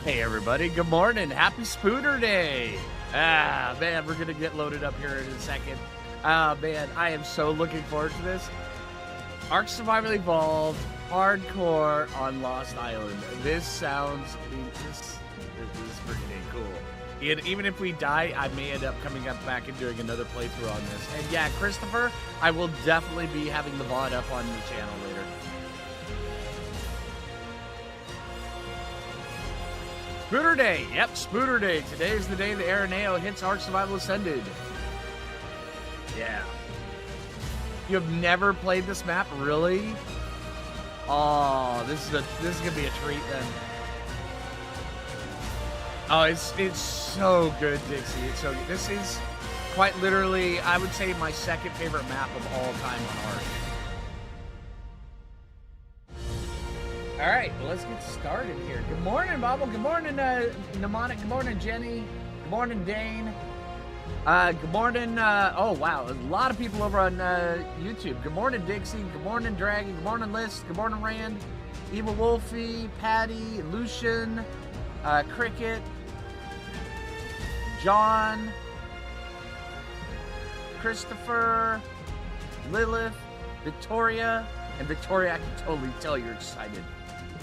Hey everybody, good morning. Happy Spooter Day. Ah, man, we're gonna get loaded up here in a second. Ah, man, I am so looking forward to this. Ark Survival Evolved, hardcore on Lost Island. This sounds, this is freaking cool. And even if we die, I may end up coming up back and doing another playthrough on this. And yeah, Christopher, I will definitely be having the VOD up on the channel later. Spooter Day. Yep, Spooter Day. Today is the day the Araneo hits Ark Survival Ascended. Yeah. You have never played this map, really? Oh, this is gonna be a treat then. Oh, it's so good, Dixie. It's so good. This is quite literally, I would say, my second favorite map of all time on Ark. All right, well, let's get started here. Good morning, Bobble. Good morning, Mnemonic. Good morning, Jenny. Good morning, Dane. Good morning. Oh, wow. There's a lot of people over on YouTube. Good morning, Dixie. Good morning, Dragon. Good morning, List. Good morning, Rand. Evil Wolfie, Patty, Lucian, Cricket, John, Christopher, Lilith, Victoria. And Victoria, I can totally tell you're excited.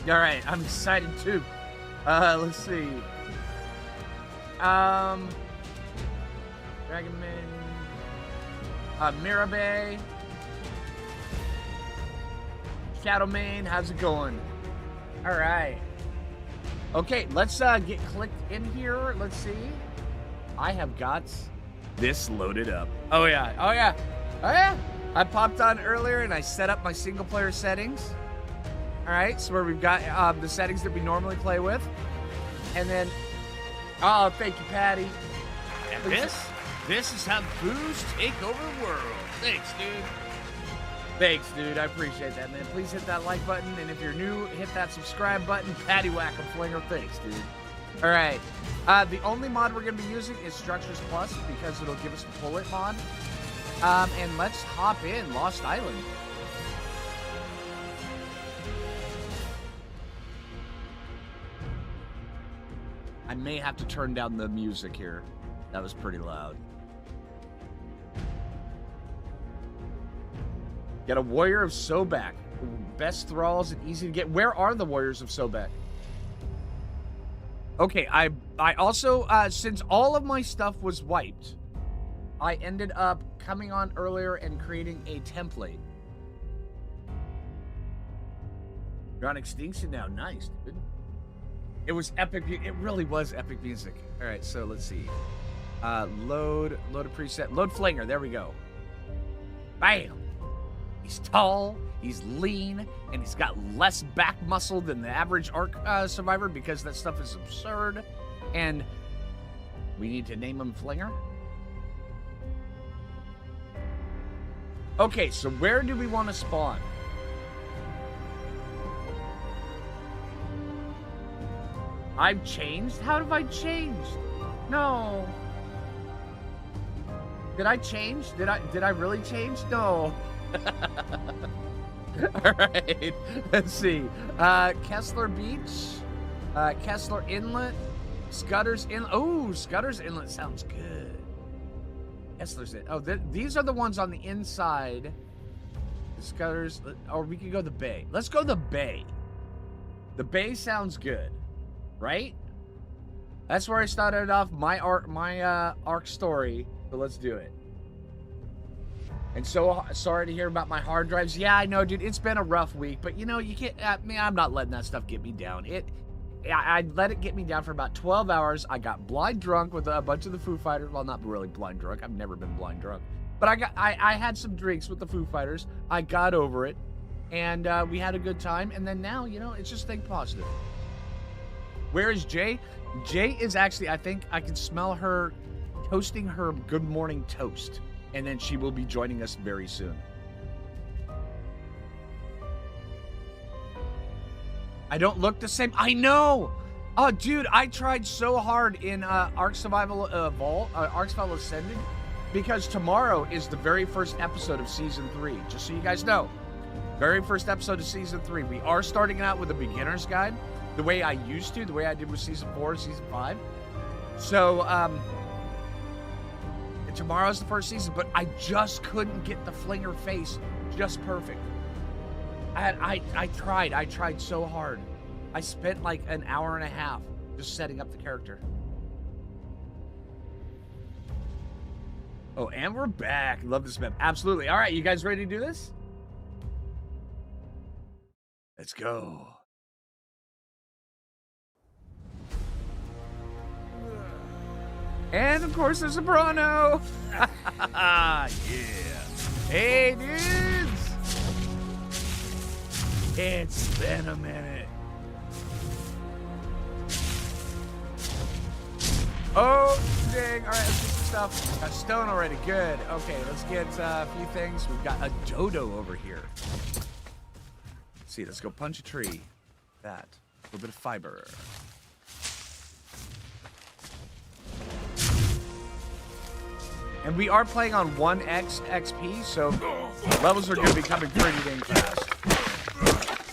All right, I'm excited too. Let's see. Dragonman, Mirabay, Shadowmane, how's it going? All right. Okay, let's get clicked in here. Let's see. I have got this loaded up. Oh yeah, oh yeah, oh yeah. I popped on earlier and I set up my single player settings. All right, so where we've got the settings that we normally play with. And then, oh, thank you, Patty. And this is how boos take over the world. Thanks, dude. Thanks, dude. I appreciate that, man. Please hit that like button. And if you're new, hit that subscribe button. Patty Whack-a Flinger. Thanks, dude. All right. The only mod we're going to be using is Structures Plus because it'll give us a bullet mod. And let's hop in Lost Island. I may have to turn down the music here. That was pretty loud. Get a Warrior of Sobek. Best thralls and easy to get. Where are the Warriors of Sobek? Okay, I also, since all of my stuff was wiped, I ended up coming on earlier and creating a template. You're on Extinction now. Nice, dude. It was epic. It really was epic music. All right, so let's see. Load a preset. Load Flinger. There we go. Bam. He's tall, he's lean, and he's got less back muscle than the average Ark survivor because that stuff is absurd. And we need to name him Flinger. Okay, so where do we want to spawn? I've changed? How have I changed? No. Did I change? Did I really change? No. All right. Let's see. Kessler Beach, Kessler Inlet, Scudder's Inlet. Oh, Scudder's Inlet sounds good. Kessler's Inlet. Oh, these are the ones on the inside. The Scudder's, or we could go the Bay. Let's go the Bay. The Bay sounds good. Right? That's where I started off my Ark story. So let's do it. And so sorry to hear about my hard drives. Yeah, I know, dude. It's been a rough week, but you know, you can't. I'm not letting that stuff get me down. I let it get me down for about 12 hours. I got blind drunk with a bunch of the Foo Fighters. Well, not really blind drunk. I've never been blind drunk, but I had some drinks with the Foo Fighters. I got over it, and we had a good time. And then now, you know, it's just think positive. Where is Jay? Jay is actually, I think I can smell her toasting her good morning toast. And then she will be joining us very soon. I don't look the same. I know. Oh, dude, I tried so hard in Ark Survival Ark Survival Ascended because tomorrow is the very first episode of Season 3. Just so you guys know. Very first episode of Season 3. We are starting out with a beginner's guide. the way I used to, the way I did with season 4 and season 5. So, tomorrow's the first season, but I just couldn't get the flinger face just perfect. I tried so hard. I spent like an hour and a half just setting up the character. Oh, and we're back. Love this map. Absolutely. All right, you guys ready to do this? Let's go. And of course, there's a Brano. Yeah. Hey, dudes. It's been a minute. Oh, dang. All right, let's get some stuff. Got stone already. Good. Okay, let's get a few things. We've got a dodo over here. Let's see, let's go punch a tree. That. A little bit of fiber. And we are playing on 1x XP, so levels are going to be coming pretty dang fast.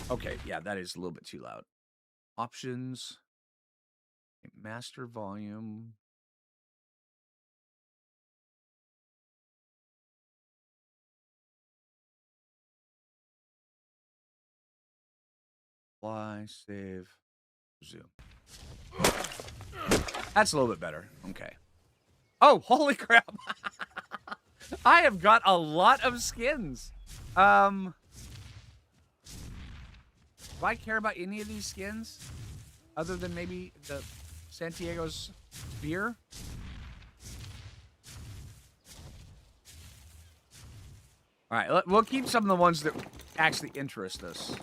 Okay, yeah, that is a little bit too loud. Options. Master volume. Apply, save, zoom. That's a little bit better. Okay. Oh, holy crap. I have got a lot of skins. Do I care about any of these skins? Other than maybe the Santiago's spear? Alright, we'll keep some of the ones that actually interest us.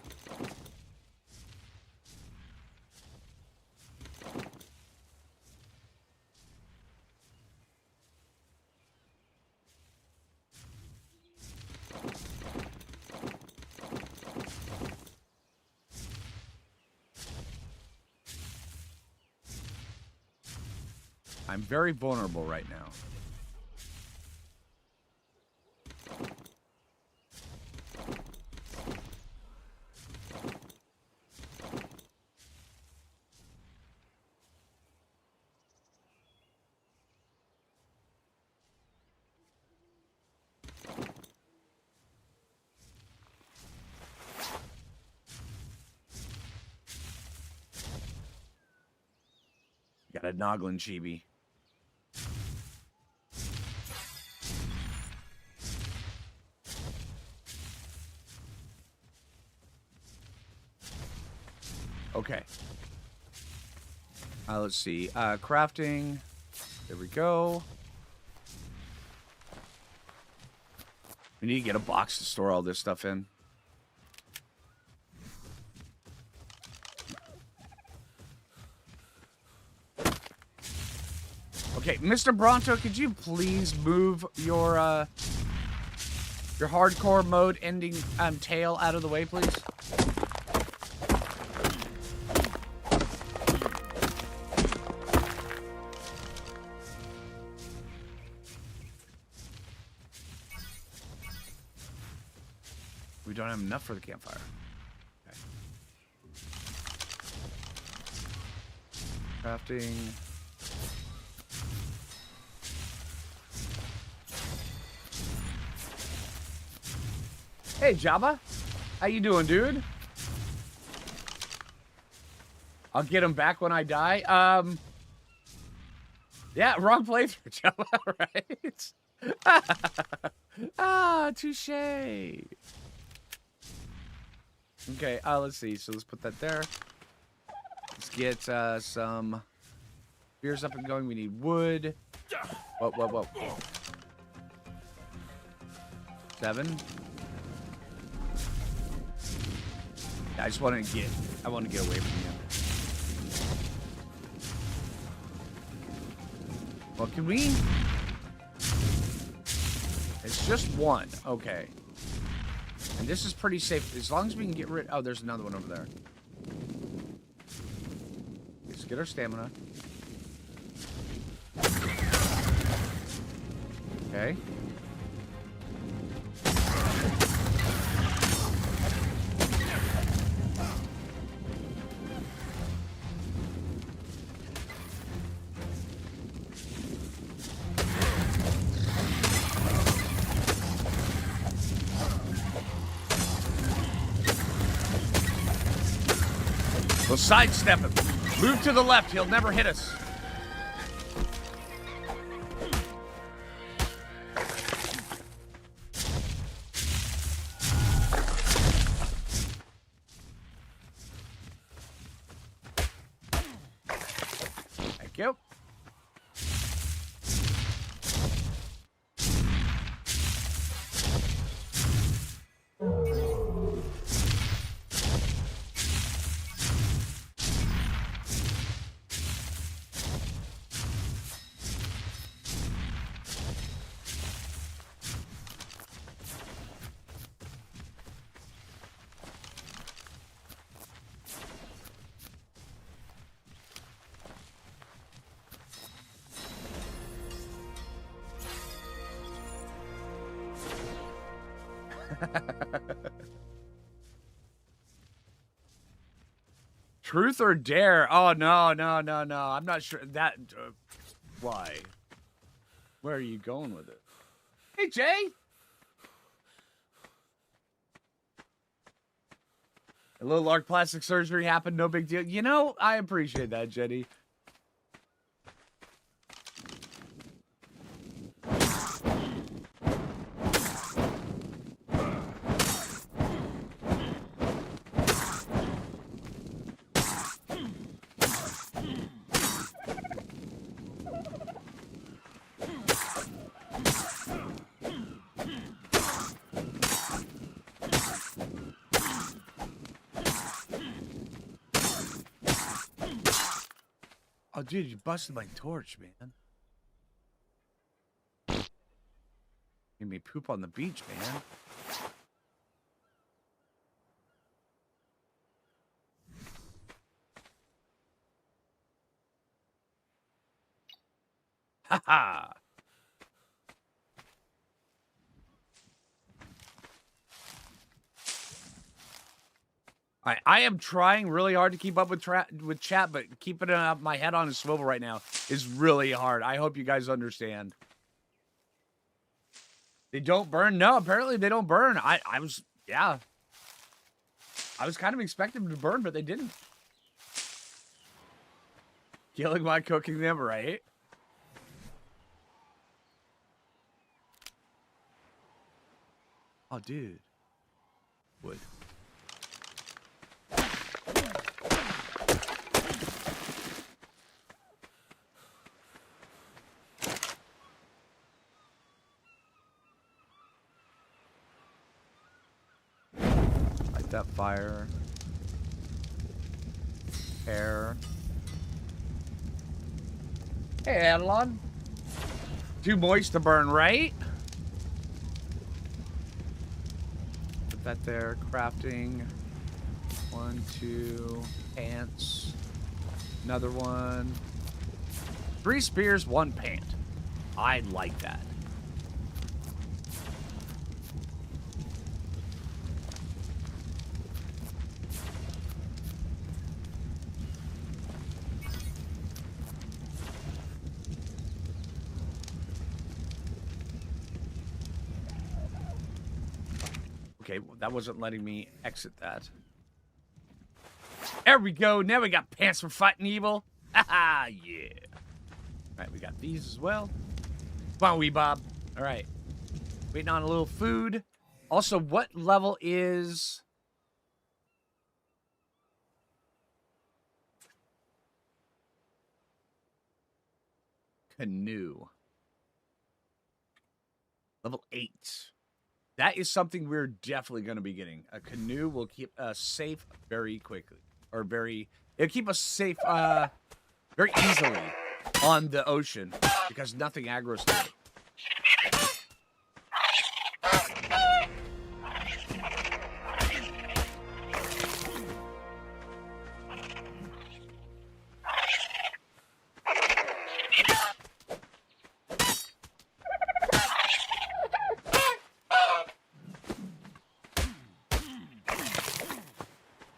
I'm very vulnerable right now. Got a Noglin chibi. Okay. Let's see. Crafting. There we go. We need to get a box to store all this stuff in. Okay, Mr. Bronto, could you please move your hardcore mode ending tail out of the way, please? We don't have enough for the campfire. Okay. Crafting. Hey, Jabba. How you doing, dude? I'll get him back when I die. Yeah, wrong playthrough, Jabba, right? Touche. Okay, let's see. So let's put that there. Let's get some beers up and going. We need wood. Whoa. 7. I just want to get away from you. Well, can we? It's just one. Okay. And this is pretty safe. As long as we can get rid... Oh, there's another one over there. Let's get our stamina. Okay. We'll sidestep him. Move to the left. He'll never hit us. Thank you. Truth or dare? Oh, no, no, no, no. I'm not sure that. Why? Where are you going with it? Hey, Jay. A little large plastic surgery happened. No big deal. You know, I appreciate that, Jenny. Oh, dude, you busted my torch, man. Made me poop on the beach, man. Ha ha! I am trying really hard to keep up with chat, but keeping my head on a swivel right now is really hard. I hope you guys understand. They don't burn? No, apparently they don't burn. I was kind of expecting them to burn, but they didn't. Killing by cooking them, right? Oh, dude. Wood. That fire. Air. Hey, Adelon. Too moist to burn, right? Put that there. Crafting. 1, 2. Pants. Another one. 3 spears, 1 pant. I like that. Okay, well, that wasn't letting me exit that. There we go. Now we got pants for fighting evil. Haha, yeah. All right, we got these as well. Come on, wee Bob. All right. Waiting on a little food. Also, what level is... Canoe? Level 8. That is something we're definitely going to be getting. A canoe will keep us safe very quickly. Or it'll keep us safe very easily on the ocean. Because nothing aggroes to it.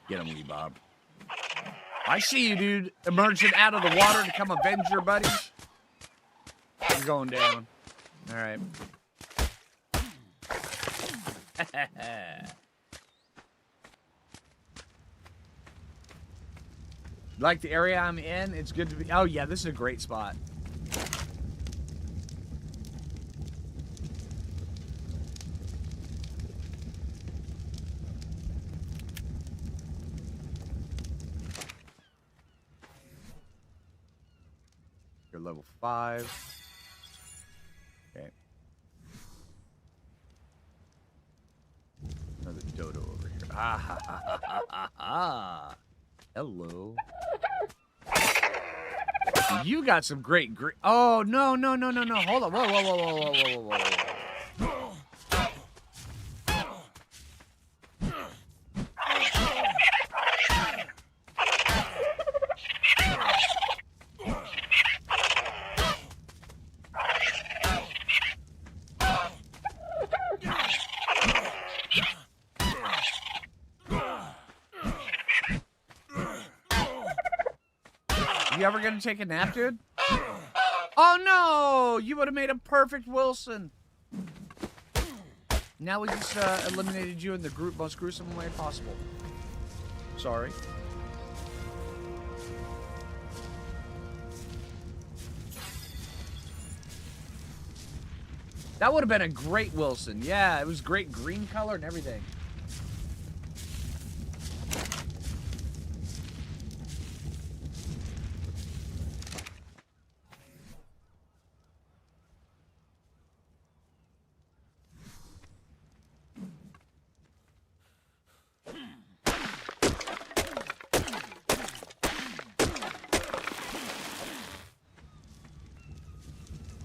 Get him, wee Bob. I see you, dude, emerging out of the water to come avenge your buddies. You're going down. All right. Like the area I'm in, it's good to be. Oh yeah, this is a great spot. You're level 5. Okay. Another dodo over here. Ah ha ha ha ha ha ha. Hello. You got some great green. Oh no no no no no! Hold on! Whoa whoa whoa whoa whoa whoa whoa whoa! You ever gonna take a nap, dude? Oh no! You would have made a perfect Wilson. Now we just eliminated you in the most gruesome way possible. Sorry. That would have been a great Wilson. Yeah, it was great green color and everything.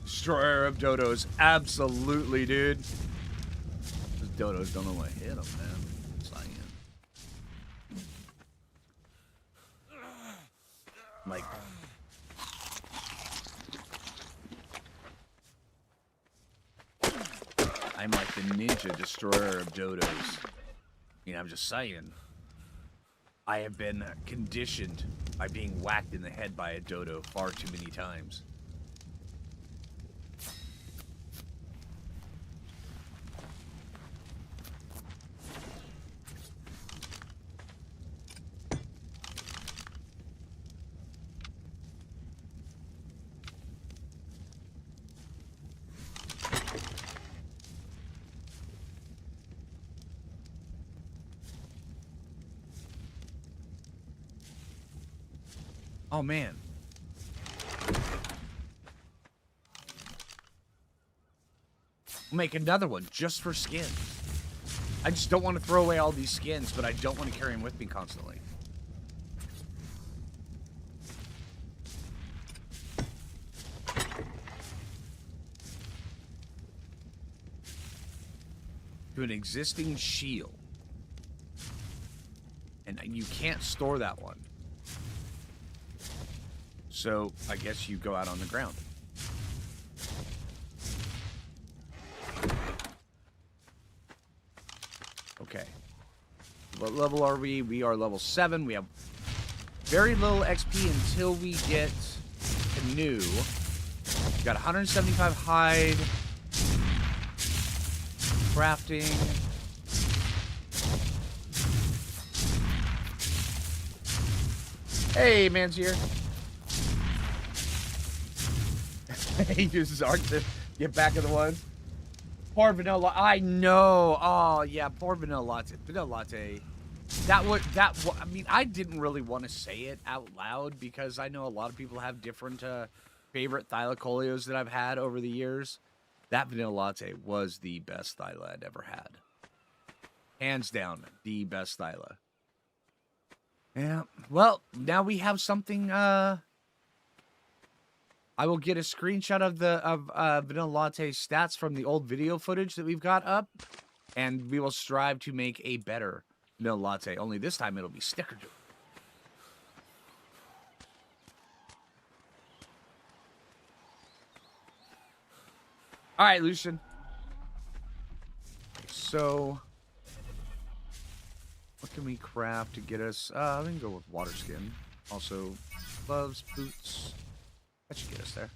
Destroyer of dodos. Absolutely, dude. Those dodos don't know what hit them, man. It's like, I'm like the ninja destroyer of dodos. I mean, I'm just saying. I have been conditioned by being whacked in the head by a dodo far too many times. Oh, man. I'll make another one just for skins. I just don't want to throw away all these skins, but I don't want to carry them with me constantly. To an existing shield. And you can't store that one. So, I guess you go out on the ground. Okay. What level are we? We are level 7. We have very little XP until we get Canoe. We got 175 hide. Crafting. Hey, man's here. He uses art to get back in the woods. Poor vanilla. I know. Oh yeah, poor vanilla latte. Vanilla latte. I mean, I didn't really want to say it out loud because I know a lot of people have different favorite Thylacolios that I've had over the years. That vanilla latte was the best Thyla I'd ever had. Hands down, the best Thyla. Yeah. Well, now we have something. I will get a screenshot of the Vanilla Latte stats from the old video footage that we've got up, and we will strive to make a better Vanilla Latte. Only this time it'll be snickerdoodle. All right, Lucian. So, what can we craft to get us? I'm gonna go with water skin. Also, gloves, boots. That should get us there.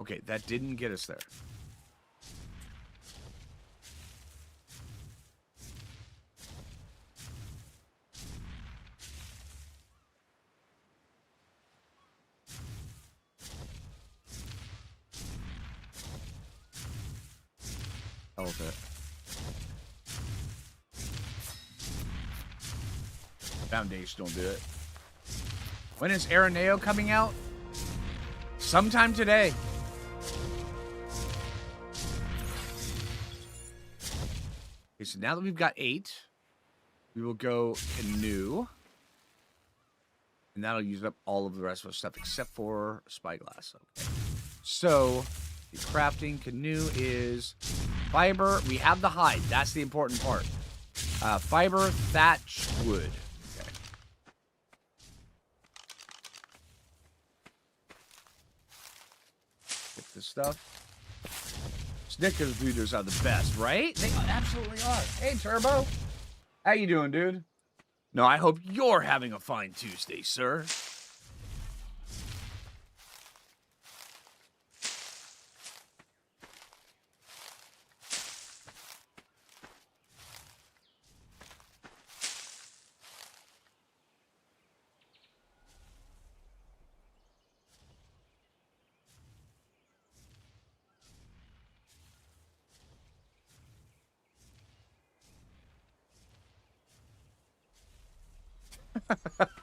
Okay, that didn't get us there. Elephant. Foundation will do it. When is Araneo coming out? Sometime today. Okay, so now that we've got 8, we will go Canoe. And that'll use up all of the rest of our stuff except for Spyglass. Okay. So, the crafting Canoe is fiber. We have the hide. That's the important part. Fiber, thatch, wood. Okay. Get this stuff. Snickerdoodles are the best, right? They absolutely are. Hey, Turbo. How you doing, dude? No, I hope you're having a fine Tuesday, sir.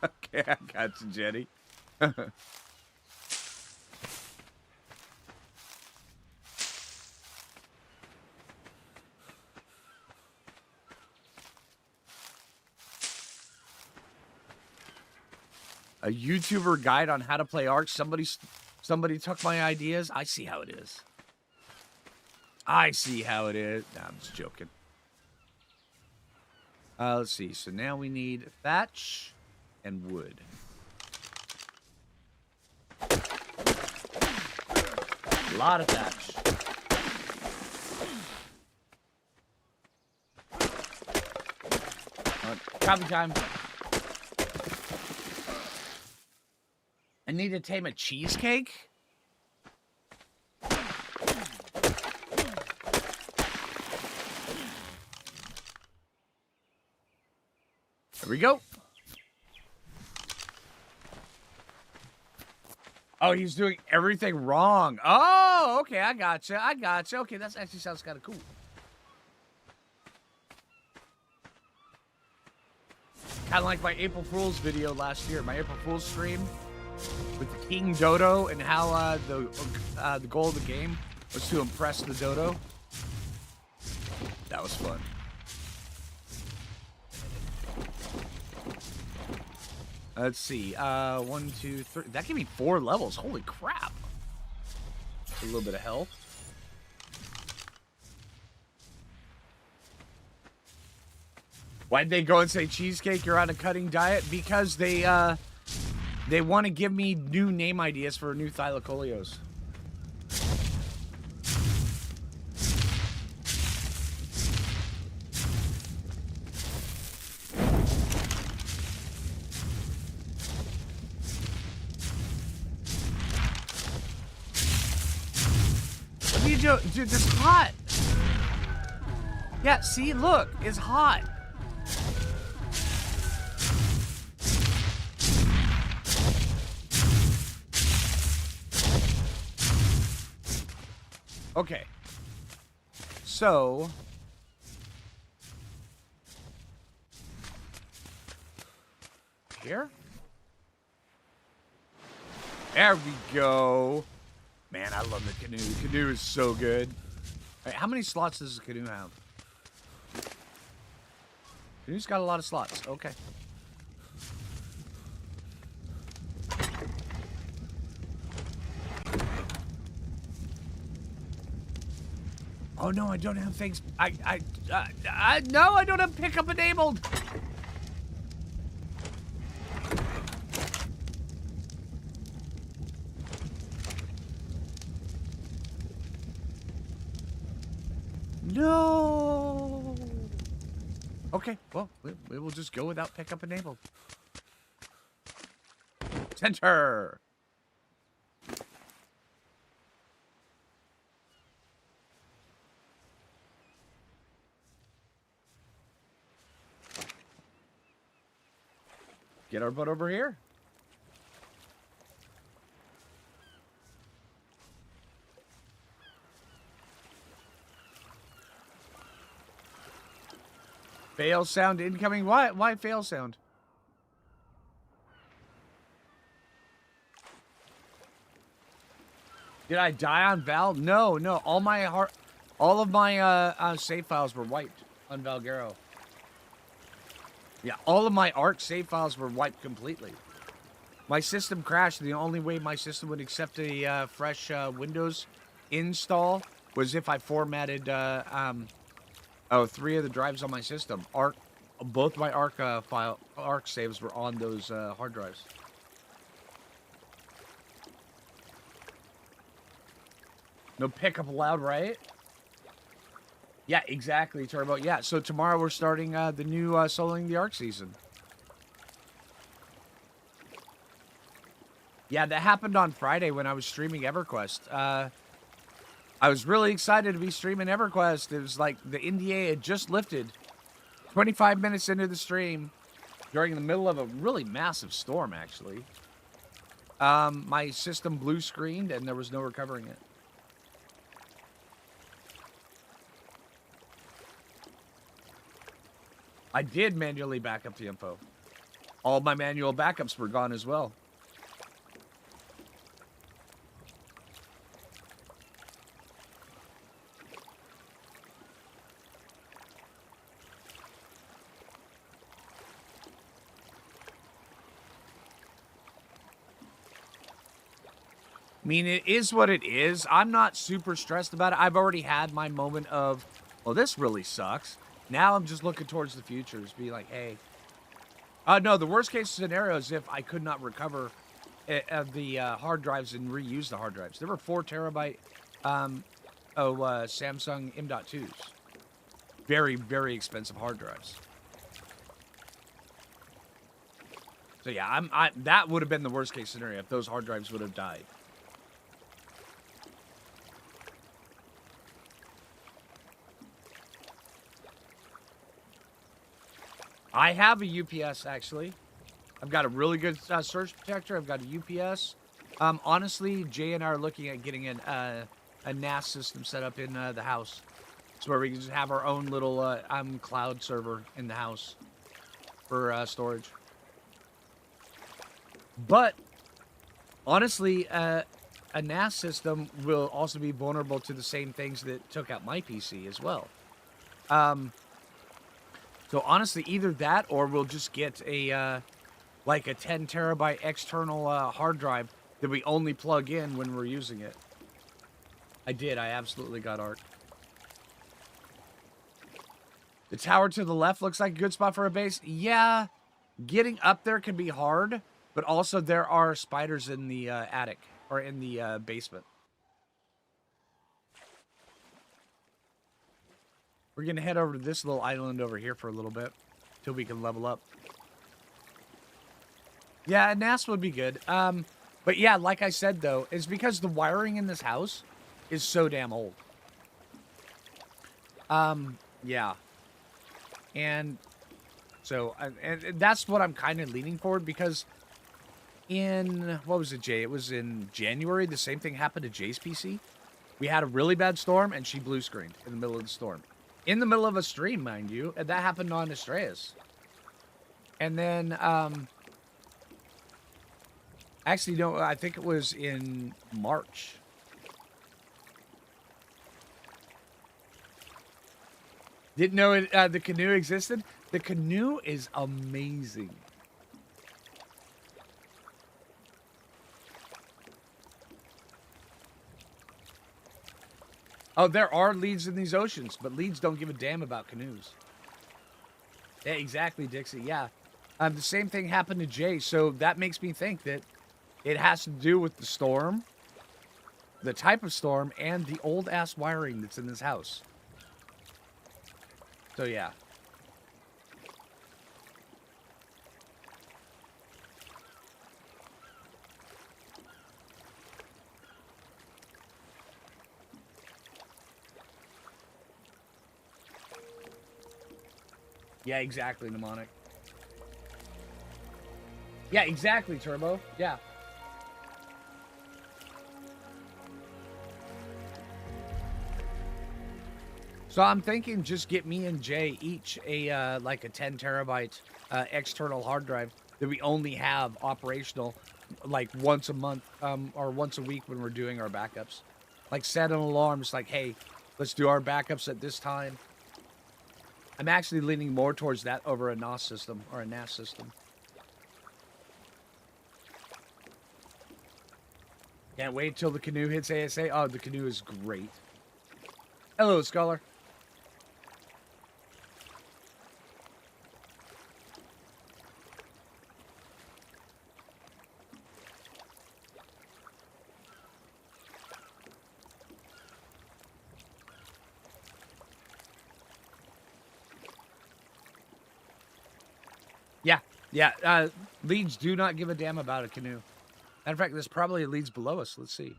Okay, I got you, Jenny. A YouTuber guide on how to play Ark. Somebody took my ideas. I see how it is. I see how it is. Nah, I'm just joking. Let's see. So now we need thatch and wood. A lot of thatch. Coffee time. I need to tame a cheesecake? There we go. Oh, he's doing everything wrong. Oh, okay, I gotcha. I gotcha. Okay, that actually sounds kind of cool. Kind of like my April Fool's video last year, my April Fool's stream with the King Dodo and how the goal of the game was to impress the dodo. That was fun. Let's see. 1, 2, 3. That gave me 4 levels. Holy crap. A little bit of health. Why'd they go and say cheesecake? You're on a cutting diet? Because they want to give me new name ideas for new Thylacolios. What are you doing? Dude, this is hot. Yeah, see, look, it's hot. Okay. So here? There we go. Man, I love the canoe. The canoe is so good. All right, how many slots does the canoe have? Canoe's got a lot of slots. Okay. Oh no, I don't have things. No, I don't have pickup enabled. No. Okay, well, we will just go without pickup enabled. Center. get our butt over here. Fail sound incoming. Why fail sound? Did I die on Val? No. All of my save files were wiped on Valguero. Yeah, all of my Ark save files were wiped completely. My system crashed. The only way my system would accept a fresh Windows install was if I formatted 3 of the drives on my system. Both my Ark saves were on those hard drives. No pickup allowed, right? Yeah, exactly, Turbo. Yeah, so tomorrow we're starting the new Soloing the Ark season. Yeah, that happened on Friday when I was streaming EverQuest. I was really excited to be streaming EverQuest. It was like the NDA had just lifted 25 minutes into the stream during the middle of a really massive storm, actually. My system blue screened and there was no recovering it. I did manually back up the info. All my manual backups were gone as well. I mean, it is what it is. I'm not super stressed about it. I've already had my moment of, well, this really sucks. Now I'm just looking towards the future. Just be like, hey. No, the worst case scenario is if I could not recover the hard drives and reuse the hard drives. There were 4 terabyte Samsung M.2s. Very, very expensive hard drives. So yeah, that would have been the worst case scenario if those hard drives would have died. I have a UPS, actually. I've got a really good surge protector. I've got a UPS. Honestly, Jay and I are looking at getting a NAS system set up in the house. It's where we can just have our own little cloud server in the house for storage. But, honestly, a NAS system will also be vulnerable to the same things that took out my PC as well. So honestly, either that or we'll just get a like a 10 terabyte external hard drive that we only plug in when we're using it. I absolutely got Ark. The tower to the left looks like a good spot for a base. Yeah, getting up there can be hard, but also there are spiders in the attic or in the basement. We're going to head over to this little island over here for a little bit till we can level up. Yeah, NAS would be good. But yeah, like I said, though, it's because the wiring in this house is so damn old. Yeah. And so, and that's what I'm kind of leaning forward because in, what was it, Jay? It was in January. The same thing happened to Jay's PC. We had a really bad storm and she blue screened in the middle of the storm. In the middle of a stream, mind you. And that happened on Estrellas. And then, actually, no, I think it was in March. Didn't know the canoe existed? The canoe is amazing. Oh, there are leads in these oceans, but leads don't give a damn about canoes. Yeah, exactly, Dixie. Yeah. The same thing happened to Jay, so that makes me think that it has to do with the storm, the type of storm, and the old-ass wiring that's in this house. So, yeah. Yeah, exactly, Mnemonic. Yeah, exactly, Turbo. Yeah. So I'm thinking just get me and Jay each a like a 10 terabyte external hard drive that we only have operational like once a month or once a week when we're doing our backups. Like set an alarm, just like, hey, let's do our backups at this time. I'm actually leaning more towards that over a NAS system or a NAS system. Can't wait till the Canoe hits ASA. Oh, the Canoe is great. Hello, Scholar. Yeah. Leads do not give a damn about a Canoe. Matter of fact, there's probably leads below us. Let's see.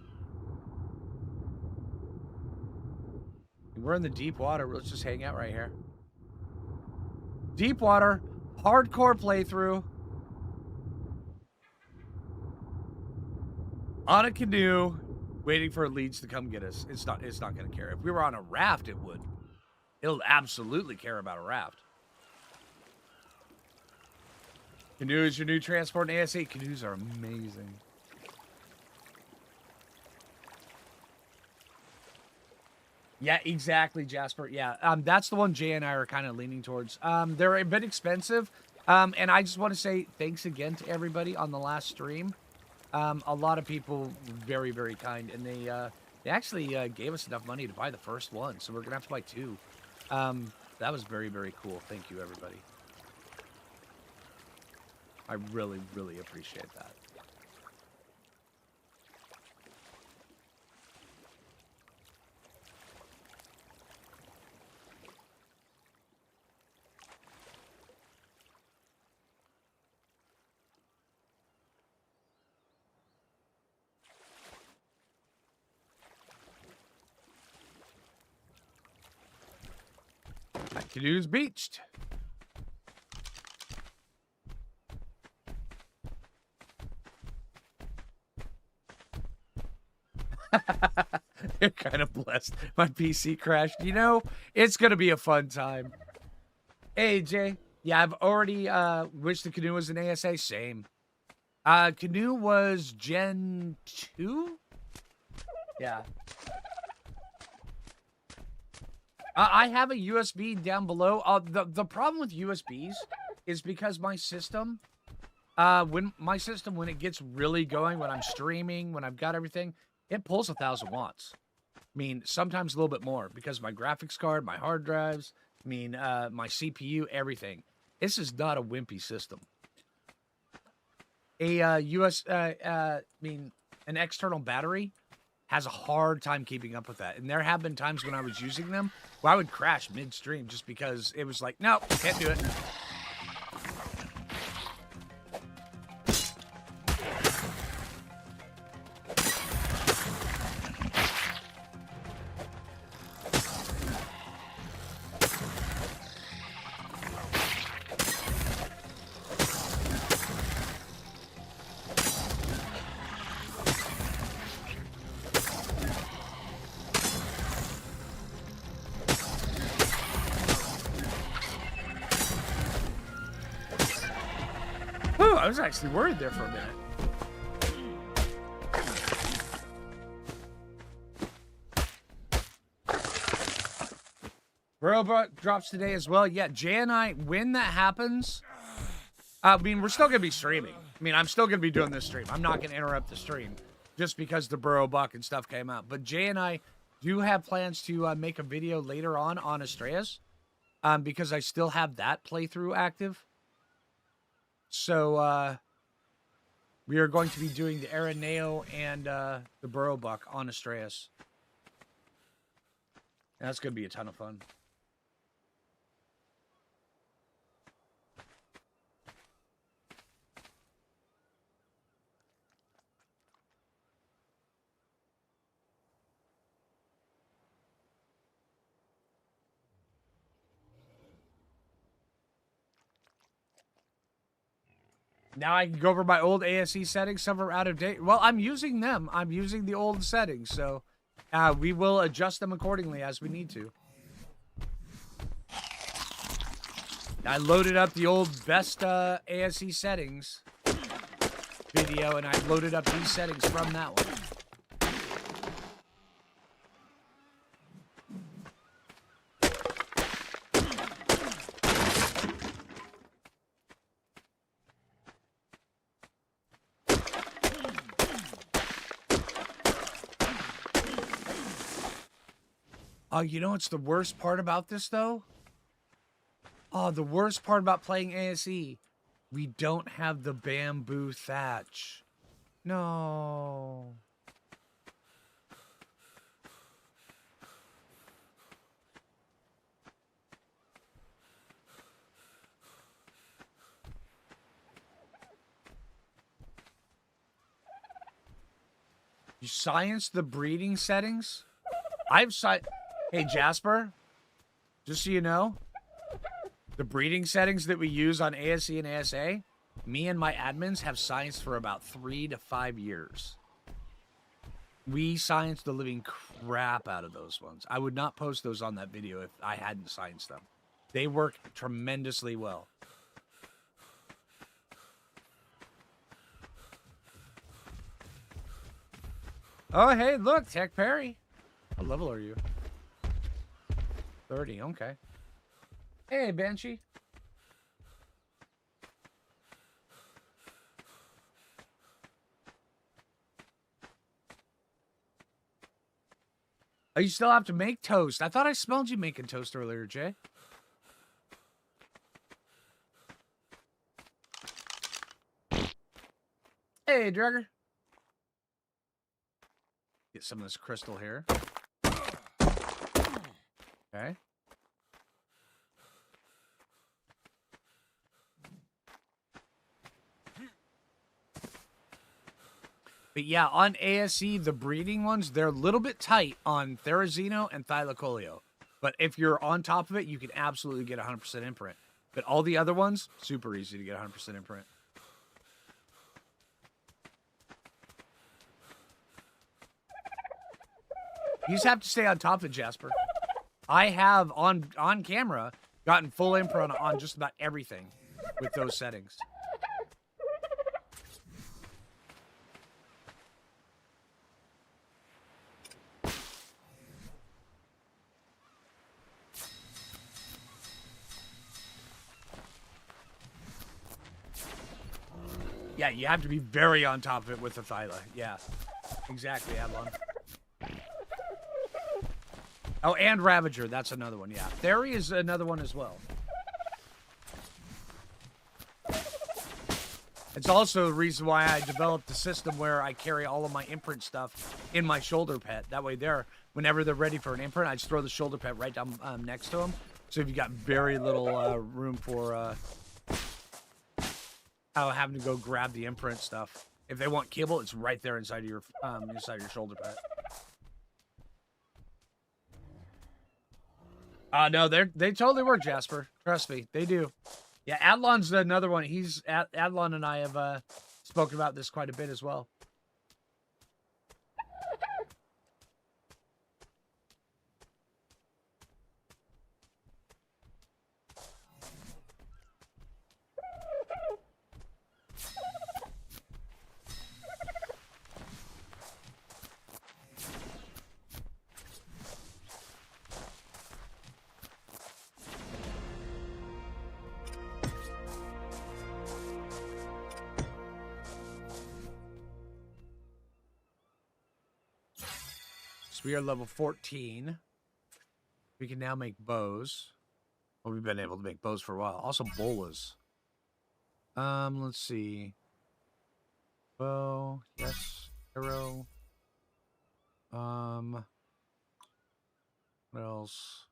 We're in the deep water. Let's just hang out right here. Deep water, hardcore playthrough. On a canoe, waiting for leads to come get us. It's not gonna care. If we were on a raft, it would. It'll absolutely care about a raft. Canoe is your new transport in ASA. Canoes are amazing. Yeah, exactly, Jasper. Yeah, that's the one Jay and I are kind of leaning towards. They're a bit expensive, and I just want to say thanks again to everybody on the last stream. A lot of people very, very kind, and they actually gave us enough money to buy the first one, so we're gonna have to buy two. That was very, very cool. Thank you, everybody. I really, really appreciate that. Canoe's beached. You're kind of blessed. My PC crashed. You know, it's going to be a fun time. Hey, Jay. Yeah, I've already wished the Canoe was an ASA. Same. Canoe was Gen 2? Yeah. I have a USB down below. The problem with USBs is because my system, when it gets really going, when I'm streaming, when I've got everything, it pulls 1,000 watts. I mean, sometimes a little bit more because my graphics card, my hard drives, my CPU, everything. This is not a wimpy system. An external battery has a hard time keeping up with that. And there have been times when I was using them where I would crash midstream just because it was like, no, can't do it. I was actually worried there for a minute. Burrow drops today as well. Yeah, Jay and I, when that happens, we're still going to be streaming. I'm still going to be doing this stream. I'm not going to interrupt the stream just because the Burrow Buck and stuff came out. But Jay and I do have plans to make a video later on Astraeus because I still have that playthrough active. So, we are going to be doing the Araneo and the Burrow Buck on Astraeus. And that's going to be a ton of fun. Now I can go over my old ASE settings. Some are out of date. Well, I'm using them. I'm using the old settings, so we will adjust them accordingly as we need to. I loaded up the old best ASE settings video, and I loaded up these settings from that one. Oh, you know what's the worst part about this, though? Oh, the worst part about playing ASE. We don't have the bamboo thatch. No. You science the breeding settings? Hey, Jasper, just so you know, the breeding settings that we use on ASE and ASA, me and my admins have scienced for about 3 to 5 years. We scienced the living crap out of those ones. I would not post those on that video if I hadn't scienced them. They work tremendously well. Oh, hey, look, Tech Perry. What level are you? 30, okay. Hey, Banshee. Oh, you still have to make toast. I thought I smelled you making toast earlier, Jay. Hey, Drugger. Get some of this crystal here. Okay. But yeah, on ASE, the breeding ones, they're a little bit tight on Therizino and Thylacoleo. But if you're on top of it, you can absolutely get 100% imprint. But all the other ones, super easy to get 100% imprint. You just have to stay on top of it, Jasper. I have, on camera, gotten full imprint on just about everything with those settings. Yeah, you have to be very on top of it with the Thyla. Yeah, exactly, Avalon. Oh, and Ravager. That's another one, yeah. Theory is another one as well. It's also the reason why I developed a system where I carry all of my imprint stuff in my shoulder pet. That way whenever they're ready for an imprint, I just throw the shoulder pet right down next to them. So if you got very little room for having to go grab the imprint stuff. If they want kibble, it's right there inside your shoulder pad. No, they totally work, Jasper. Trust me, they do. Yeah, Adlon's another one. Adlon and I have spoken about this quite a bit as well. We are level 14. We can now make bows. Well, we've been able to make bows for a while. Also, bolas. Let's see. Bow. Yes. Arrow. What else?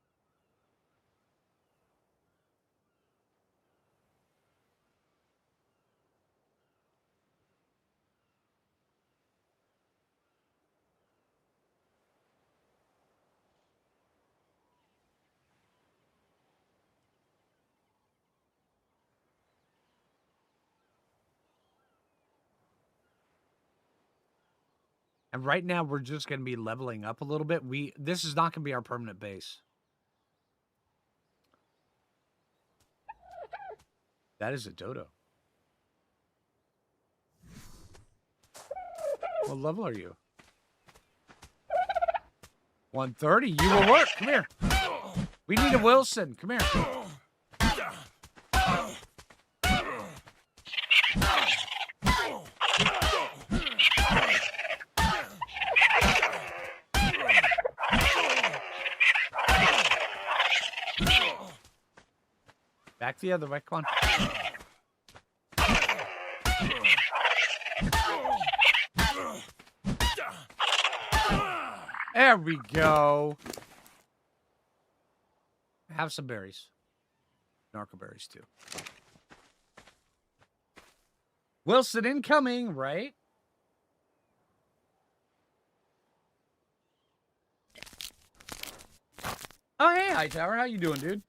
And right now, we're just going to be leveling up a little bit. This is not going to be our permanent base. That is a dodo. What level are you? 130. You will work. Come here. We need a Wilson. Come here. Back the other way. Come on. There we go. Have some berries. Narco berries, too. Wilson incoming, right? Oh, hey, Hightower. How you doing, dude?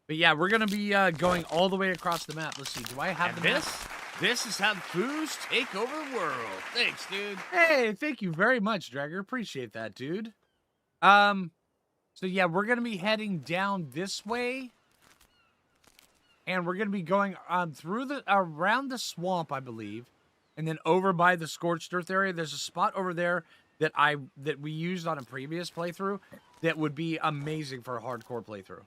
But yeah, we're going to be going all the way across the map. Let's see. Do I have the map? This is how foos take over the world. Thanks, dude. Hey, thank you very much, Dragger. Appreciate that, dude. So yeah, we're going to be heading down this way. And we're going to be going around the swamp, I believe. And then over by the Scorched Earth area. There's a spot over there that we used on a previous playthrough that would be amazing for a hardcore playthrough.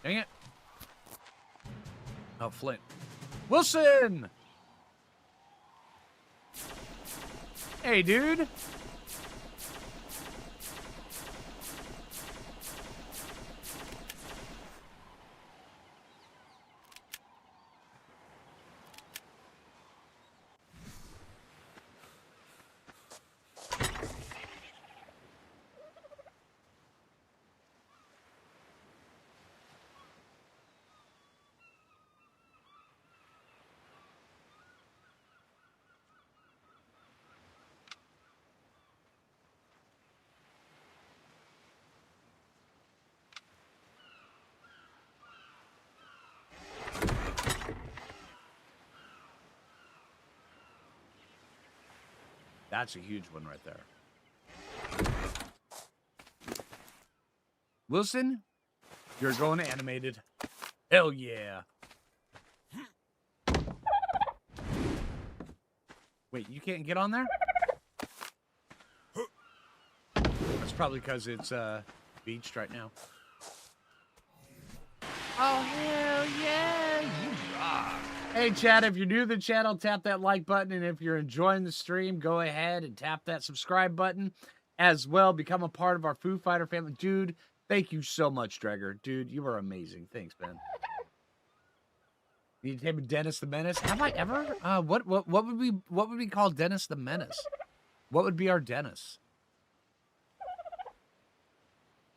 Dang it. Oh, Flint. Wilson! Hey, dude. That's a huge one right there. Wilson, you're going animated. Hell yeah. Wait, you can't get on there? That's probably because it's beached right now. Oh, hell yeah. You rock. Hey, chat, if you're new to the channel, tap that like button. And if you're enjoying the stream, go ahead and tap that subscribe button as well. Become a part of our Foo Fighter family. Dude, thank you so much, Dragger. Dude, you are amazing. Thanks, man. Need to name Dennis the Menace? Have I ever? What would we call Dennis the Menace? What would be our Dennis?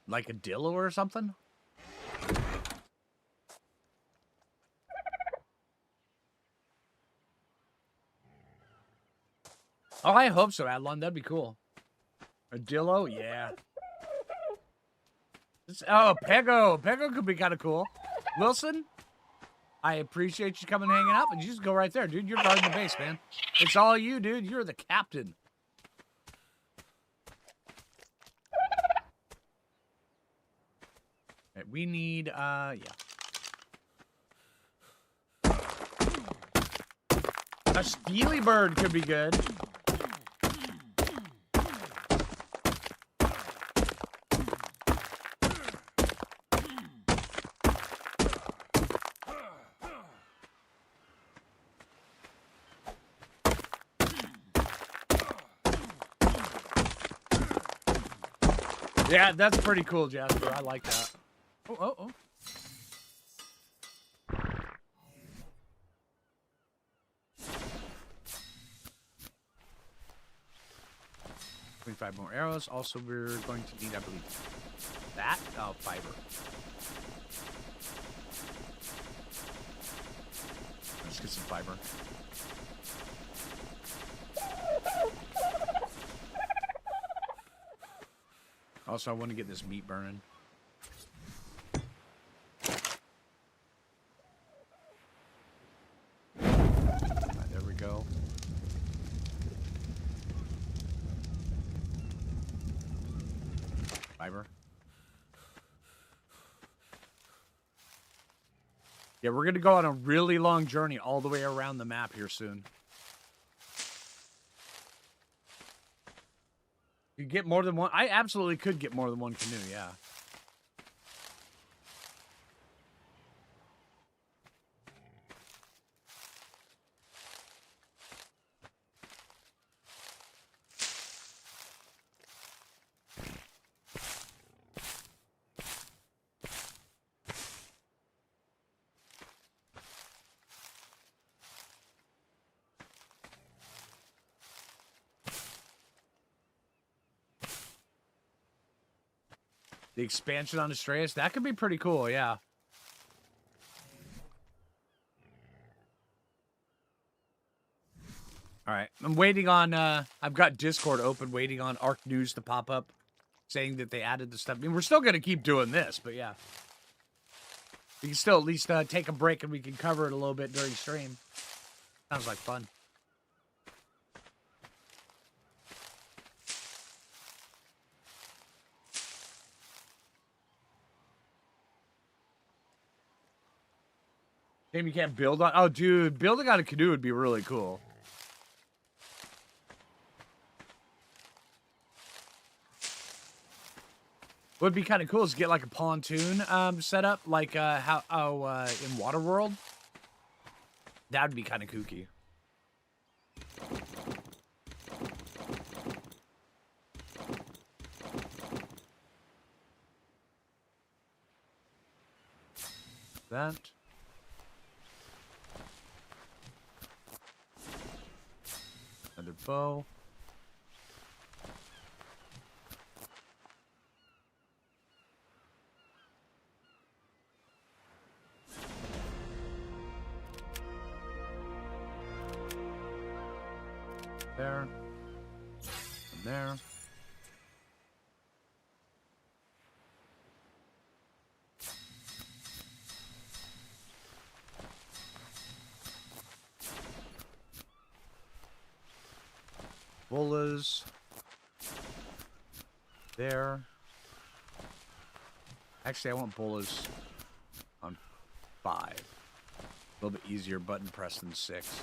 Like a Dillo or something? Oh, I hope so, Adlon. That'd be cool. A Dillo? Yeah. Oh, Pego. Pego could be kind of cool. Wilson, I appreciate you coming and hanging out, but you just go right there, dude. You're guarding the base, man. It's all you, dude. You're the captain. Right, we need, yeah. A Steely Bird could be good. Yeah, that's pretty cool, Jasper. I like that. Oh, oh, oh. 25 more arrows. Also, we're going to need, I believe, that. Oh, fiber. Let's get some fiber. Also, I want to get this meat burning. Right, there we go. Fiber. Yeah, we're going to go on a really long journey all the way around the map here soon. You get more than one. I absolutely could get more than one canoe, yeah. The expansion on Astraeus, that could be pretty cool, yeah. All right, I'm waiting on, I've got Discord open, waiting on Arc News to pop up, saying that they added the stuff. I mean, we're still going to keep doing this, but yeah. We can still at least take a break and we can cover it a little bit during stream. Sounds like fun. Shame you can't build on... Oh, dude, building on a canoe would be really cool. What would be kind of cool is get like a pontoon set up, like in Waterworld. That would be kind of kooky. That. Another bow. There. And there. Bullas. There. Actually, I want bullas on 5. A little bit easier button press than 6.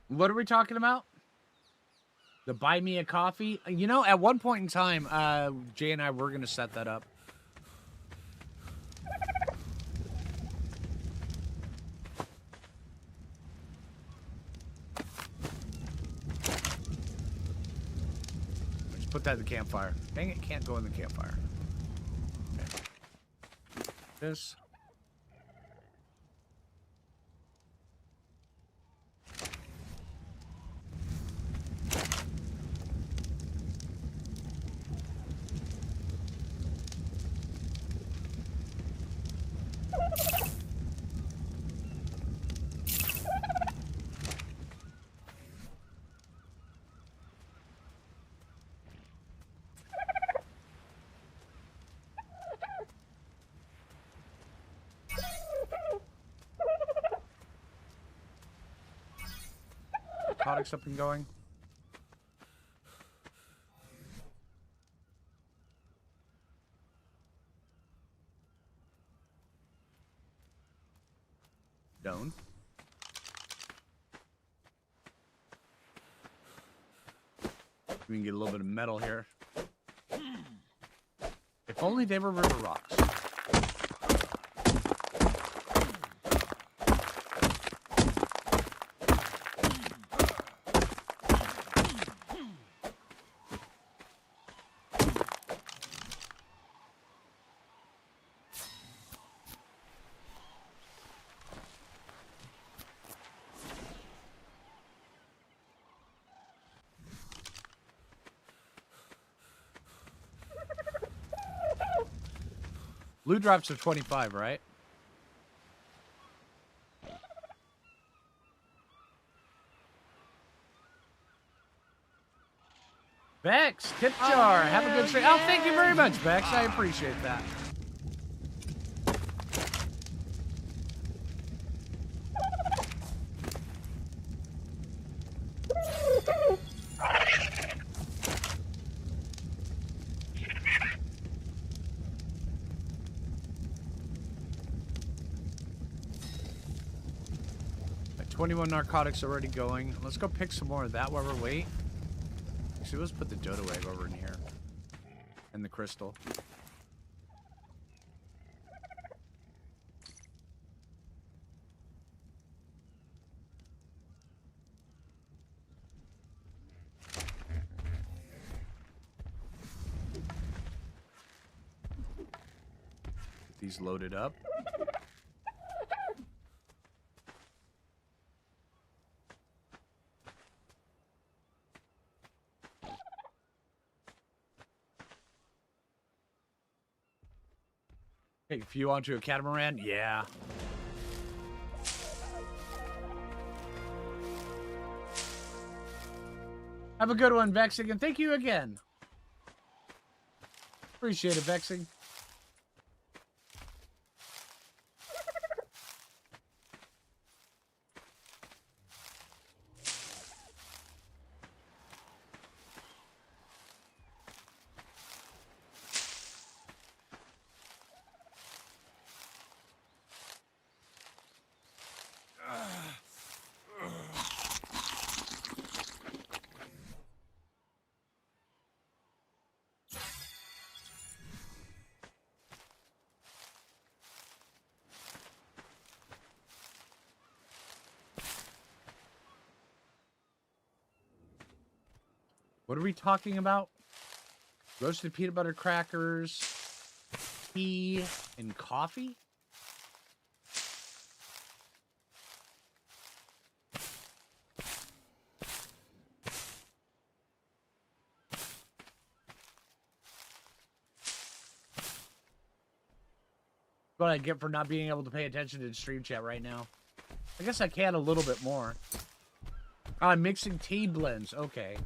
What are we talking about? The buy me a coffee? You know, at one point in time, Jay and I were going to set that up. Let's put that in the campfire. Dang it, can't go in the campfire. Okay. This. Products up and going. Don't. We can get a little bit of metal here. If only they were river rocks. Blue drops are 25, right? Bex, tip jar. Have a good stream. Oh, thank you very much, Bex. I appreciate that. Right, 21 narcotics already going. Let's go pick some more of that while we're waiting. Actually, let's put the dodo egg over in here. And the crystal. Get these loaded up. Take a few onto a catamaran? Yeah. Have a good one, Vexing, and thank you again. Appreciate it, Vexing. What are we talking about? Roasted peanut butter crackers, tea, and coffee? What I get for not being able to pay attention to the stream chat right now. I guess I can a little bit more. Oh, I'm mixing tea blends. Okay.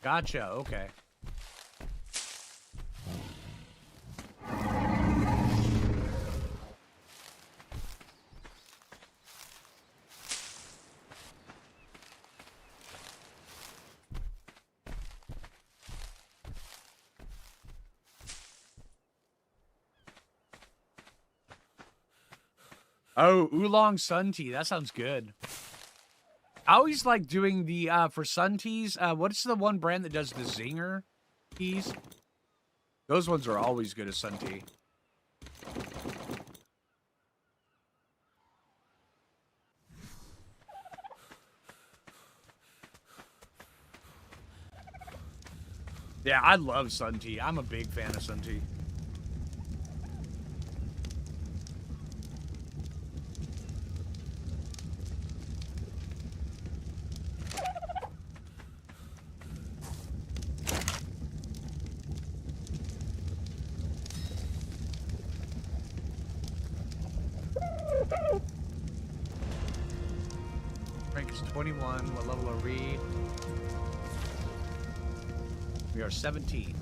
Gotcha. Okay. Oh, oolong sun tea. That sounds good. I always like doing the, for sun teas, what's the one brand that does the Zinger teas? Those ones are always good as sun tea. Yeah, I love sun tea. I'm a big fan of sun tea. Rank is 21. What level are we? We are 17.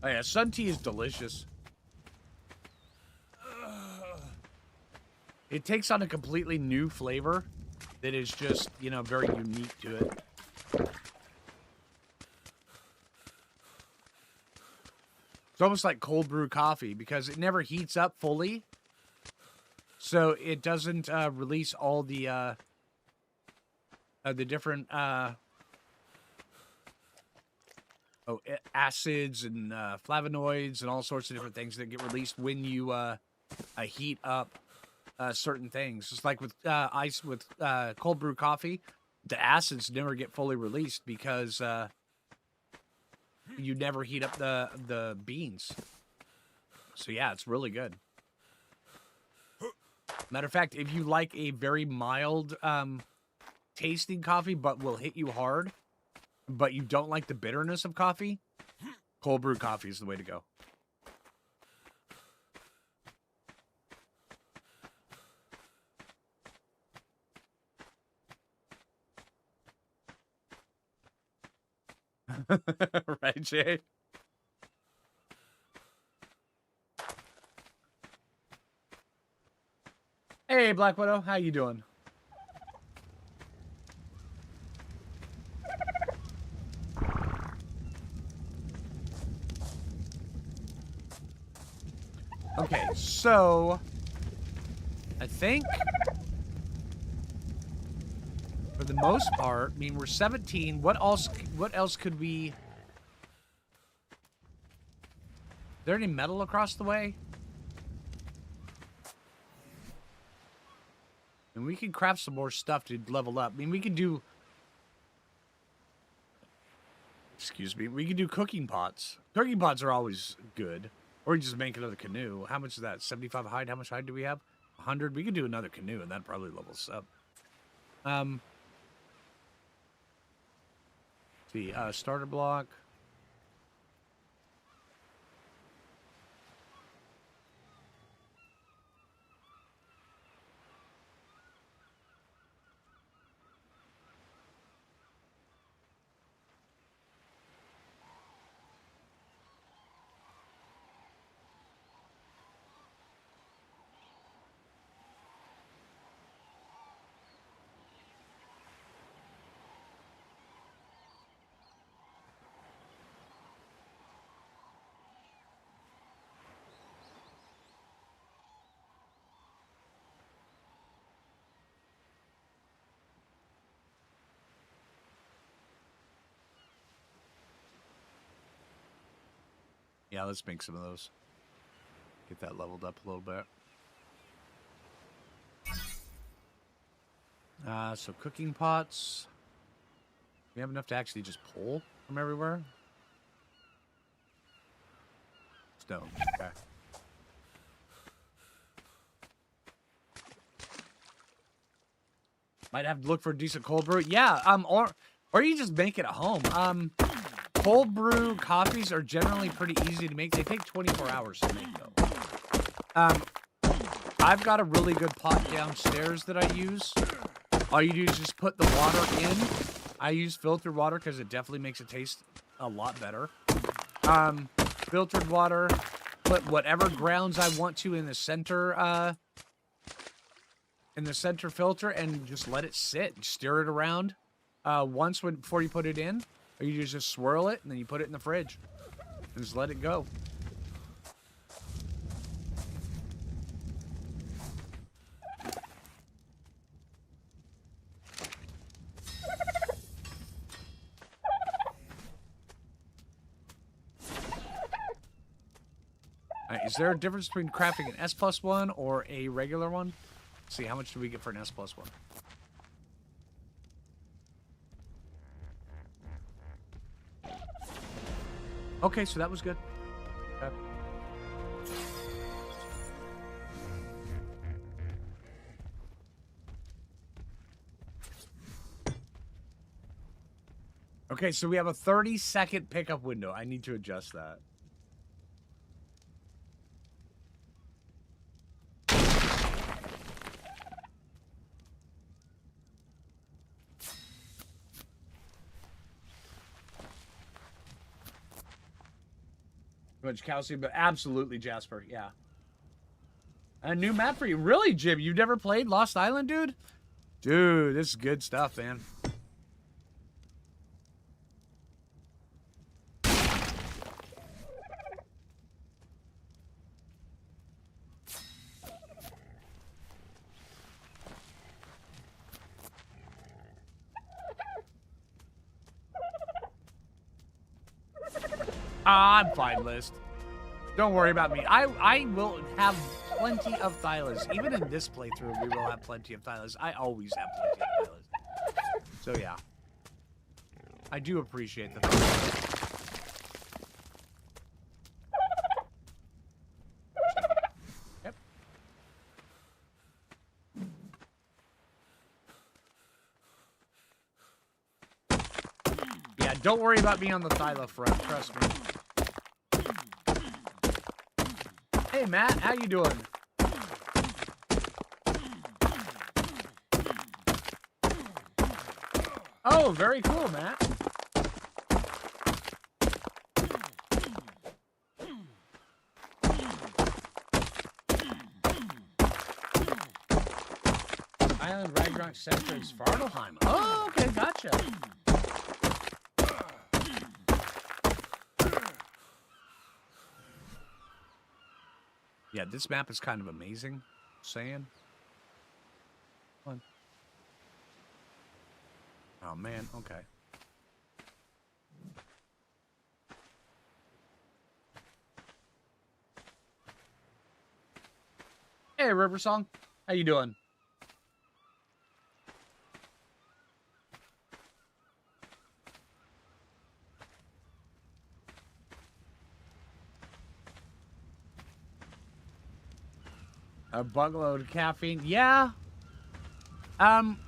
Oh yeah, sun tea is delicious. It takes on a completely new flavor that is just, you know, very unique to it. It's almost like cold brew coffee because it never heats up fully. So it doesn't release all the different acids and flavonoids and all sorts of different things that get released when you heat up certain things. It's like with ice with cold brew coffee, the acids never get fully released because you never heat up the beans. So yeah, it's really good. Matter of fact, if you like a very mild tasting coffee but will hit you hard, but you don't like the bitterness of coffee, cold brew coffee is the way to go. Right, Jay? Hey, Black Widow, how you doing? Okay, so I think for the most part, I mean, we're 17. What else could we... Is there any metal across the way? And we can craft some more stuff to level up. I mean, we could do... Excuse me. We could do cooking pots. Cooking pots are always good. Or you just make another canoe. How much is that? 75 hide? How much hide do we have? 100? We could do another canoe, and that probably levels up. See, starter block. Yeah, let's make some of those. Get that leveled up a little bit. So cooking pots. We have enough to actually just pull from everywhere. Stone. Okay. Might have to look for a decent cold brew. Yeah, or you just make it at home. Cold brew coffees are generally pretty easy to make. They take 24 hours to make, though. I've got a really good pot downstairs that I use. All you do is just put the water in. I use filtered water because it definitely makes it taste a lot better. Filtered water. Put whatever grounds I want to in the center filter and just let it sit. Stir it around once before you put it in. Or you just swirl it, and then you put it in the fridge. And just let it go. Alright, is there a difference between crafting an S+1 or a regular one? Let's see, how much do we get for an S+1? Okay, so that was good. Okay. Okay, so we have a 30-second pickup window. I need to adjust that. Much calcium, but absolutely, Jasper. Yeah. A new map for you. Really, Jim? You've never played Lost Island, dude? Dude, this is good stuff, man. I'm fine, List. Don't worry about me. I will have plenty of Thylas. Even in this playthrough, we will have plenty of Thylas. I always have plenty of Thylas. So, yeah. I do appreciate the Thylas. Yep. Yeah, don't worry about me on the Thyla front. Trust me. Hey, Matt, how you doing? Oh, very cool, Matt. Island Ragnarok Center is Svartalheim. Oh, okay, gotcha. Yeah, this map is kind of amazing. Saying. Come on. Oh man, okay. Hey, River Song, how you doing? A buttload of caffeine, yeah.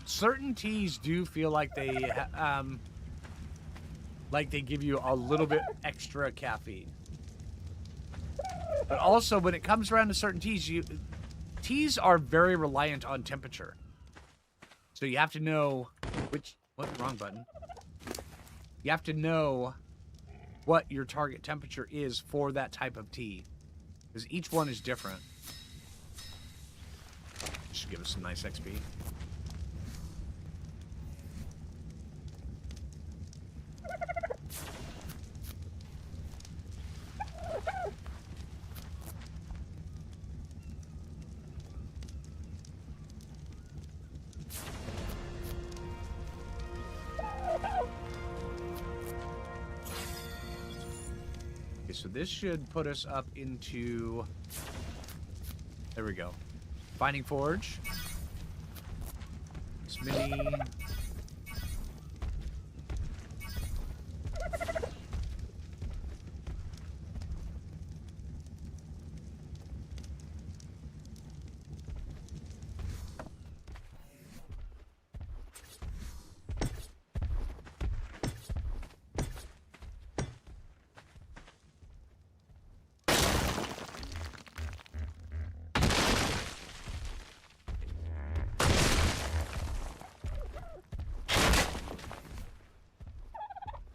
Certain teas do feel like they give you a little bit extra caffeine. But also, when it comes around to certain teas, teas are very reliant on temperature. So you have to know wrong button. You have to know what your target temperature is for that type of tea. Because each one is different. Should give us some nice XP. Okay, so this should put us up into... There we go. Finding Forge. Smitty.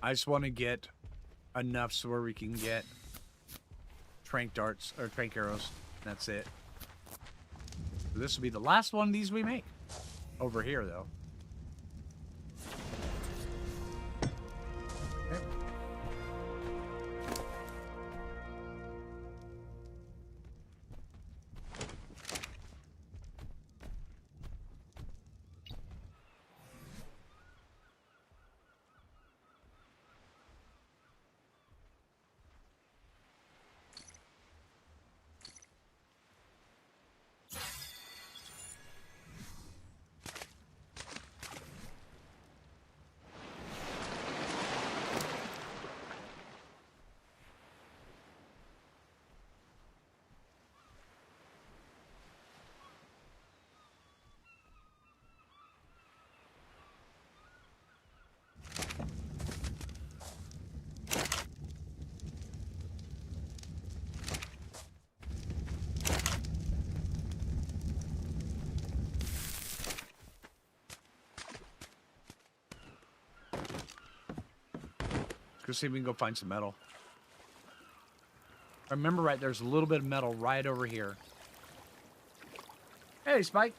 I just want to get enough so where we can get trank darts or trank arrows. That's it. So this will be the last one of these we make. Over here, though. Okay. Let's go see if we can go find some metal. I remember right, there's a little bit of metal right over here. Hey, Spike.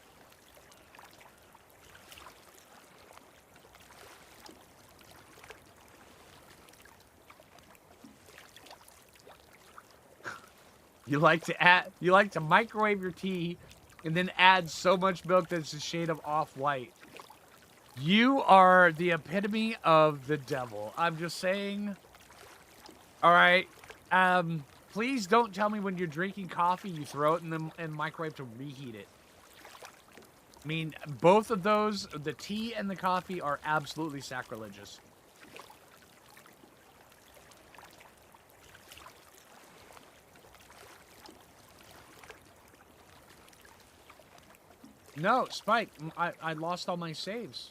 You like to microwave your tea and then add so much milk that it's a shade of off-white. You are the epitome of the devil. I'm just saying. All right. Please don't tell me when you're drinking coffee, you throw it in the microwave to reheat it. I mean, both of those, the tea and the coffee, are absolutely sacrilegious. No, Spike, I lost all my saves.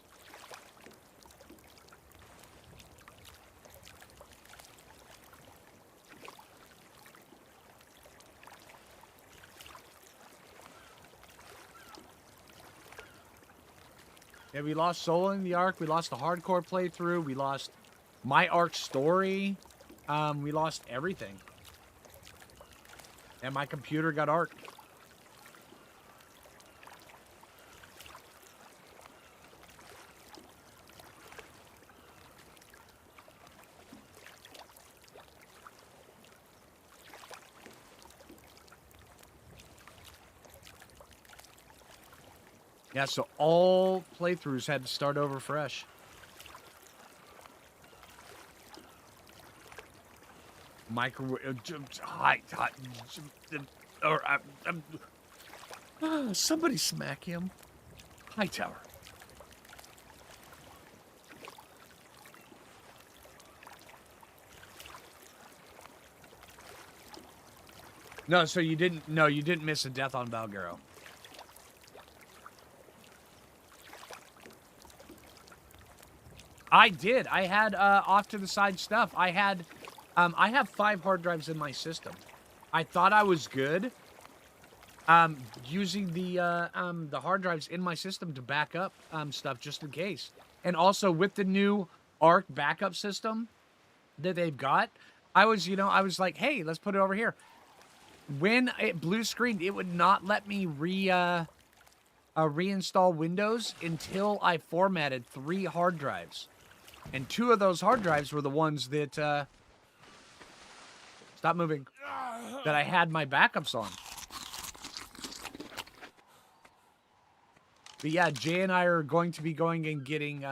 Yeah, we lost Soloing the Ark. We lost the hardcore playthrough. We lost my Ark story. We lost everything. And my computer got Ark. Yeah, so all playthroughs had to start over fresh. Microwave, somebody smack him. Hightower. No, so you didn't. No, you didn't miss a death on Valguero. I did. I had off to the side stuff. I have 5 hard drives in my system. I thought I was good using the hard drives in my system to back up stuff just in case. And also with the new Ark backup system that they've got, I was like, hey, let's put it over here. When it blue screened, it would not let me reinstall Windows until I formatted 3 hard drives. And 2 of those hard drives were the ones that, stop moving, that I had my backups on. But yeah, Jay and I are going to be going and getting,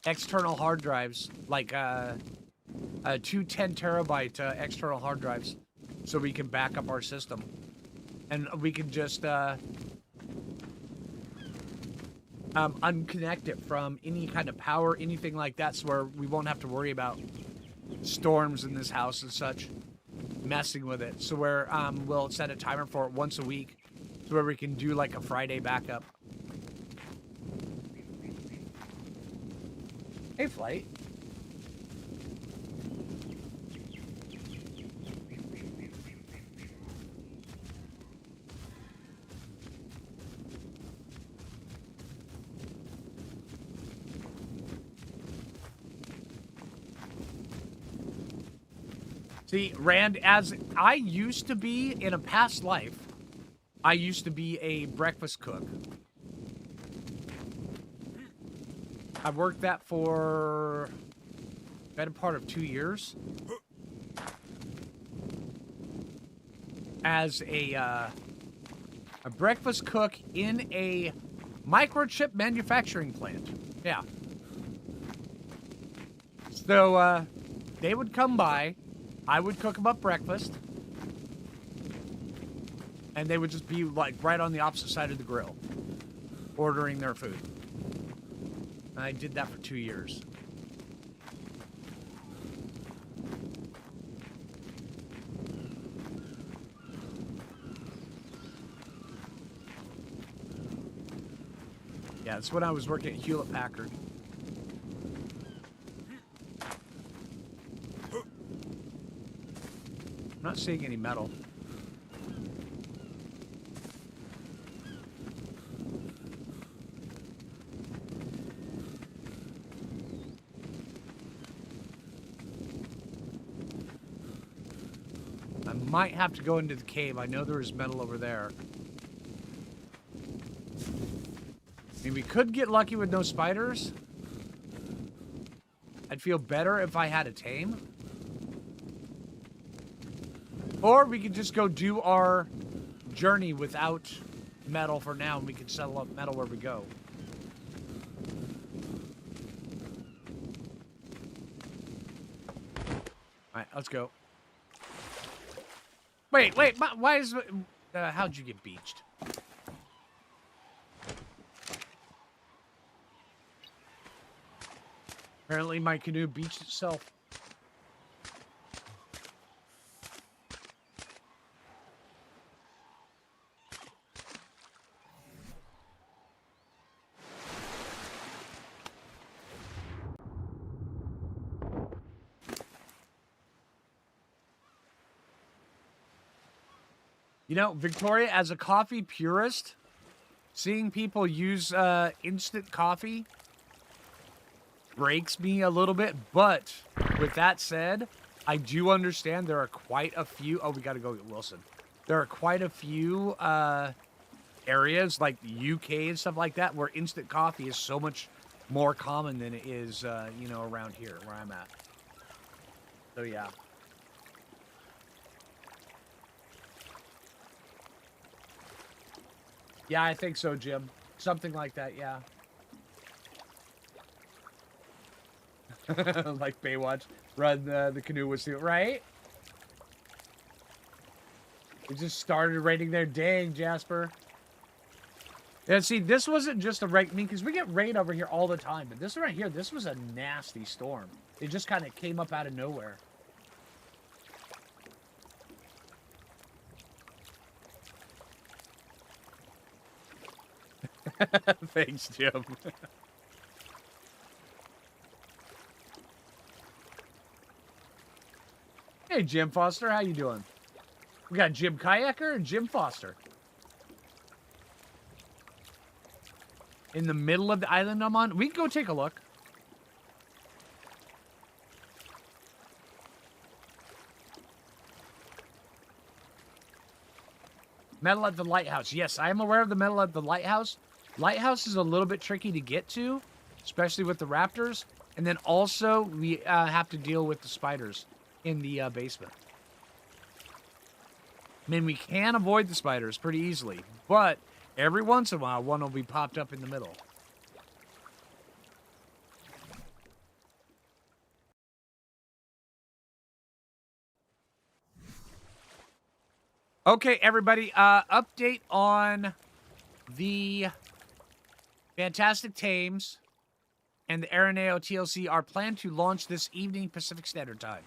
external hard drives, like, 2 10 terabyte, external hard drives, so we can back up our system. And we can just, unconnect it from any kind of power, anything like that, so where we won't have to worry about storms in this house and such messing with it. So where we'll set a timer for it once a week, so where we can do like a Friday backup. Hey, Flight. See, Rand, as I used to be in a past life, I used to be a breakfast cook. I worked that for the better part of 2 years. As a breakfast cook in a microchip manufacturing plant. Yeah. So, they would come by. I would cook them up breakfast. And they would just be, like, right on the opposite side of the grill, ordering their food. And I did that for 2 years. Yeah, that's when I was working at Hewlett-Packard. I'm not seeing any metal. I might have to go into the cave. I know there is metal over there. I mean, we could get lucky with no spiders. I'd feel better if I had a tame. Or we could just go do our journey without metal for now, and we can settle up metal where we go. let's go. Wait, why is... how'd you get beached? Apparently my canoe beached itself. You know, Victoria, as a coffee purist, seeing people use instant coffee breaks me a little bit. But with that said, I do understand there are quite a few... Oh, we got to go get Wilson. There are quite a few areas like the UK and stuff like that where instant coffee is so much more common than it is, you know, around here where I'm at. So, yeah. Yeah, I think so, Jim. Something like that, yeah. Like Baywatch. Run the canoe with steel, right? We just started raiding there. Dang, Jasper. Yeah, see, this wasn't just a raid. I mean, because we get raid over here all the time. But this right here, this was a nasty storm. It just kind of came up out of nowhere. Thanks, Jim. Hey, Jim Foster, how you doing? We got Jim Kayaker and Jim Foster. In the middle of the island I'm on. We can go take a look. Metal at the lighthouse. Yes, I am aware of the metal at the lighthouse. Lighthouse is a little bit tricky to get to, especially with the raptors. And then also, we have to deal with the spiders in the basement. I mean, we can avoid the spiders pretty easily, but every once in a while, one will be popped up in the middle. Okay, everybody, update on the Fantastic Tames and the Araneo TLC are planned to launch this evening Pacific Standard Time.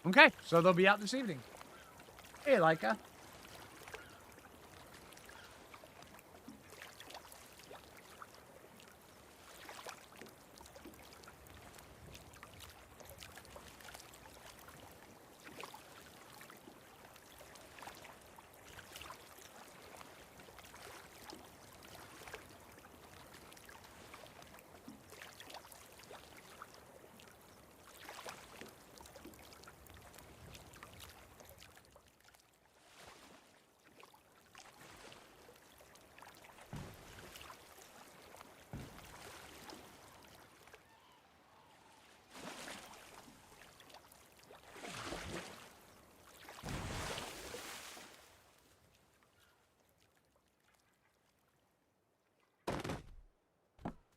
Okay, so they'll be out this evening. Hey, Laika.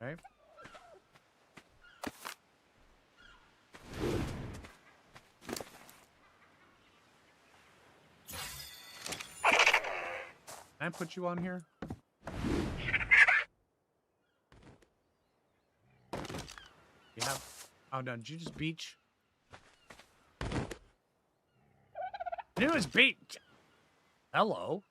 Okay. Can I put you on here? You have... Oh, no. Did you just beach? I knew it was beach. Hello.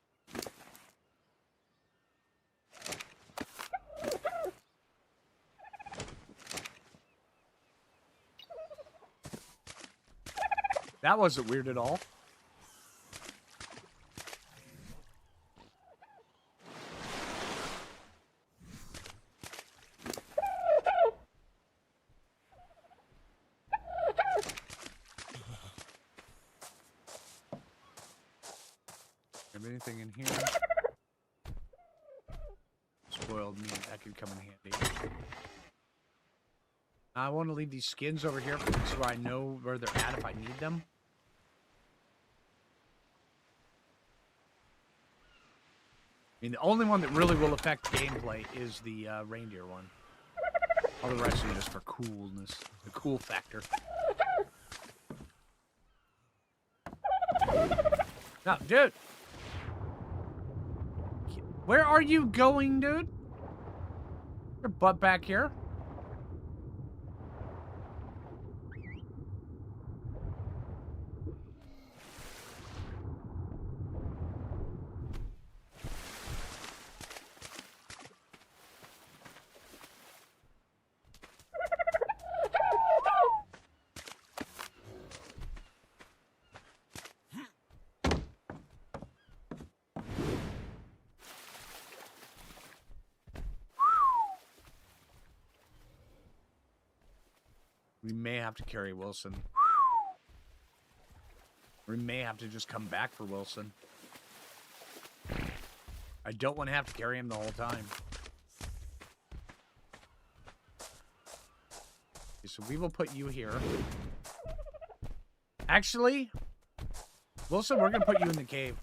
That wasn't weird at all. Have anything in here? Spoiled meat. That could come in handy. I want to leave these skins over here so I know where they're at if I need them. mean, the only one that really will affect gameplay is the reindeer one. All the rest are just for coolness, the cool factor. No, dude. Where are you going, dude? Your butt back here. We may have to carry Wilson. We may have to just come back for Wilson. I don't want to have to carry him the whole time. Okay, so we will put you here. Actually, Wilson, we're going to put you in the cave.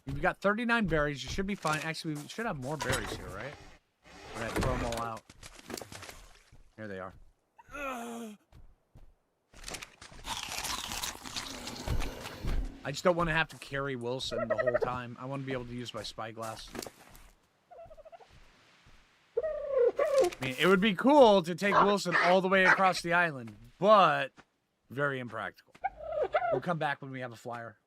You've got 39 berries. You should be fine. Actually, we should have more berries here, right? All right, throw them all out. Here they are. I just don't want to have to carry Wilson the whole time. I want to be able to use my spyglass. I mean, it would be cool to take Wilson all the way across the island, but very impractical. We'll come back when we have a flyer.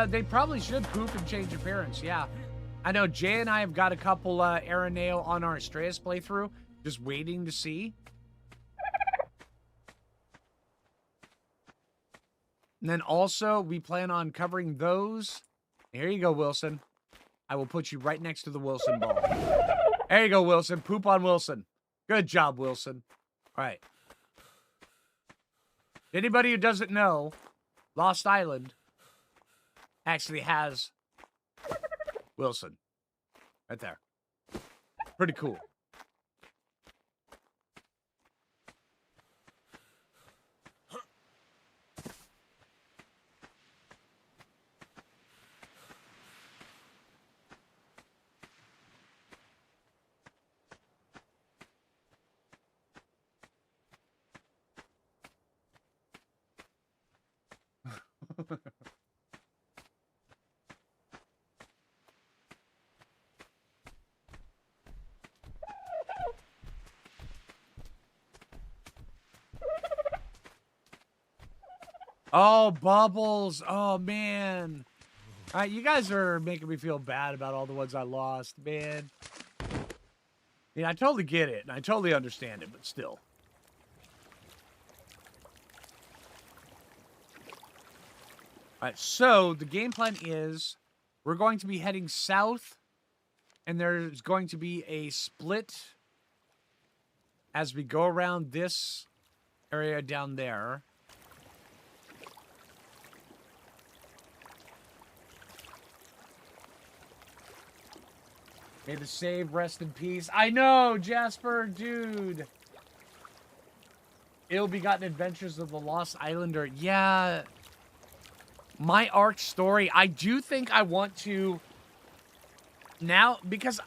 They probably should poop and change appearance, yeah. I know Jay and I have got a couple Araneo on our Astraeus playthrough, just waiting to see. And then also, we plan on covering those. Here you go, Wilson. I will put you right next to the Wilson ball. There you go, Wilson. Poop on Wilson. Good job, Wilson. All right. Anybody who doesn't know, Lost Island actually has Wilson. Right there. Pretty cool. Oh, Bubbles. Oh, man. All right, you guys are making me feel bad about all the ones I lost, man. Yeah, I totally get it, and I totally understand it, but still. All right, so the game plan is we're going to be heading south, and there's going to be a split as we go around this area down there. May the save rest in peace. I know, Jasper, dude. Ill-begotten adventures of the Lost Islander. Yeah. My arc story. I do think I want to now, because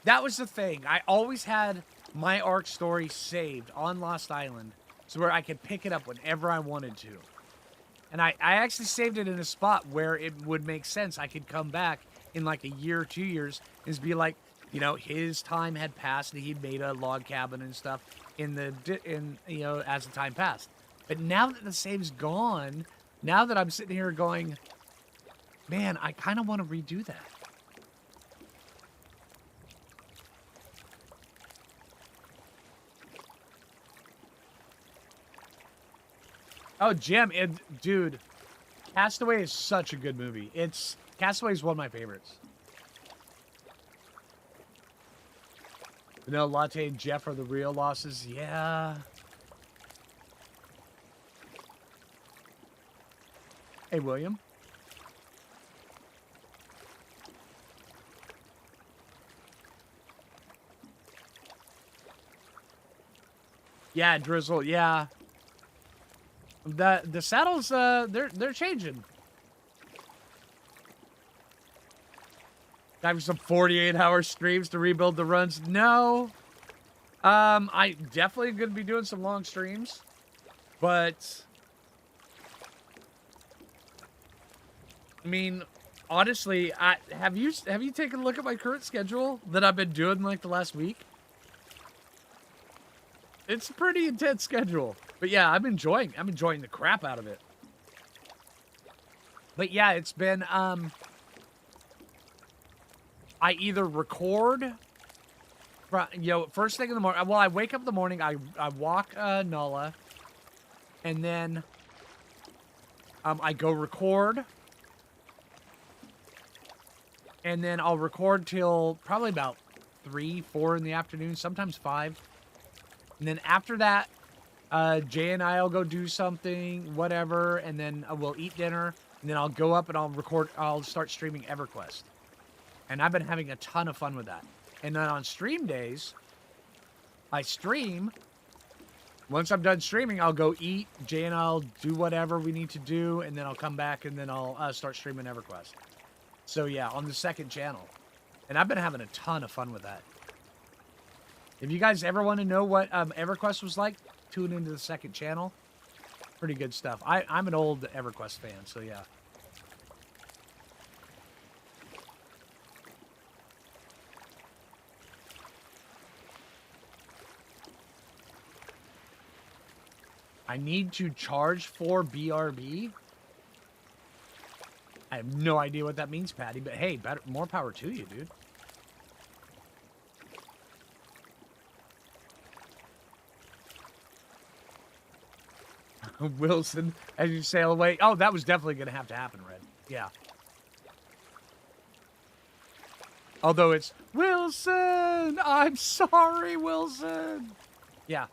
that was the thing. I always had my arc story saved on Lost Island so where I could pick it up whenever I wanted to. And I actually saved it in a spot where it would make sense. I could come back in like a year or 2 years and be like, you know, his time had passed and he'd made a log cabin and stuff you know, as the time passed. But now that the save's gone, now that I'm sitting here going, man, I kind of want to redo that. Oh, Jim, dude, Castaway is such a good movie. Castaway is one of my favorites. Vanilla Latte and Jeff are the real losses. Yeah. Hey, William. Yeah, Drizzle. Yeah. The saddles, they're changing. Having some 48-hour streams to rebuild the runs. No. I definitely gonna be doing some long streams, but I mean, honestly, have you taken a look at my current schedule that I've been doing like the last week? It's a pretty intense schedule. But yeah, I'm enjoying the crap out of it. But yeah, it's been I either record first thing in the morning. Well, I wake up in the morning, I walk Nala, and then I go record. And then I'll record till probably about 3, 4 in the afternoon, sometimes 5. And then after that, Jay and I'll go do something, whatever, and then we'll eat dinner, and then I'll go up and I'll start streaming EverQuest. And I've been having a ton of fun with that. And then on stream days, I stream. Once I'm done streaming, I'll go eat, Jay and I'll do whatever we need to do, and then I'll come back and then I'll start streaming EverQuest. So yeah, on the second channel. And I've been having a ton of fun with that. If you guys ever want to know what EverQuest was like, tune into the second channel. Pretty good stuff. I'm an old EverQuest fan, so yeah. I need to charge for BRB? I have no idea what that means, Patty, but hey, more power to you, dude. Wilson, as you sail away. Oh, that was definitely going to have to happen, Red. Yeah. Although it's, Wilson, I'm sorry, Wilson. Yeah.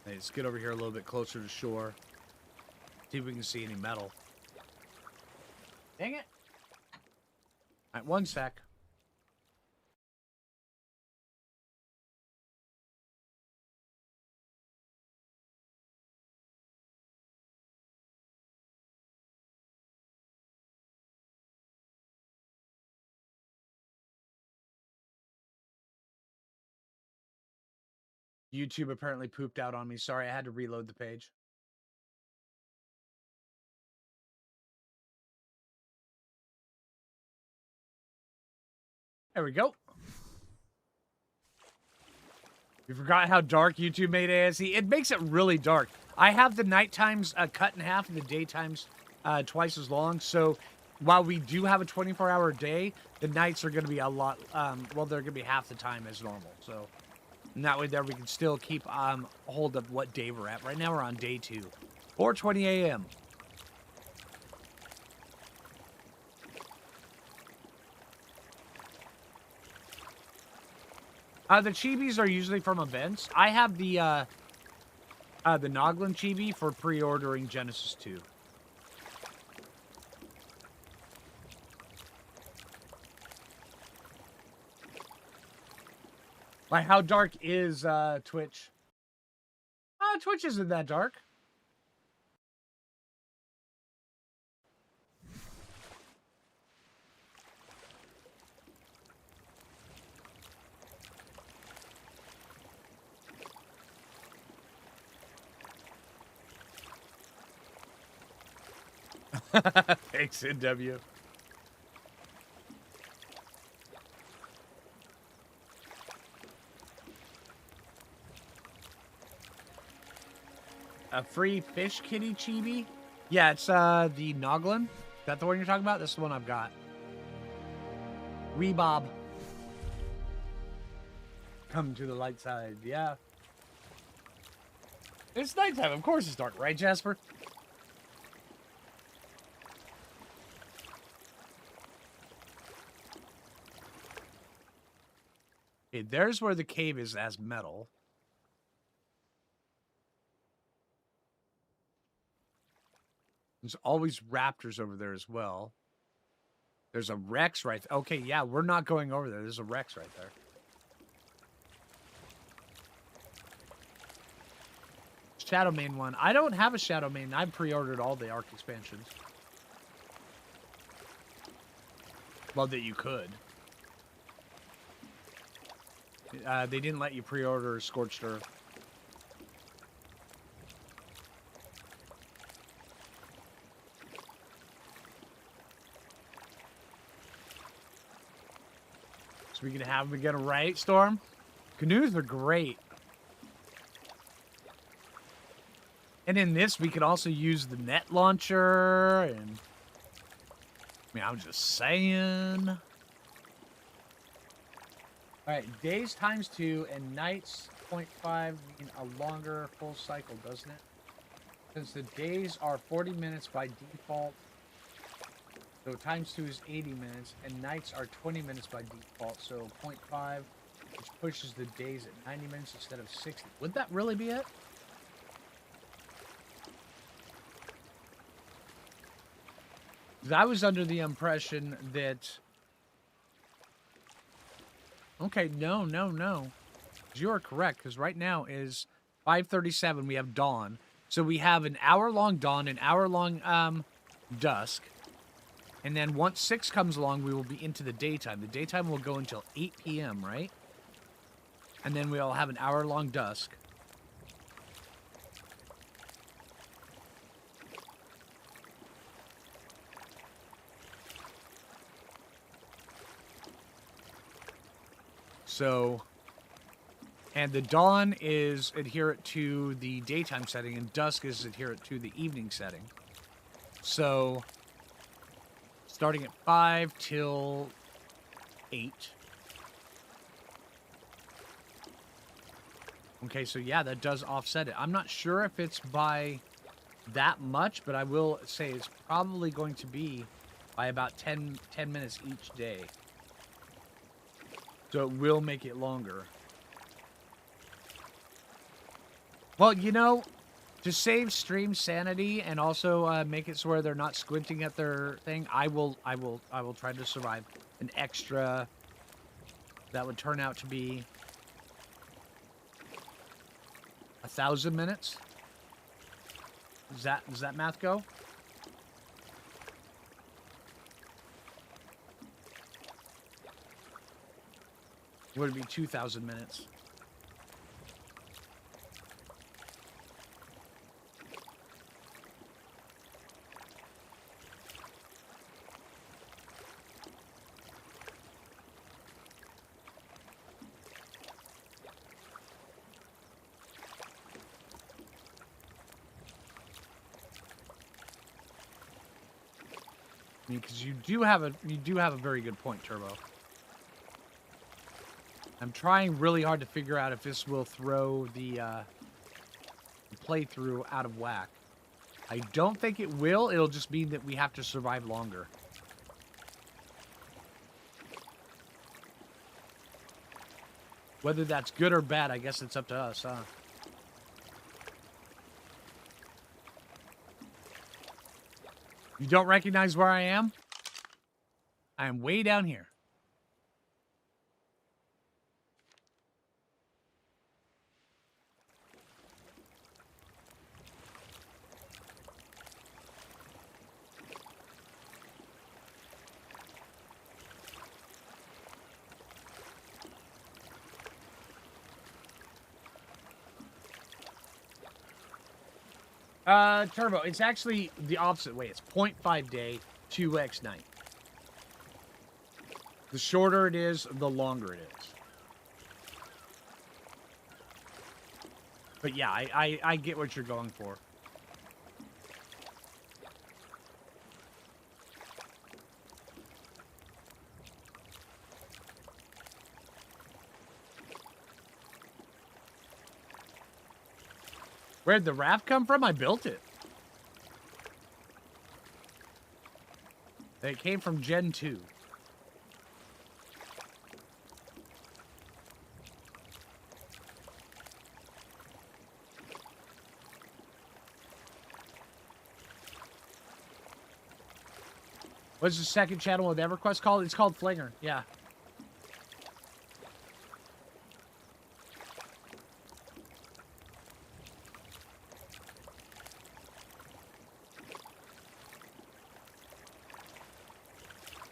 Let's get over here a little bit closer to shore. See if we can see any metal. Dang it. All right, one sec. YouTube apparently pooped out on me. Sorry, I had to reload the page. There we go. You forgot how dark YouTube made ASE? It makes it really dark. I have the night times cut in half and the day times twice as long. So while we do have a 24-hour day, the nights are going to be a lot, well, they're going to be half the time as normal. So and that way there we can still keep hold of what day we're at. Right now we're on day 2. 4:20 a.m. The chibis are usually from events. I have the Noglin chibi for pre-ordering Genesis 2. Like, how dark is Twitch? Twitch isn't that dark. Thanks, NW. A free fish kitty chibi? Yeah, it's the Noglin. Is that the one you're talking about? This is the one I've got. Rebob. Come to the light side, yeah. It's nighttime, of course it's dark, right, Jasper? Okay, there's where the cave is as metal. There's always raptors over there as well. There's a Rex right there. Okay, yeah, we're not going over there. There's a Rex right there. Shadowmane one. I don't have a Shadowmane. I pre-ordered all the Ark expansions. Well, that you could. They didn't let you pre-order Scorched Earth. So we can have them get a right, Storm? Canoes are great. And in this, we could also use the net launcher, and... I mean, I'm just saying. Alright, days times 2 and nights 0.5 mean a longer full cycle, doesn't it? Since the days are 40 minutes by default, so times 2 is 80 minutes, and nights are 20 minutes by default, so 0.5, which pushes the days at 90 minutes instead of 60. Would that really be it? I was under the impression that... Okay, no. You are correct, because right now is 5:37. We have dawn. So we have an hour-long dawn, an hour-long dusk. And then once 6 comes along, we will be into the daytime. The daytime will go until 8 p.m., right? And then we'll have an hour-long dusk. So, and the dawn is adherent to the daytime setting, and dusk is adherent to the evening setting. So, starting at 5 till 8. Okay, so yeah, that does offset it. I'm not sure if it's by that much, but I will say it's probably going to be by about 10 minutes each day. So it will make it longer. Well, you know, to save stream sanity and also make it so where they're not squinting at their thing, I will try to survive an extra. That would turn out to be 1,000 minutes. Does that math go? Would it be 2,000 minutes? Because you do have a very good point, Turbo. I'm trying really hard to figure out if this will throw the playthrough out of whack. I don't think it will. It'll just mean that we have to survive longer. Whether that's good or bad, I guess it's up to us, huh? You don't recognize where I am? I am way down here. Turbo, it's actually the opposite way. It's 0.5 day, 2x night. The shorter it is, the longer it is. But yeah, I get what you're going for. Where'd the raft come from? I built it. It came from Gen 2. What's the second channel with EverQuest called? It's called Flinger. Yeah.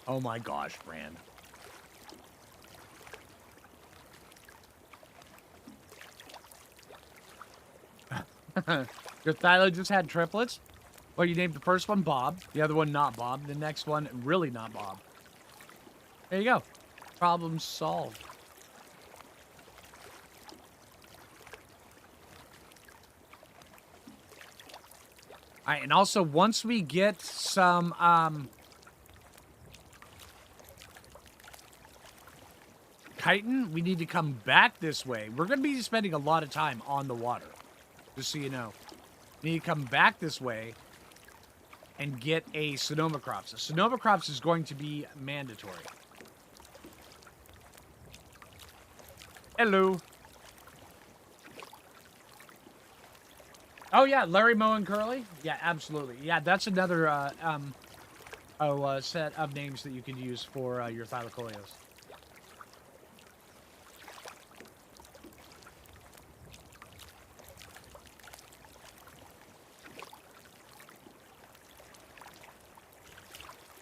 Oh my gosh, Brand. Your Thylo just had triplets? Well, you named the first one Bob, the other one not Bob, the next one really not Bob. There you go. Problem solved. All right, and also once we get some chitin, we need to come back this way. We're going to be spending a lot of time on the water, just so you know. We need to come back this way and get a Sonoma Crops. A Sonoma Crops is going to be mandatory. Hello. Oh, yeah, Larry, Moe, and Curly? Yeah, absolutely. Yeah, that's another set of names that you can use for your Thylacoleus.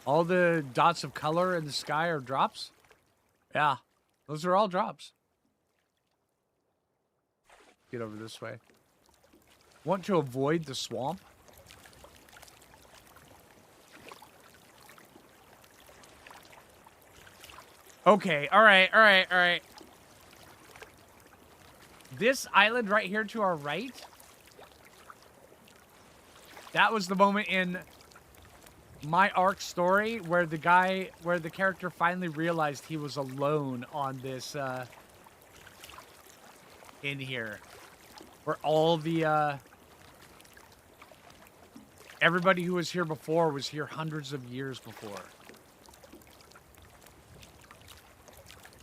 All the dots of color in the sky are drops? Yeah, those are all drops. Get over this way. Want to avoid the swamp? Okay, alright. This island right here to our right, that was the moment in my arc story where the character finally realized he was alone on this, in here. Where all the, everybody who was here before was here hundreds of years before.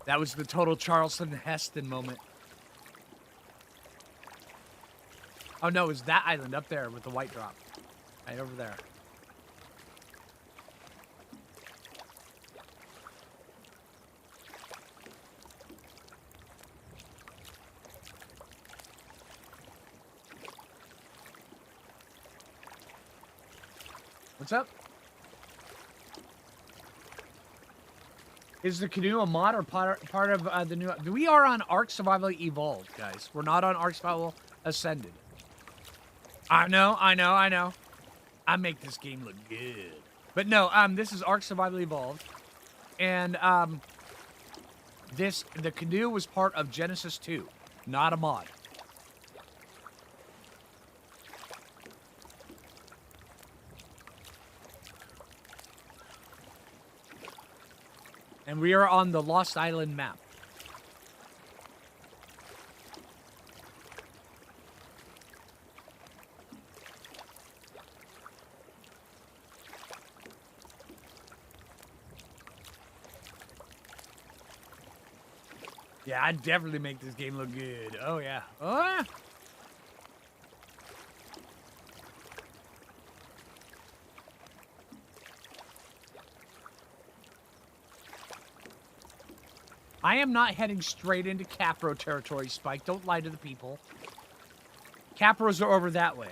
That was the total Charleston Heston moment. Oh no, it was that island up there with the white drop. Right over there. What's up? Is the canoe a mod or part of the new... We are on Ark Survival Evolved, guys. We're not on Ark Survival Ascended. I know. I make this game look good. But no, this is Ark Survival Evolved. And, the canoe was part of Genesis 2, not a mod. And we are on the Lost Island map. Yeah, I'd definitely make this game look good. Oh, yeah. Oh, yeah. I am not heading straight into Capro territory, Spike. Don't lie to the people. Capros are over that way.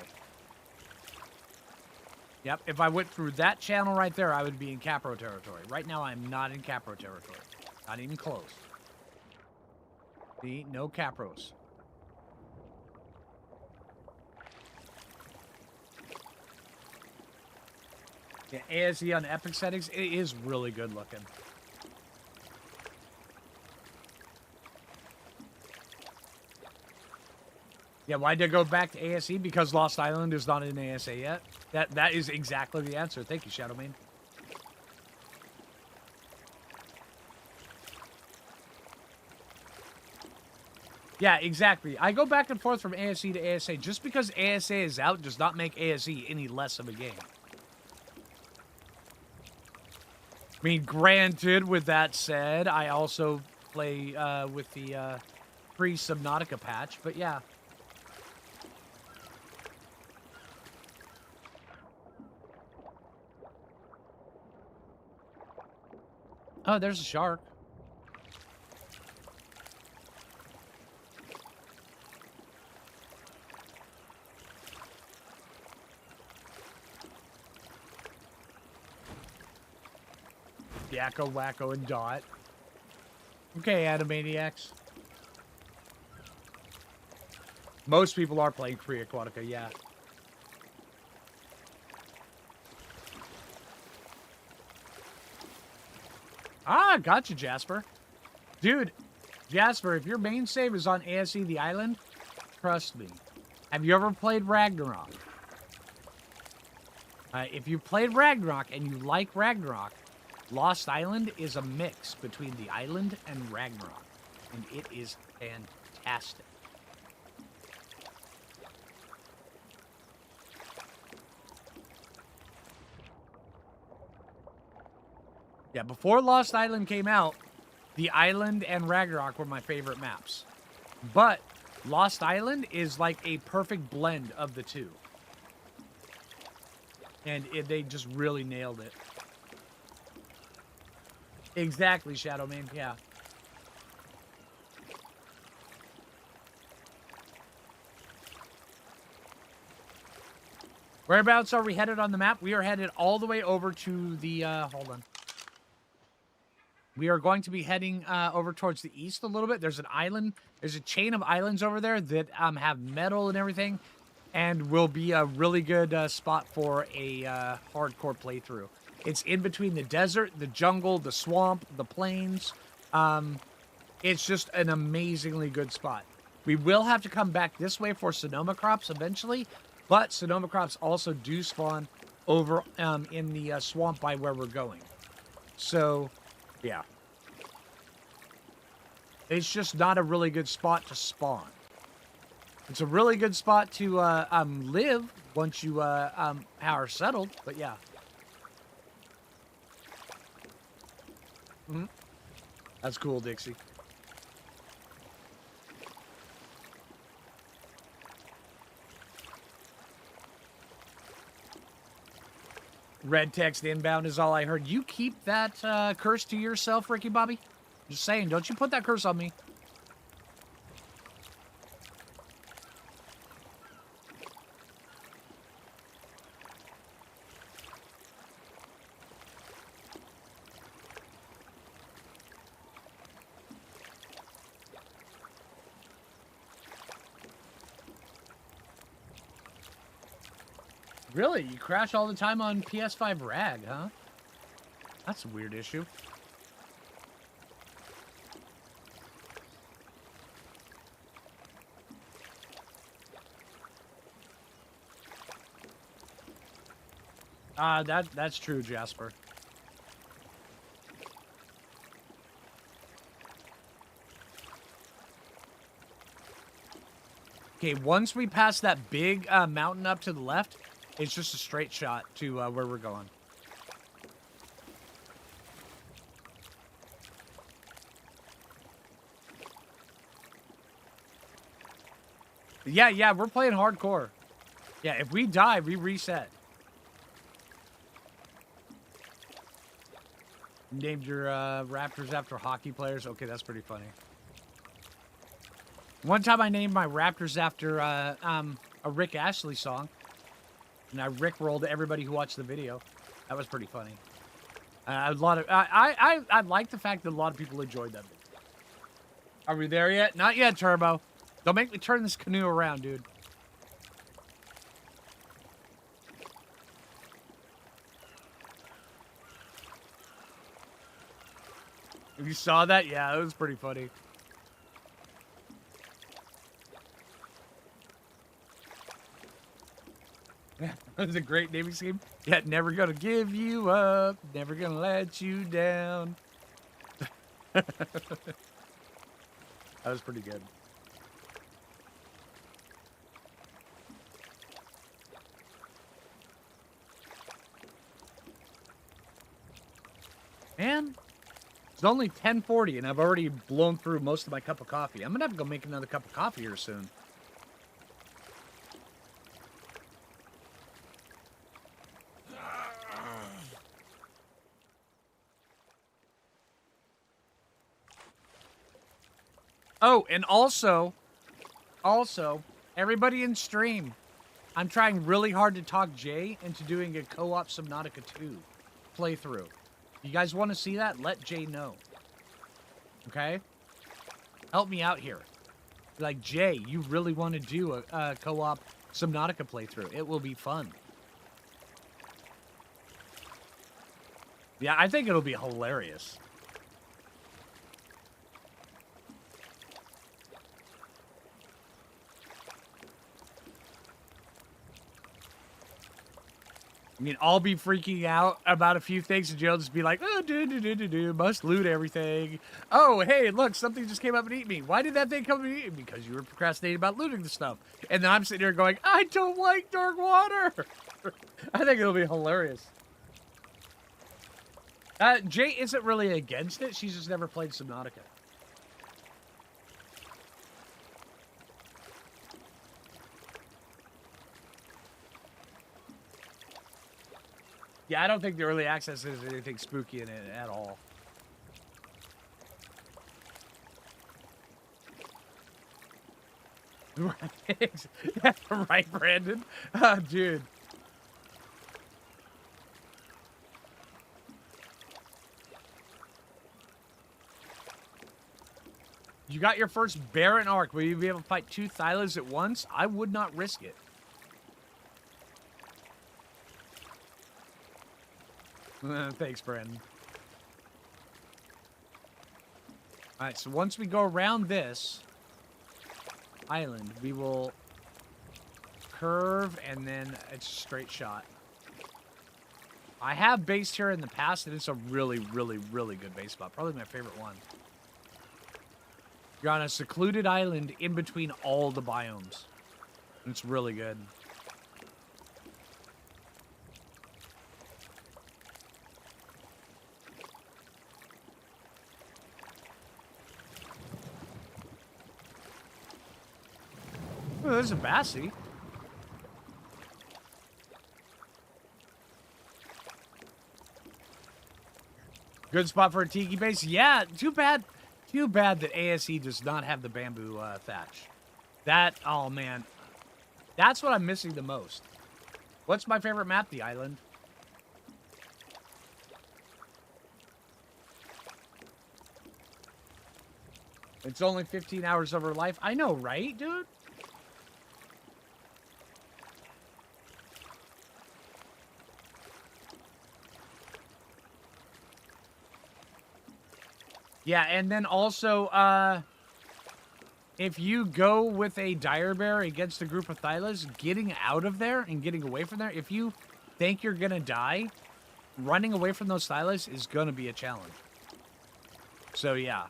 Yep, if I went through that channel right there, I would be in Capro territory. Right now, I'm not in Capro territory. Not even close. See, no Capros. Yeah, ASE on Epic settings, it is really good looking. Yeah, why did I go back to ASE? Because Lost Island is not in ASA yet. That is exactly the answer. Thank you, Shadowmane. Yeah, exactly. I go back and forth from ASE to ASA. Just because ASA is out does not make ASE any less of a game. I mean, granted, with that said, I also play with the free Subnautica patch, but yeah. Oh, there's a shark. Yakko, Wacko, and Dot. Okay, Animaniacs. Most people are playing Free Aquatica, yeah. Ah, gotcha, Jasper. Dude, Jasper, if your main save is on ASE The Island, trust me. Have you ever played Ragnarok? If you played Ragnarok and you like Ragnarok, Lost Island is a mix between The Island and Ragnarok, and it is fantastic. Yeah, before Lost Island came out, The Island and Ragnarok were my favorite maps. But Lost Island is like a perfect blend of the two. And they just really nailed it. Exactly, Shadowman, yeah. Whereabouts are we headed on the map? We are headed all the way over to the, hold on. We are going to be heading over towards the east a little bit. There's an island. There's a chain of islands over there that have metal and everything. And will be a really good spot for a hardcore playthrough. It's in between the desert, the jungle, the swamp, the plains. It's just an amazingly good spot. We will have to come back this way for Sonoma crops eventually. But Sonoma crops also do spawn over in the swamp by where we're going. So, yeah. It's just not a really good spot to spawn. It's a really good spot to live once you are settled, but yeah. Mm-hmm. That's cool, Dixie. Red text inbound is all I heard. You keep that curse to yourself, Ricky Bobby. Just saying, don't you put that curse on me. Really? You crash all the time on PS5 RAG, huh? That's a weird issue. That's true, Jasper. Okay, once we pass that big mountain up to the left, it's just a straight shot to where we're going. Yeah, we're playing hardcore. Yeah, if we die, we reset. Named your Raptors after hockey players? Okay, that's pretty funny. One time I named my Raptors after a Rick Astley song. And I rickrolled everybody who watched the video. That was pretty funny. I like the fact that a lot of people enjoyed that video. Are we there yet? Not yet, Turbo. Don't make me turn this canoe around, dude. You saw that? Yeah, it was pretty funny. That was a great naming scheme. Yeah, never gonna give you up. Never gonna let you down. That was pretty good. Man, it's only 10:40 and I've already blown through most of my cup of coffee. I'm gonna have to go make another cup of coffee here soon. Oh, and also, everybody in stream, I'm trying really hard to talk Jay into doing a co-op Subnautica 2 playthrough. You guys want to see that? Let Jay know. Okay? Help me out here. Like, Jay, you really want to do a co-op Subnautica playthrough. It will be fun. Yeah, I think it'll be hilarious. I mean, I'll be freaking out about a few things, and Jay'll just be like, oh, must loot everything. Oh, hey, look, something just came up and eat me. Why did that thing come and eat me? Because you were procrastinating about looting the stuff. And then I'm sitting here going, I don't like dark water. I think it'll be hilarious. Jay isn't really against it. She's just never played Subnautica. Yeah, I don't think the early access has anything spooky in it at all. Right, Brandon? Oh, dude. You got your first Baron arc. Will you be able to fight 2 Thylas at once? I would not risk it. Thanks, Brandon. Alright, so once we go around this island, we will curve and then it's a straight shot. I have based here in the past, and it's a really, really, really good base spot. Probably my favorite one. You're on a secluded island in between all the biomes. It's really good. Oh, there's a Bassie. Good spot for a tiki base. Yeah, too bad that ASE does not have the bamboo thatch. That, oh man, that's what I'm missing the most. What's my favorite map? The island. It's only 15 hours of her life. I know, right, dude? Yeah, and then also, if you go with a dire bear against a group of Thylas, getting out of there and getting away from there, if you think you're gonna die, running away from those Thylas is gonna be a challenge. So, yeah.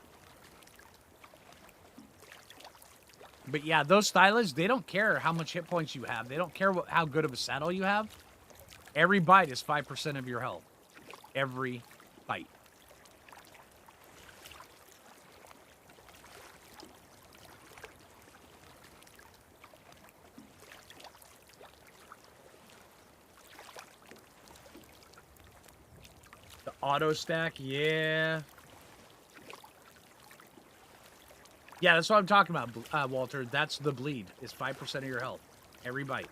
But yeah, those Thylas, they don't care how much hit points you have. They don't care how good of a saddle you have. Every bite is 5% of your health. Every bite. The auto stack, yeah. Yeah, that's what I'm talking about, Walter. That's the bleed. It's 5% of your health. Every bite.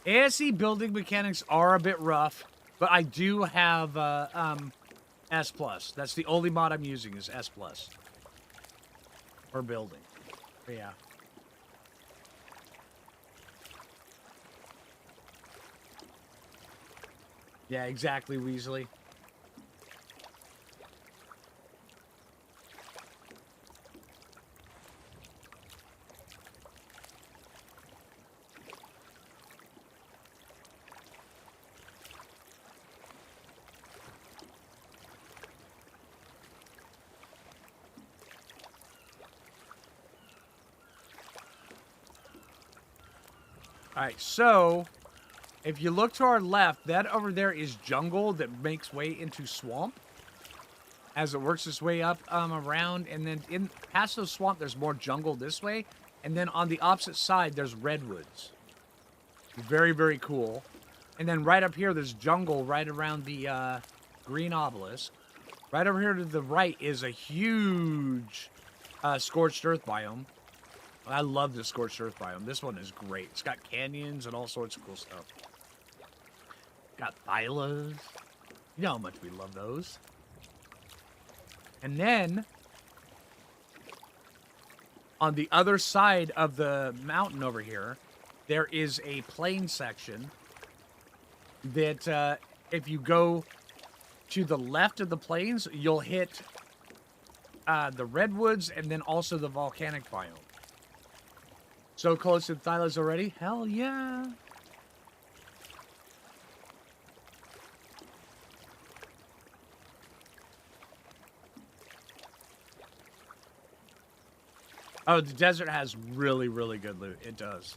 ASE building mechanics are a bit rough, but I do have S+. That's the only mod I'm using is S+. For building. But yeah. Yeah, exactly, Weasley. All right, so if you look to our left, that over there is jungle that makes way into swamp as it works its way up around, and then in past those swamp, there's more jungle this way, and then on the opposite side, there's redwoods. Very, very cool. And then right up here, there's jungle right around the green obelisk. Right over here to the right is a huge scorched earth biome. I love the scorched earth biome. This one is great. It's got canyons and all sorts of cool stuff. Got thylas. You know how much we love those. And then, on the other side of the mountain over here, there is a plain section that if you go to the left of the plains, you'll hit the redwoods and then also the volcanic biome. So close to thylas already? Hell yeah. Oh, the desert has really, really good loot. It does.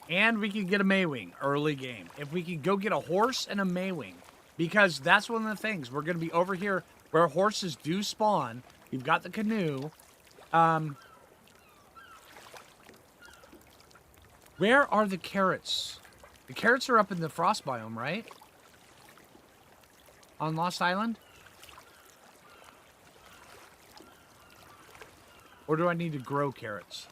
And we can get a Maywing early game. If we can go get a horse and a Maywing, because that's one of the things. We're going to be over here where horses do spawn. We've got the canoe. Where are the carrots? The carrots are up in the frost biome, right? On Lost Island? Or do I need to grow carrots?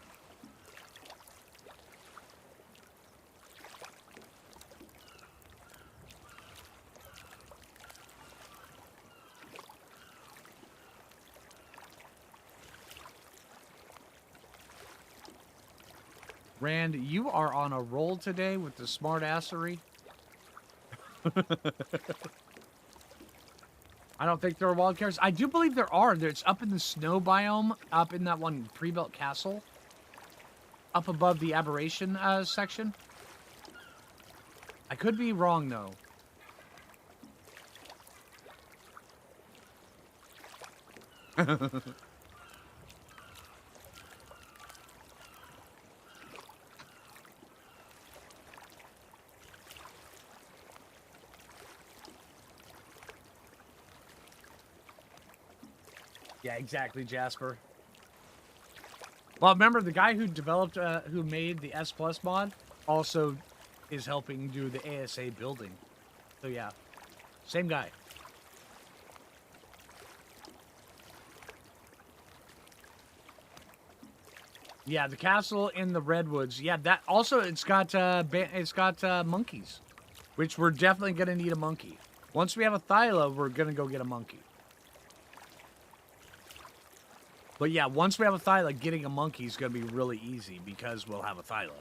Rand, you are on a roll today with the smartassery. I don't think there are wild carrots. I do believe there are. It's up in the snow biome, up in that one pre-built castle. Up above the aberration section. I could be wrong, though. Yeah, exactly, Jasper. Well, remember, the guy who developed, who made the S Plus mod also is helping do the ASA building. So, yeah. Same guy. Yeah, the castle in the redwoods. Yeah, that also it's got monkeys, which we're definitely gonna need a monkey. Once we have a Thyla, we're gonna go get a monkey. But yeah, once we have a Thyla, getting a monkey is gonna be really easy because we'll have a Thyla.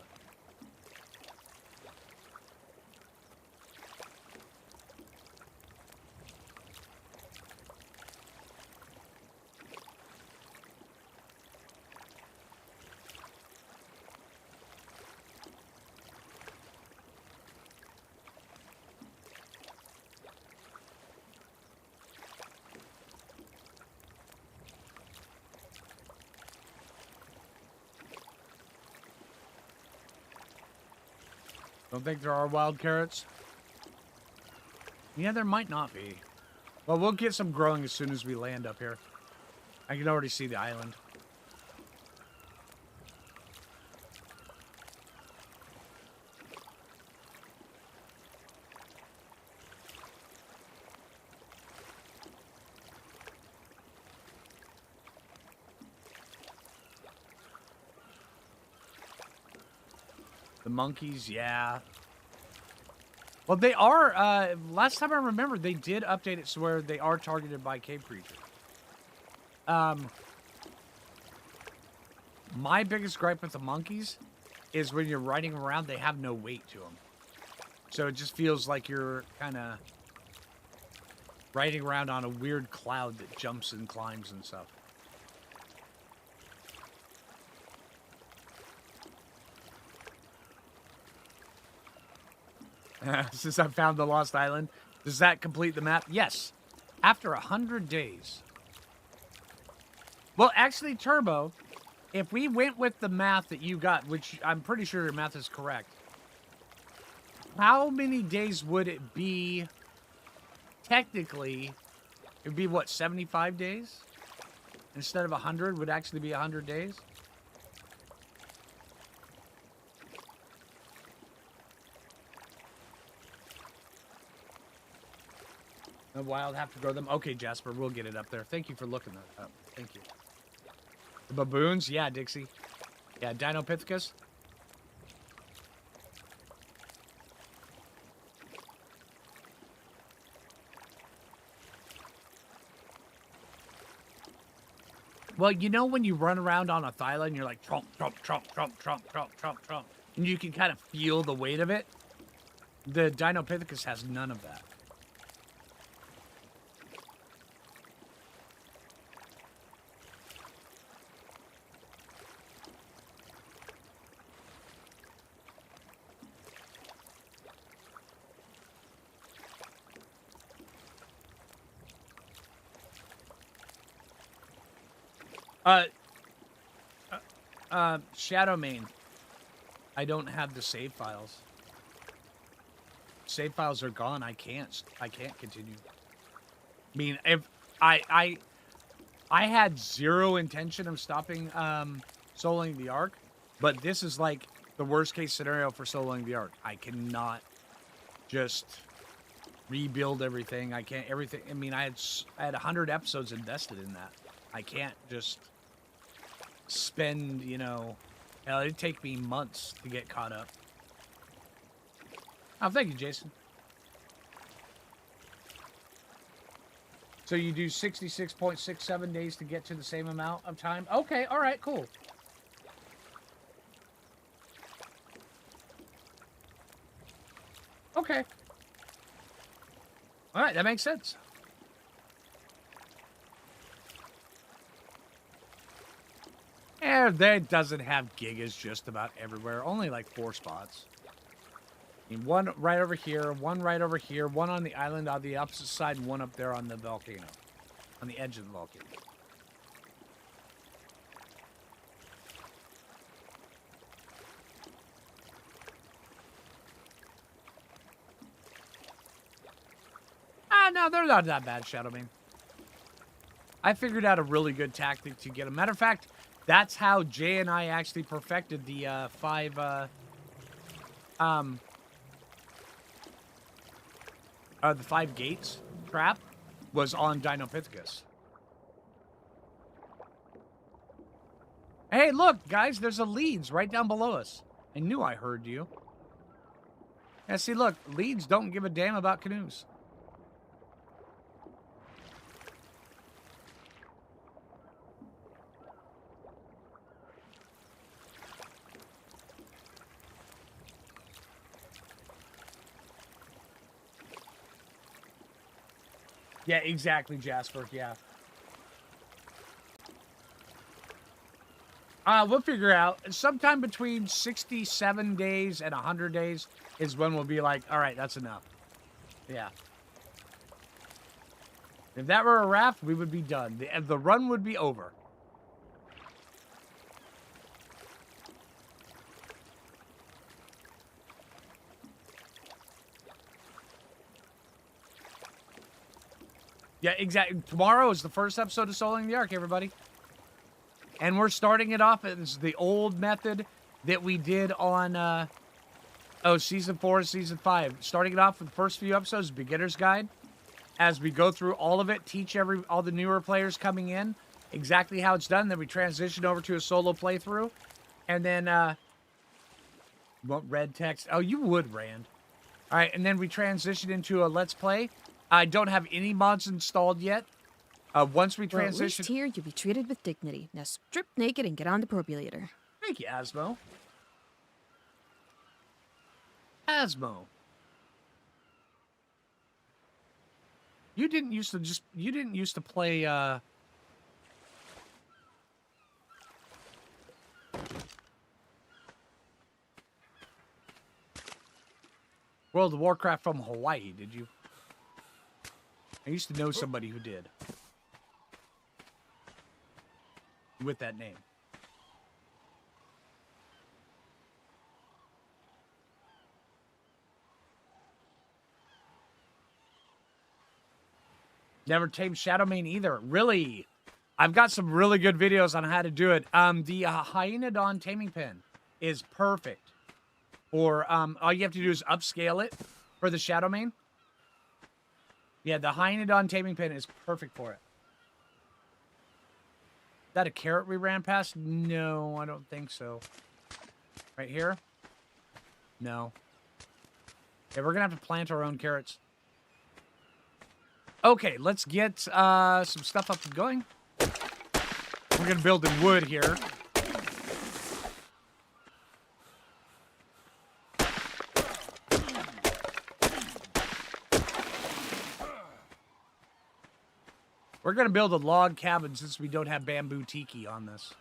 Don't think there are wild carrots? Yeah, there might not be. Well, we'll get some growing as soon as we land up here. I can already see the island. The monkeys, yeah. Well, they are, last time I remember, they did update it so where they are targeted by cave creatures. My biggest gripe with the monkeys is when you're riding around, they have no weight to them. So it just feels like you're kind of riding around on a weird cloud that jumps and climbs and stuff. Since I found the Lost Island. Does that complete the map? Yes. After 100 days. Well, actually, Turbo, if we went with the math that you got, which I'm pretty sure your math is correct, how many days would it be? Technically, it would be what, 75 days? Instead of 100, would actually be 100 days? The wild have to grow them. Okay, Jasper, we'll get it up there. Thank you for looking that up. Thank you. The baboons? Yeah, Dixie. Yeah, Dinopithecus. Well, you know when you run around on a thyla and you're like trump, trump, trump, trump, trump, trump, trump, trump, and you can kind of feel the weight of it? The Dinopithecus has none of that. Shadowmane. I don't have the save files. Save files are gone. I can't continue. I mean, if I had zero intention of stopping soloing the Ark, but this is like the worst case scenario for soloing the Ark. I cannot just rebuild everything. I can't everything. I mean, I had 100 episodes invested in that. I can't just spend, you know, hell, it'd take me months to get caught up. Oh, thank you, Jason. So you do 66.67 days to get to the same amount of time? Okay, all right, cool. Okay. All right, that makes sense. That doesn't have gigas just about everywhere. Only like 4 spots. I mean, one right over here, one right over here, one on the island on the opposite side, and one up there on the volcano. On the edge of the volcano. Ah, no, they're not that bad, Shadowmane. I figured out a really good tactic to get them. Matter of fact, that's how Jay and I actually perfected the 5 gates trap was on Dinopithecus. Hey, look, guys, there's a Leeds right down below us. I knew I heard you. Yeah, see, look, Leeds don't give a damn about canoes. Yeah, exactly, Jasper. Yeah. We'll figure out. Sometime between 67 days and 100 days is when we'll be like, all right, that's enough. Yeah. If that were a raft, we would be done. The run would be over. Yeah, exactly. Tomorrow is the first episode of Soloing the Ark, everybody. And we're starting it off as the old method that we did on, Season 4 and Season 5. Starting it off with the first few episodes, Beginner's Guide. As we go through all of it, teach all the newer players coming in exactly how it's done. Then we transition over to a solo playthrough. And then, red text. Oh, you would, Rand. All right, and then we transition into a Let's Play. I don't have any mods installed yet. Once we transition... Well, at least here, you'll be treated with dignity. Now strip naked and get on the Probulator. Thank you, Asmo. Asmo. You didn't used to play, World of Warcraft from Hawaii, did you? I used to know somebody who did. With that name. Never tamed Shadowmane either. Really? I've got some really good videos on how to do it. The Hyenodon taming pen is perfect. Or all you have to do is upscale it for the Shadowmane. Yeah, the Hyenodon taming pen is perfect for it. Is that a carrot we ran past? No, I don't think so. Right here? No. Yeah, we're gonna have to plant our own carrots. Okay, let's get some stuff up and going. We're gonna build in wood here. We're gonna build a log cabin since we don't have bamboo tiki on this.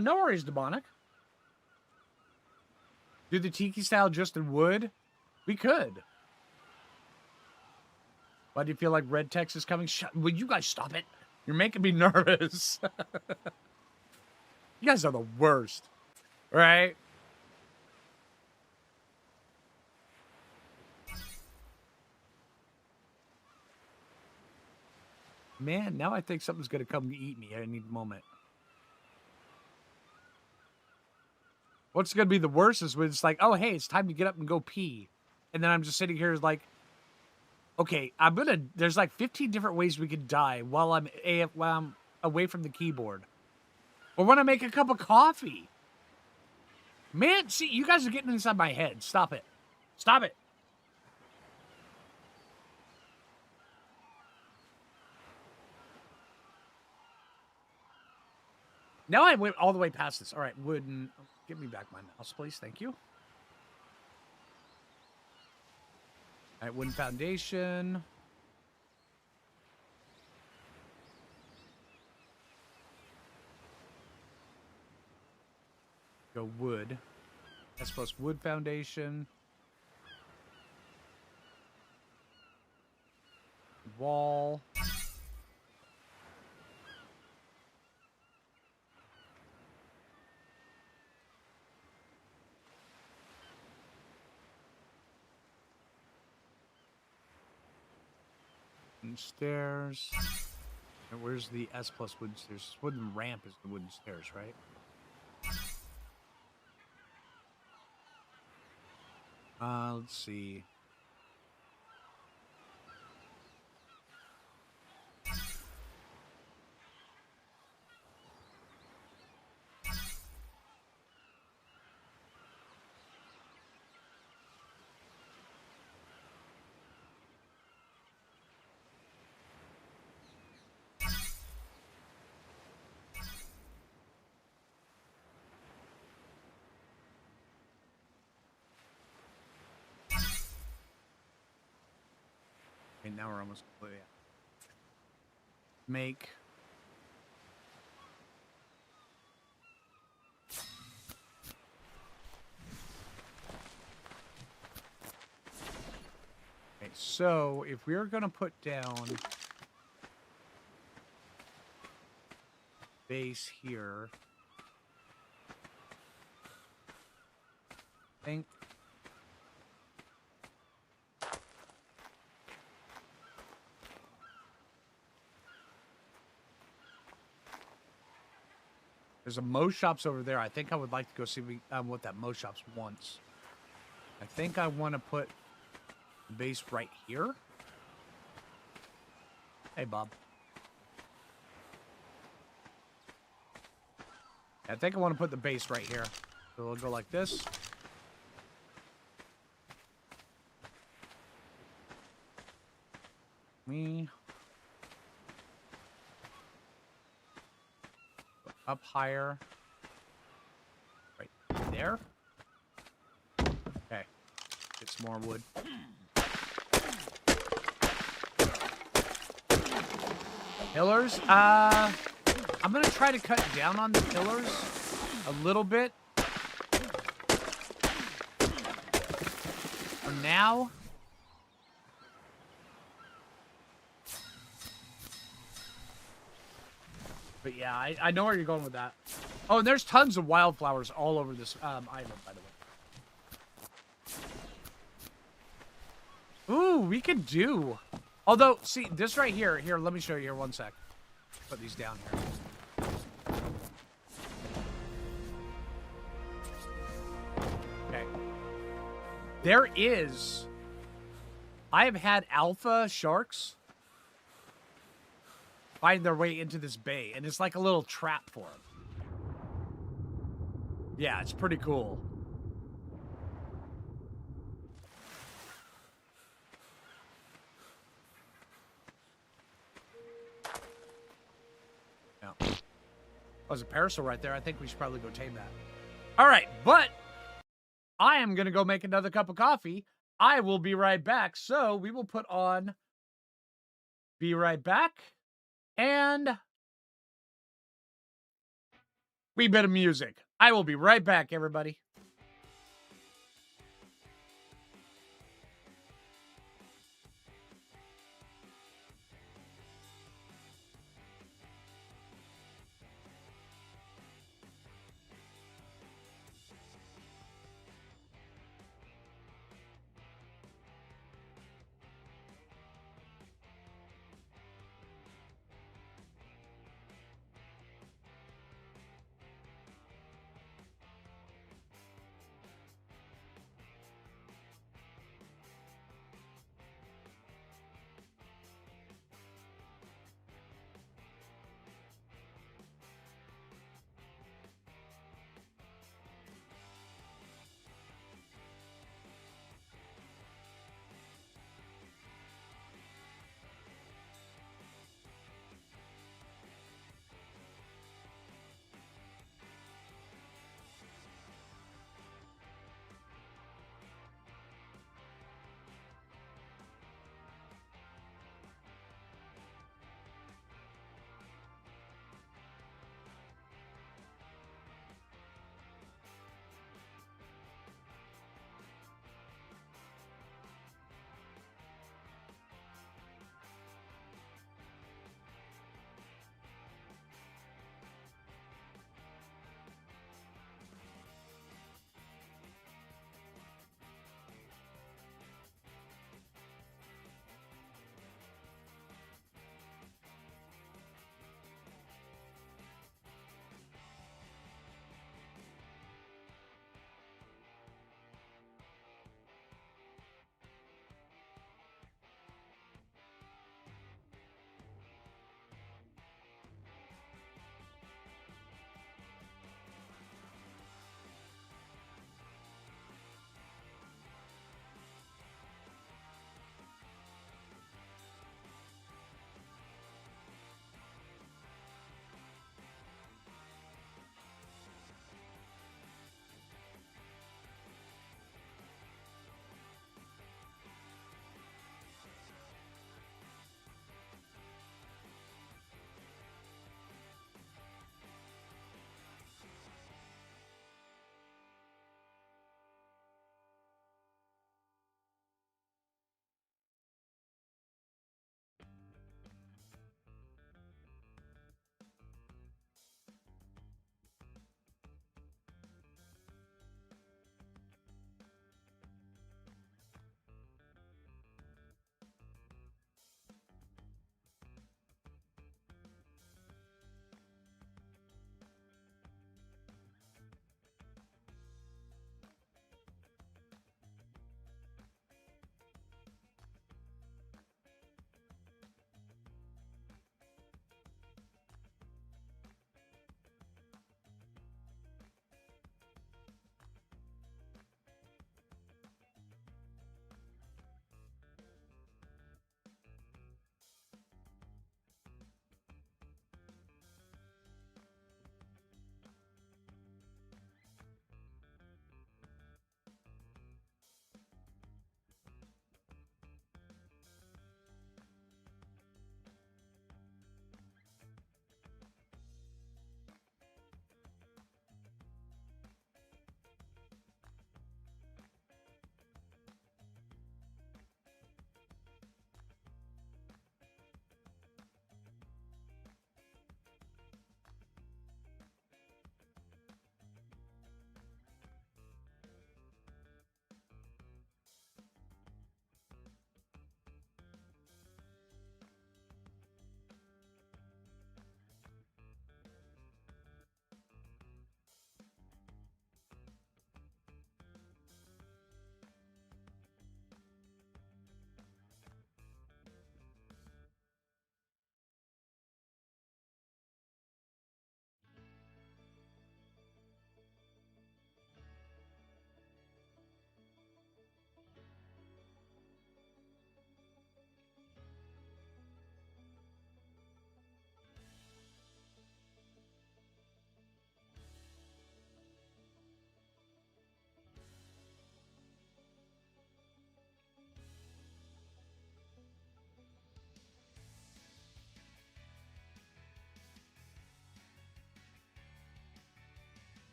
No worries, Demonic. Do the tiki style just in wood? We could. Why do you feel like red text is coming? Would you guys stop it? You're making me nervous. You guys are the worst. Right? Man, now I think something's going to come eat me at any moment. What's going to be the worst is when it's like, oh, hey, it's time to get up and go pee. And then I'm just sitting here like, okay, there's like 15 different ways we could die while I'm away from the keyboard. Or when I make a cup of coffee. Man, see, you guys are getting inside my head. Stop it. Stop it. Now I went all the way past this. All right, wooden. Give me back my mouse, please. Thank you. All right, wooden foundation. Go wood. That's plus wood foundation. Wall. Wooden stairs. And where's the S plus wooden stairs? Wooden ramp is the wooden stairs, right? Let's see. Okay, now we're almost completely out. Make. Okay, so if we're going to put down base here, I think there's a Mo Shops over there. I think I would like to go see what that Mo Shops wants. I think I want to put the base right here. Hey, Bob. I think I want to put the base right here. So we'll go like this. Up higher. there. Okay. Get some more wood. Pillars. I'm gonna try to cut down on the pillars a little bit. For now. But yeah, I know where you're going with that. Oh, and there's tons of wildflowers all over this island, by the way. Ooh, we could do. Although, see, this right here. Here, let me show you here. One sec. Put these down here. Okay. There is. I have had alpha sharks find their way into this bay, and it's like a little trap for them. Yeah, it's pretty cool. Yeah. Oh, there's a parasaur right there. I think we should probably go tame that. All right, but I am going to go make another cup of coffee. I will be right back. So we will put on Be Right Back and wee bit of music. I will be right back, everybody.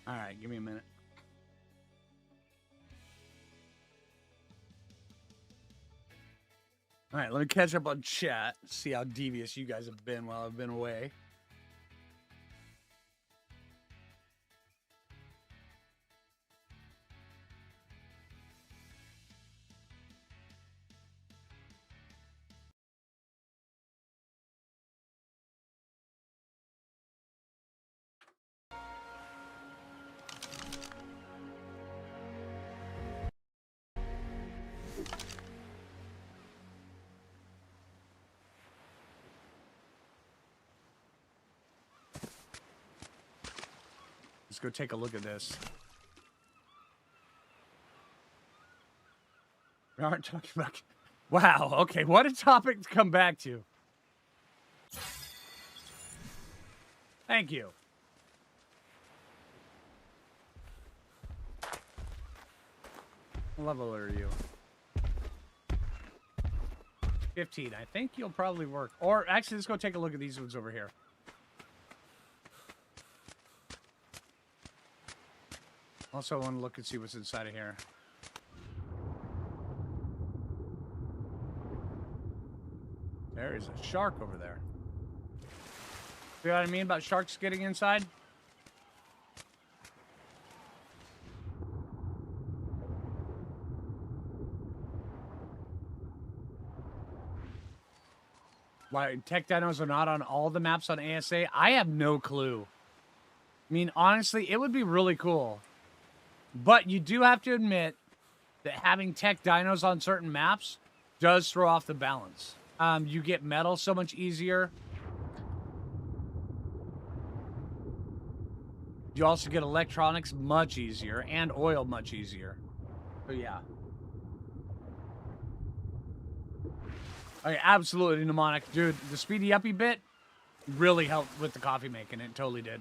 All right, give me a minute. All right, let me catch up on chat. See how devious you guys have been while I've been away. Let's go take a look at this. We aren't talking about... Wow, okay, what a topic to come back to. Thank you. What level are you? 15. I think you'll probably work. Or actually, let's go take a look at these ones over here. Also, I want to look and see what's inside of here. There is a shark over there. You know what I mean about sharks getting inside? Why tech dinos are not on all the maps on ASA? I have no clue. I mean, honestly, it would be really cool. But you do have to admit that having tech dinos on certain maps does throw off the balance. You get metal so much easier. You also get electronics much easier and oil much easier. So yeah. Okay, absolutely mnemonic. Dude, the speedy uppy bit really helped with the coffee making. It totally did.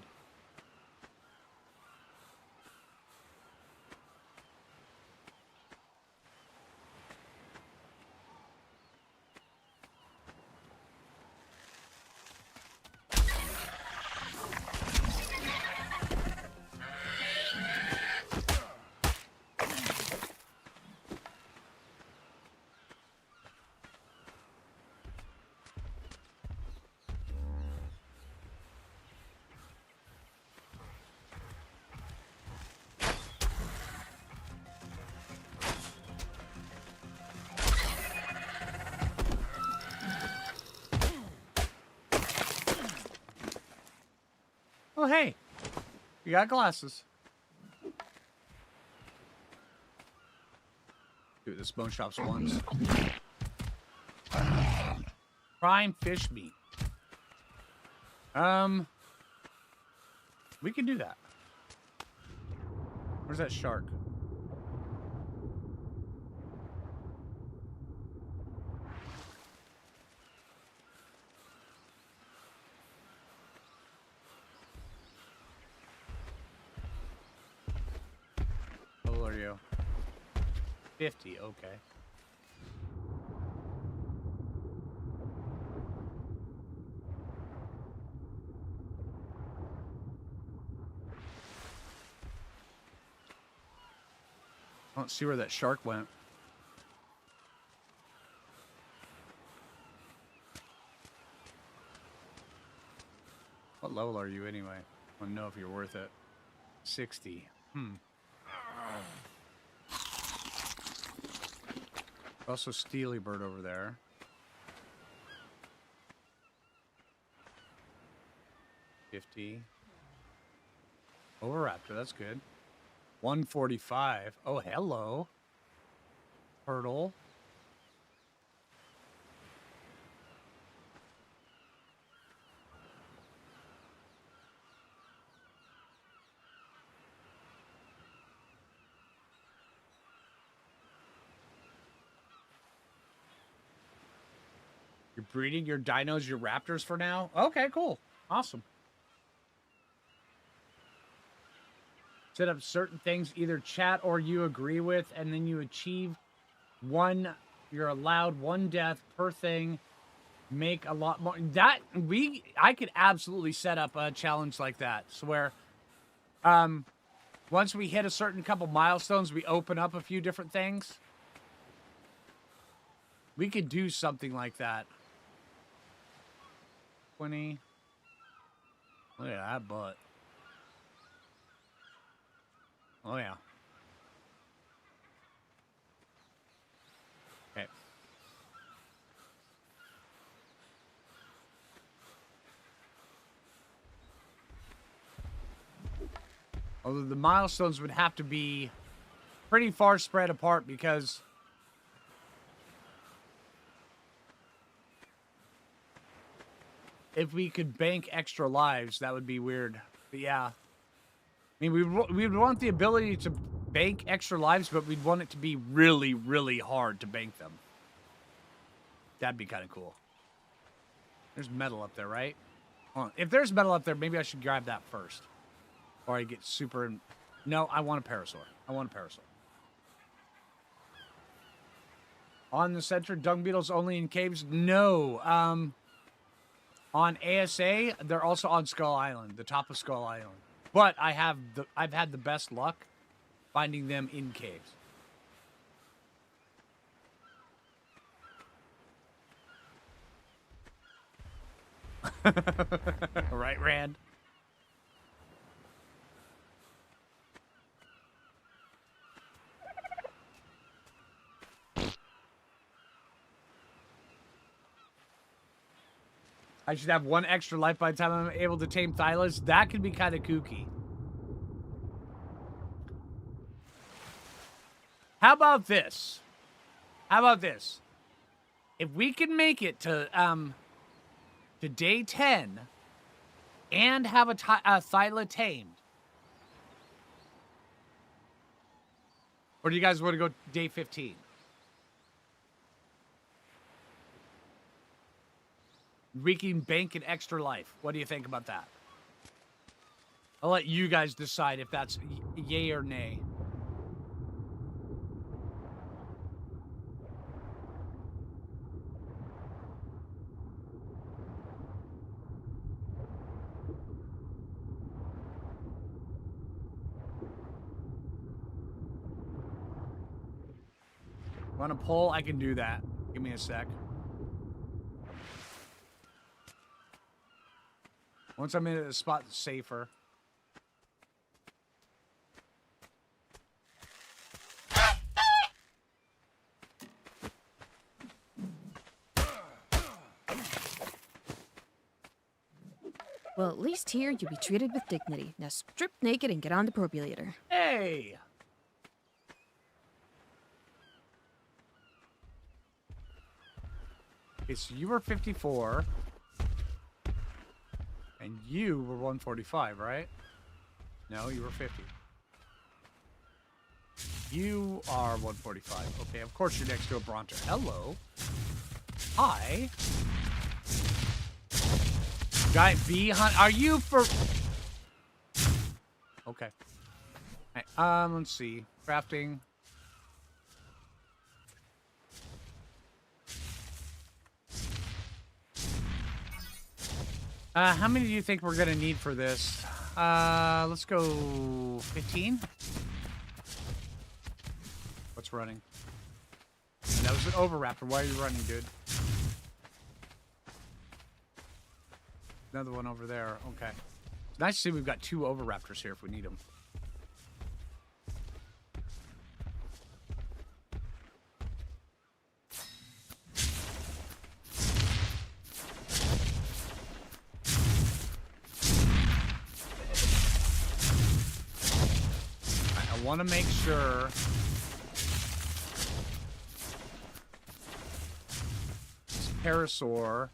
Oh, hey. You got glasses. Dude, this bone shop's ones. Prime fish meat. We can do that. Where's that shark? How old are you? 50, okay. I don't see where that shark went. What level are you anyway? I want to know if you're worth it. 60. Also Steely Bird over there. 50. Oviraptor, that's good. 145. Oh, hello. Turtle. You're breeding your dinos, your raptors for now? Okay, cool. Awesome. Set up certain things either chat or you agree with, and then you achieve one. You're allowed one death per thing. Make a lot more. I could absolutely set up a challenge like that. So where once we hit a certain couple milestones, we open up a few different things. We could do something like that. 20. Look at that butt. Oh, yeah. Okay. Although the milestones would have to be pretty far spread apart because if we could bank extra lives, that would be weird. But yeah. I mean, we would want the ability to bank extra lives, but we'd want it to be really, really hard to bank them. That'd be kind of cool. There's metal up there, right? Hold on. If there's metal up there, maybe I should grab that first. Or I get super... No, I want a parasaur. I want a parasaur. On the center, dung beetles only in caves? No. On ASA, they're also on Skull Island, the top of Skull Island. But I've had the best luck finding them in caves. Right, Rand? I should have one extra life by the time I'm able to tame Thylas. That could be kind of kooky. How about this? How about this? If we can make it to day 10 and have a Thyla tamed. Or do you guys want to go day 15? We can bank an extra life. What do you think about that? I'll let you guys decide if that's yay or nay. Want a poll? I can do that. Give me a sec. Once I'm in a spot that's safer. Well, at least here you'll be treated with dignity. Now strip naked and get on the defibrillator. Hey! Okay, so you were 54. And you were 145, right? No, you were 50. You are 145. Okay, of course you're next to a Bronto. Hello. Hi. Giant bee hunt. Are you for... Okay. Right, let's see. Crafting. How many do you think we're going to need for this? Let's go 15. What's running? And that was an Overraptor. Why are you running, dude? Another one over there. Okay. It's nice to see we've got 2 Overraptors here if we need them. I want to make sure this Parasaur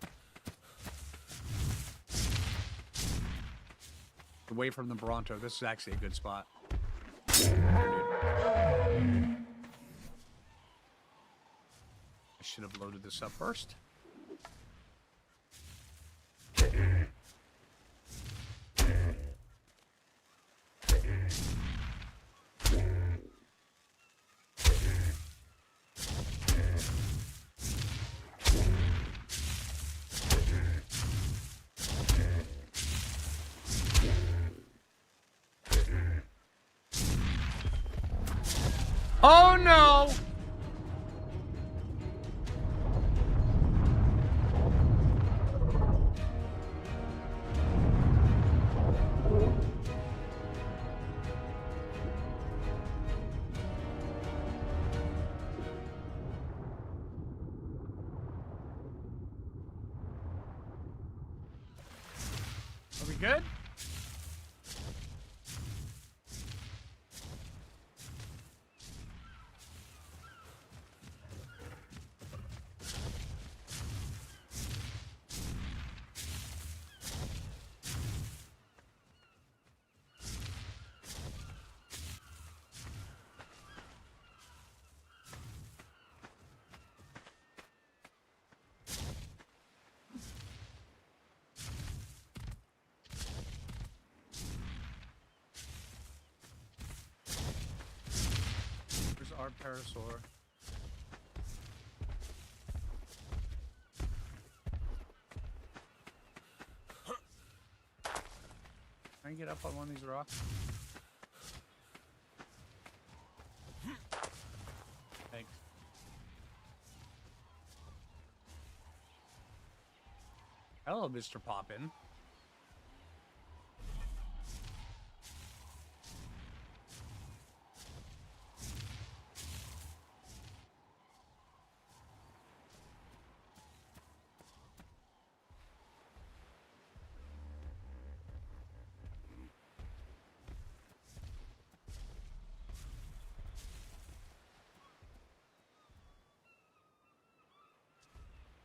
away from the Bronto. This is actually a good spot. I should have loaded this up first. Oh no! Are we good? Where's our parasaur? Can I get up on one of these rocks? Thanks. Hello, Mr. Poppin.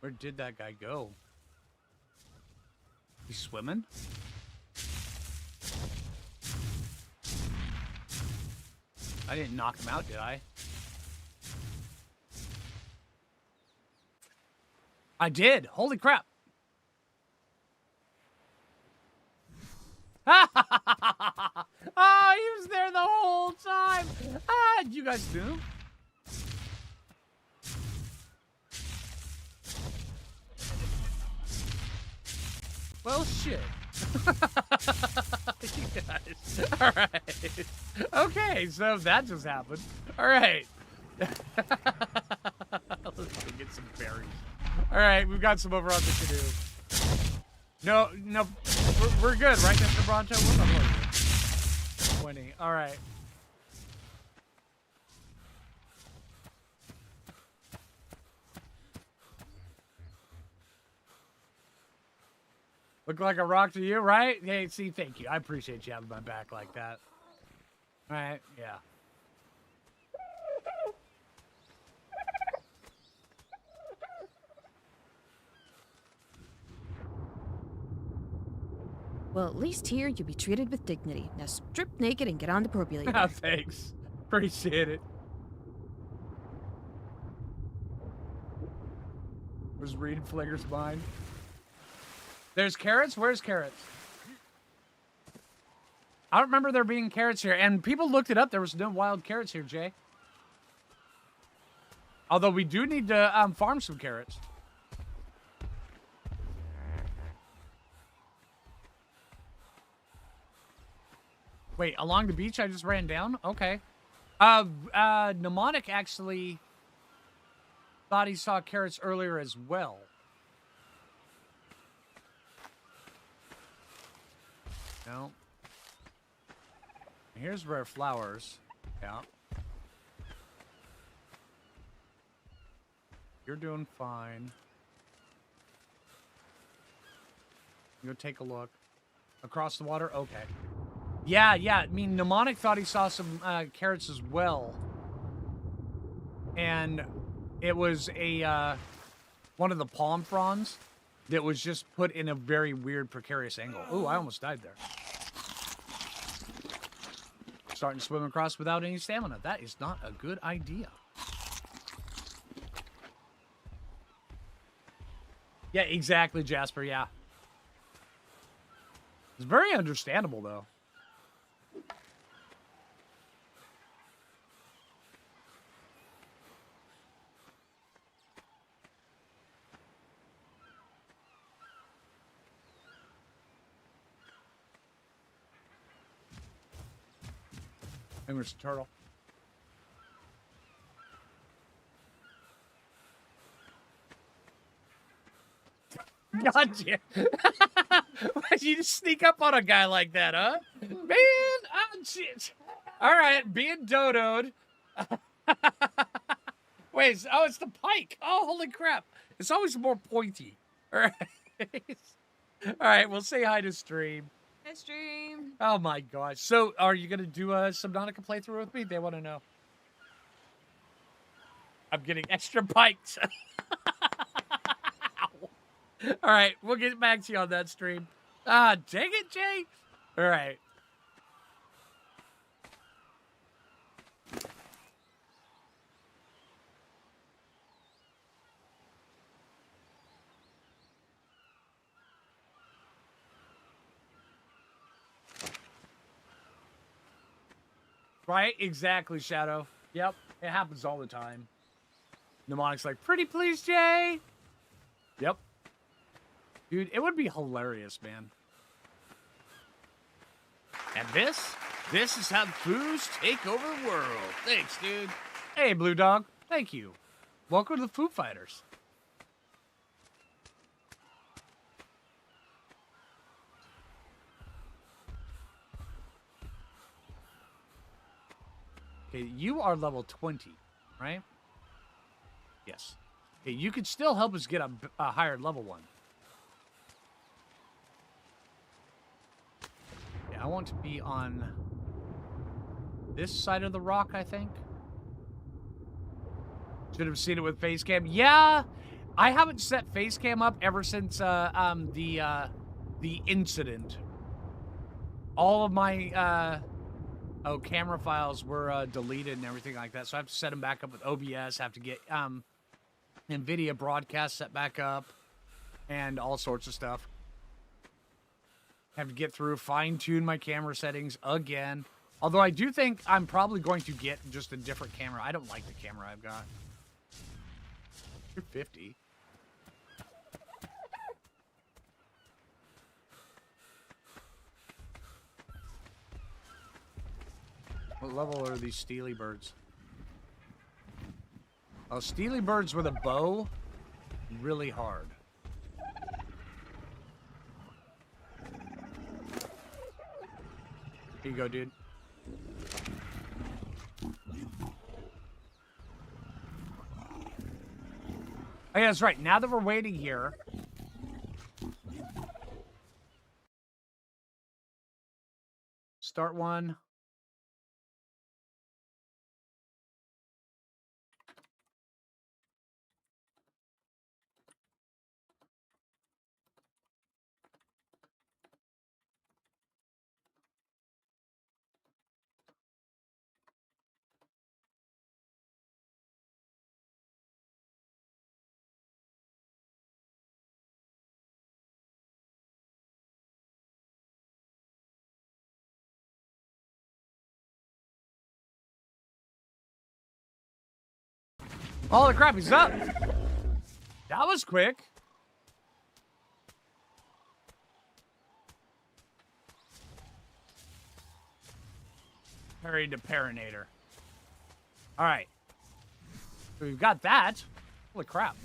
Where did that guy go? He's swimming? I didn't knock him out, did I? I did. Holy crap. Oh, he was there the whole time. Ah, you guys do? Well, shit. You guys. All right. Okay, so that just happened. All right. Let's go get some berries. All right, we've got some over on the canoe. No, we're good, right, Mr. Bronto? What's up, 20. All right. Look like a rock to you, right? Hey, see, thank you. I appreciate you having my back like that. All right, yeah. Well, at least here you'll be treated with dignity. Now strip naked and get on the defibrillator. Oh, thanks. Appreciate it. Was reading Flinger's mind. There's carrots? Where's carrots? I don't remember there being carrots here. And people looked it up. There was no wild carrots here, Jay. Although we do need to farm some carrots. Wait, along the beach I just ran down? Okay. Mnemonic actually thought he saw carrots earlier as well. No. Here's rare flowers. Yeah. You're doing fine. Go take a look. Across the water? Okay. Yeah. I mean, Mnemonic thought he saw some carrots as well. And it was a one of the palm fronds that was just put in a very weird, precarious angle. Ooh, I almost died there. Starting to swim across without any stamina. That is not a good idea. Yeah, exactly, Jasper, yeah. It's very understandable, though. And there's a turtle. Gotcha. Why'd you just sneak up on a guy like that, huh? Man, oh, shit. All right, being dodoed. Wait, oh, it's the pike. Oh, holy crap. It's always more pointy. All right. All right, we'll say hi to stream. Hi, stream. Oh, my gosh. So, are you going to do a Subnautica playthrough with me? They want to know. I'm getting extra pikes. All right, we'll get back to you on that stream. Ah, dang it, Jay. All right. Right? Exactly, Shadow. Yep, it happens all the time. Mnemonic's like, pretty please, Jay. Yep. Dude, it would be hilarious, man. And this is how foos take over the world. Thanks, dude. Hey, Blue Dog. Thank you. Welcome to the Foo Fighters. Okay, you are level 20, right? Yes. Okay, you could still help us get a higher level one. Yeah, I want to be on this side of the rock, I think. Should have seen it with face cam. Yeah, I haven't set face cam up ever since the incident. All of my camera files were deleted and everything like that, so I have to set them back up with OBS. Have to get NVIDIA broadcast set back up, and all sorts of stuff. Have to get through, fine-tune my camera settings again. Although I do think I'm probably going to get just a different camera. I don't like the camera I've got. You're 50. What level are these steely birds? Oh, steely birds with a bow, really hard. Here you go, dude. Oh, yeah, that's right. Now that we're waiting here... Start one. Holy crap, he's up! That was quick. Parried to Parinator. Alright. So we've got that. Holy crap.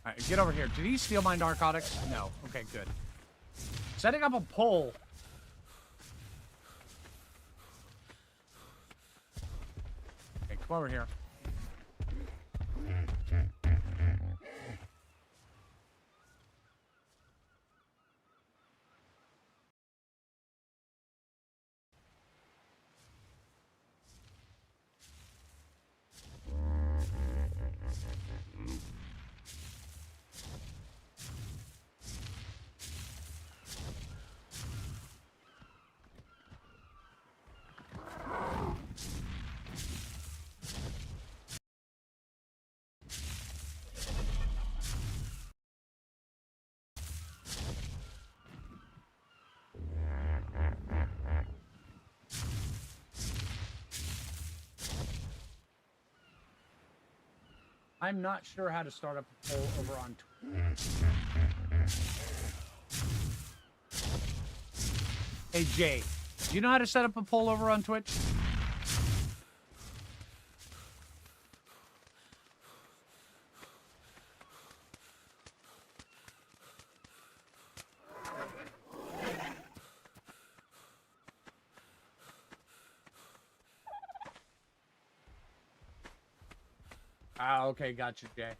Alright, get over here. Did he steal my narcotics? No. Okay, good. Setting up a pole. Okay, come over here. I'm not sure how to start up a poll over on Twitch. Hey, Jay, do you know how to set up a poll over on Twitch? Ah, okay, gotcha, Jay.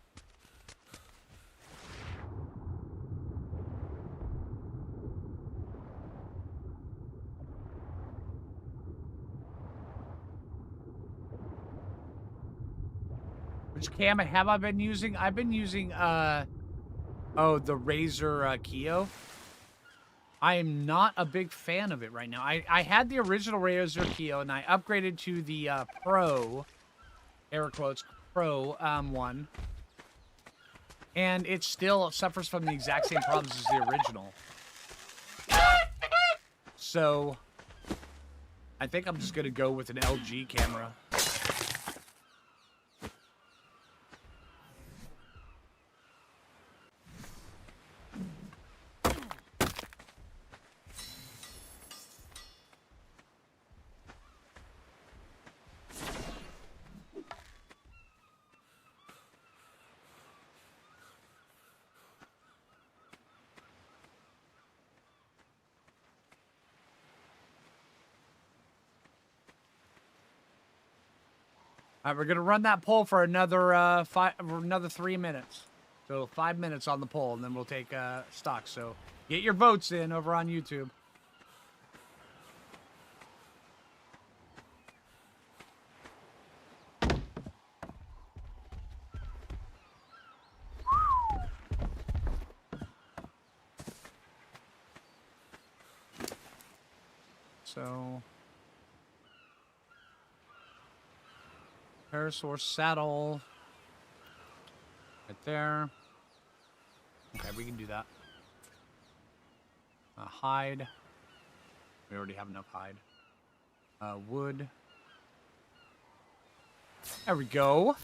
Which cam have I been using? I've been using, the Razer Kio. I am not a big fan of it right now. I had the original Razer Kio, and I upgraded to the Pro, air quotes, Pro one. And it still suffers from the exact same problems as the original. So, I think I'm just going to go with an LG camera. All right, we're gonna run that poll for another 3 minutes. So 5 minutes on the poll, and then we'll take stock. So get your votes in over on YouTube. So Parasaur saddle. Right there. Okay, we can do that. Hide. We already have enough hide. Wood. There we go.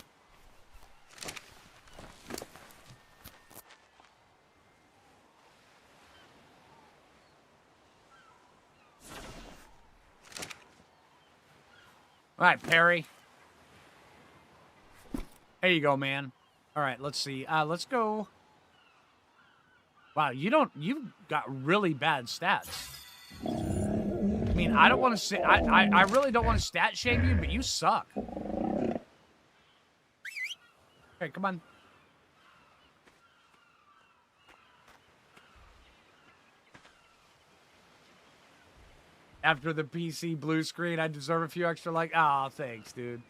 All right, Perry. There you go, man. All right, let's see. Let's go. Wow, you've got really bad stats. I mean, I don't want to say, I really don't want to stat shame you, but you suck. Okay, come on. After the PC blue screen, I deserve a few extra like, ah, thanks, dude.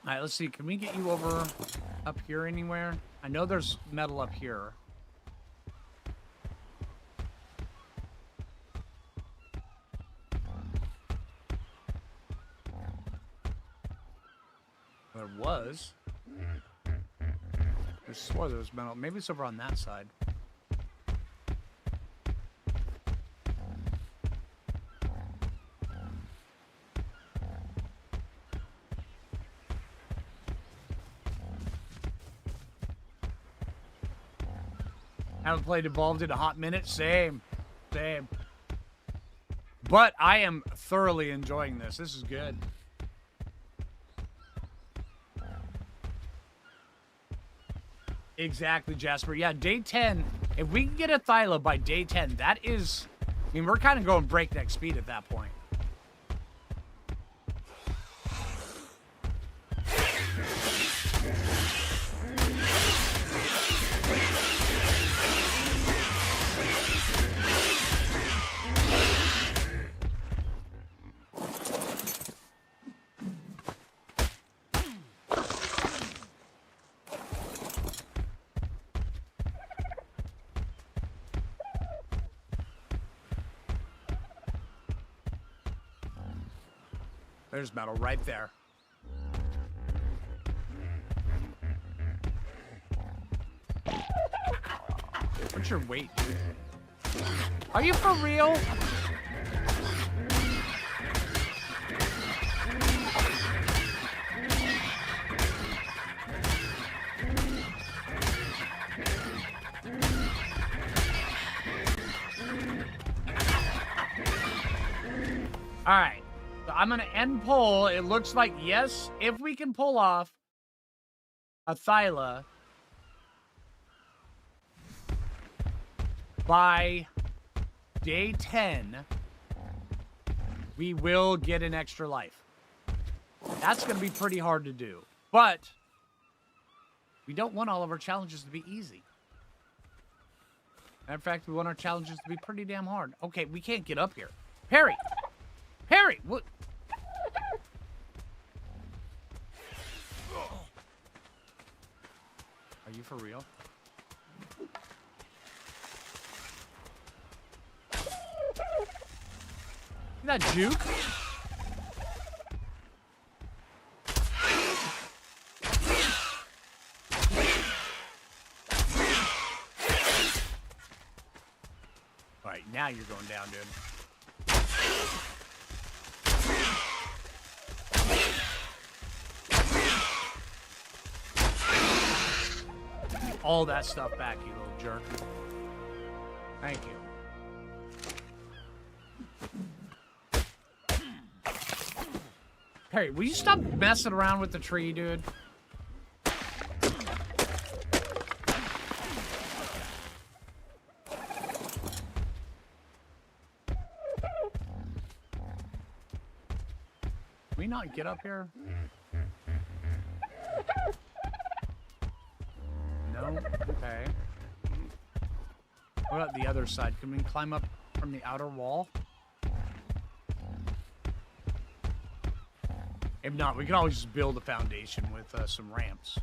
All right, let's see. Can we get you over up here anywhere? I know there's metal up here. There was. I swore there was metal. Maybe it's over on that side. Haven't played Evolved in a hot minute. Same. Same. But I am thoroughly enjoying this. This is good. Exactly, Jasper. Yeah, day 10. If we can get a Thyla by day 10, that is... I mean, we're kind of going breakneck speed at that point. There's metal right there. What's your weight, dude? Are you for real? All right. So I'm going to end poll. It looks like yes, if we can pull off a Thyla by day 10, we will get an extra life. That's going to be pretty hard to do. But we don't want all of our challenges to be easy. Matter of fact, we want our challenges to be pretty damn hard. Okay, we can't get up here. Perry! Perry! What? Are you for real? See that juke? Alright, now you're going down, dude. All that stuff back, you little jerk. Thank you. Perry, will you stop messing around with the tree, dude? Can we not get up here? No? Okay. What about the other side? Can we climb up from the outer wall? If not, we can always just build a foundation with some ramps.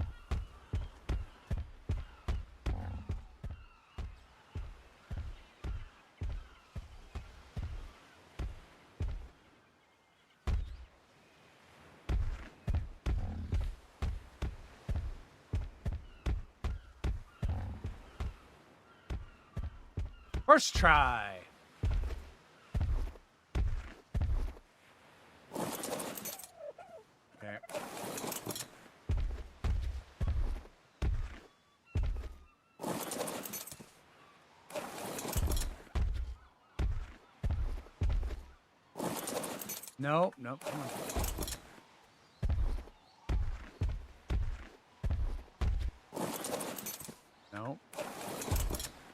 First try. Okay. No, no, come on. No.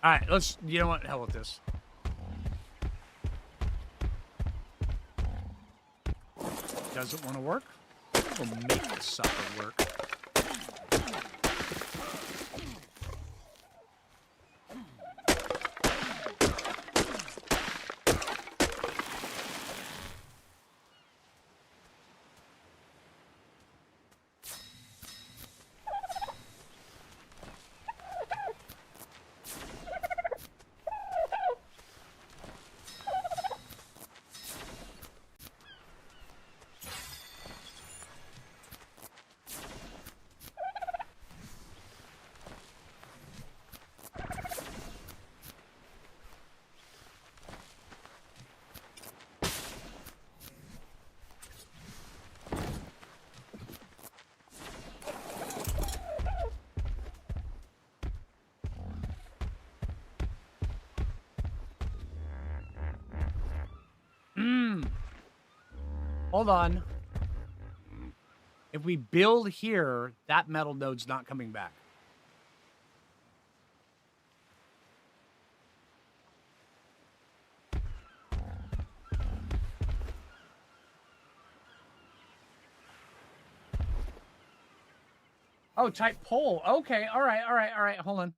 All right, let's, you know what? Hell with this. Doesn't want to work? We'll make this sucker work. Hold on. If we build here, that metal node's not coming back. Oh, type pole. Okay, all right. Hold on.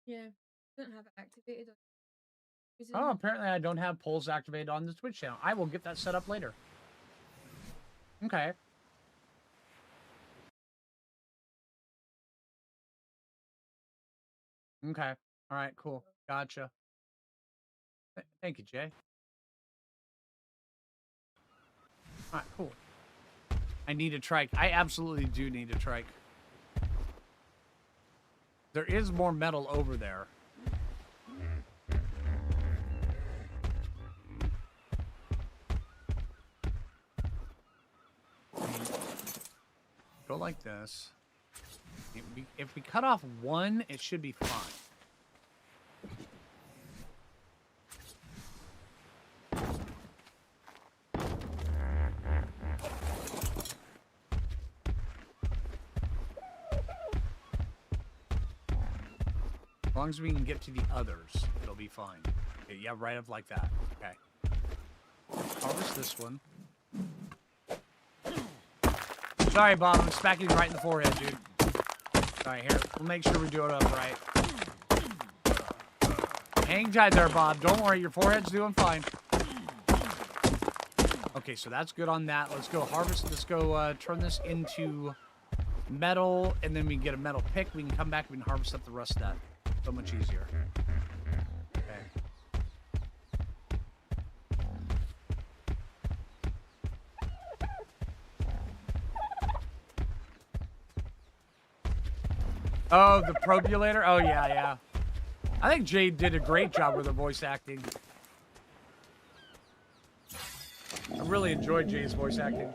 Yeah, don't have it activated. Oh, apparently I don't have polls activated on the Twitch channel. I will get that set up later. Okay. Okay. All right, cool. Gotcha. Thank you, Jay. All right, cool. I need a trike. I absolutely do need a trike. There is more metal over there. Go like this. If we cut off one, it should be fine. As long as we can get to the others, it'll be fine. Okay, yeah, right up like that. Okay. Harvest this one. Sorry, Bob. I'm smacking you right in the forehead, dude. Alright, here. We'll make sure we do it upright. Hang tight there, Bob. Don't worry. Your forehead's doing fine. Okay, so that's good on that. Let's go harvest. Let's go turn this into metal, and then we can get a metal pick. We can come back. We can harvest up the rest of that. So much easier. Okay. Oh, the Probulator? Oh, yeah, yeah. I think Jade did a great job with her voice acting. I really enjoyed Jade's voice acting.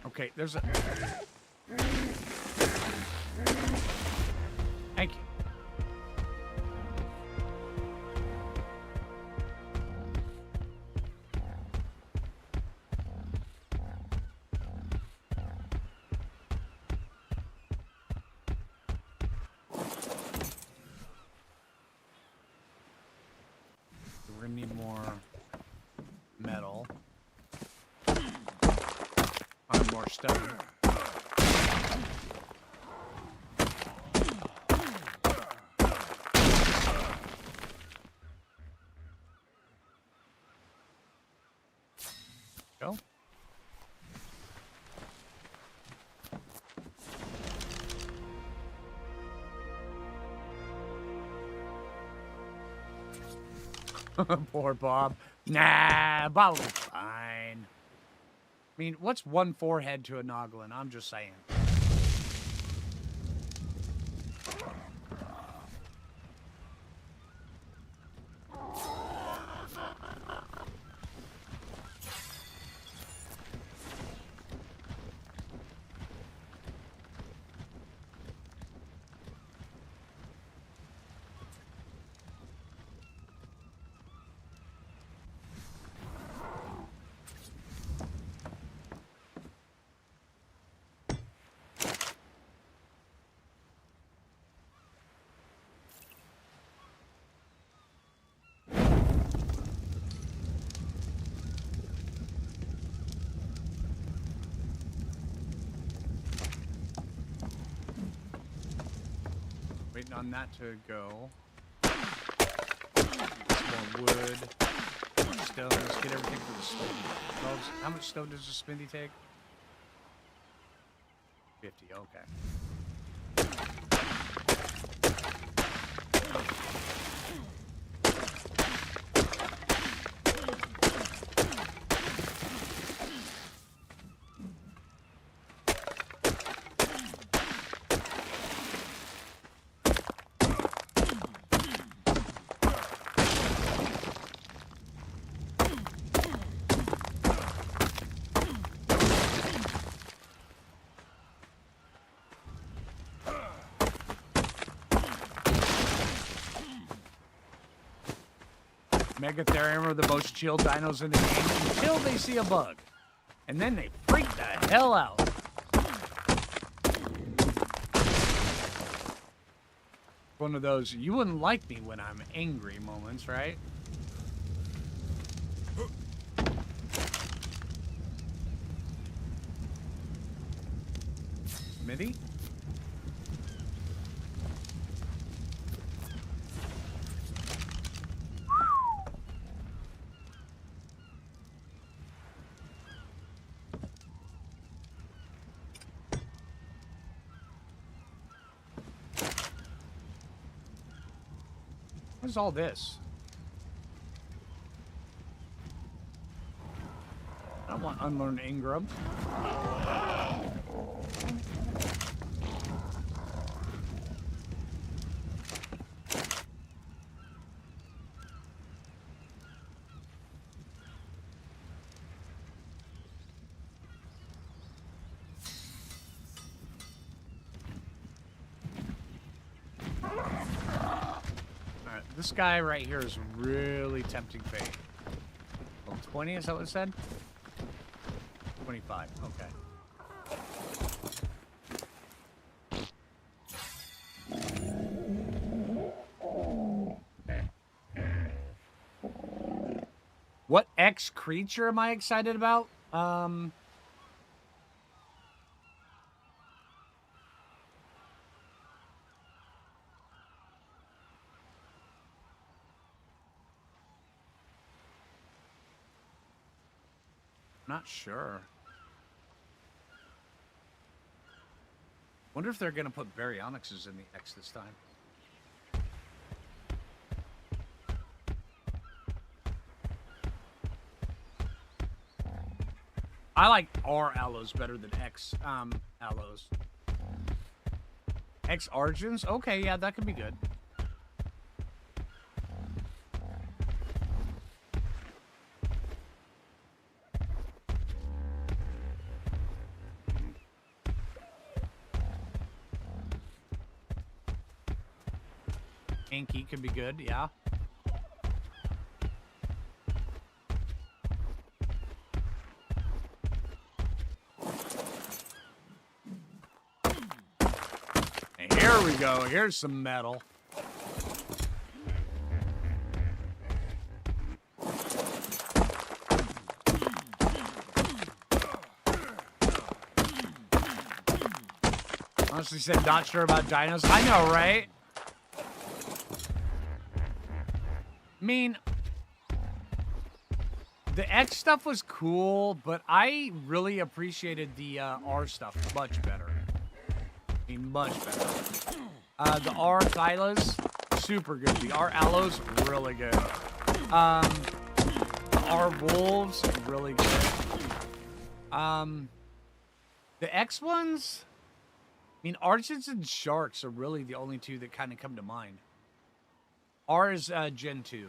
Okay, there's a... Thank you. We're gonna need more metal. More stone. Go. Poor Bob. Nah, Bob will be fine. I mean, what's one forehead to a Noglin? I'm just saying. Waiting on that to go. More wood. Stone. Let's get everything for the smithy. How much stone does the smithy take? 50. Okay. Megatherium are the most chill dinos in the game until they see a bug. And then they freak the hell out. One of those, you wouldn't like me when I'm angry moments, right? Smithy? What is all this? I don't want unlearned Ingram. This guy right here is really tempting fate. Well, 20, is that what it said? 25, okay. What X creature am I excited about? Not sure. Wonder if they're gonna put Baryonyxes in the X this time. I like R Allos better than X Allos. X Origins? Okay, yeah, that could be good. Inky could be good, yeah. And here we go. Here's some metal. Honestly said, not sure about dinos. I know, right? I mean, the X stuff was cool, but I really appreciated the R stuff much better. I mean, much better. The R Thylas, super good. The R Allos, really good. The R Wolves, really good. The X ones, I mean, Archons and Sharks are really the only two that kind of come to mind. R is Gen 2.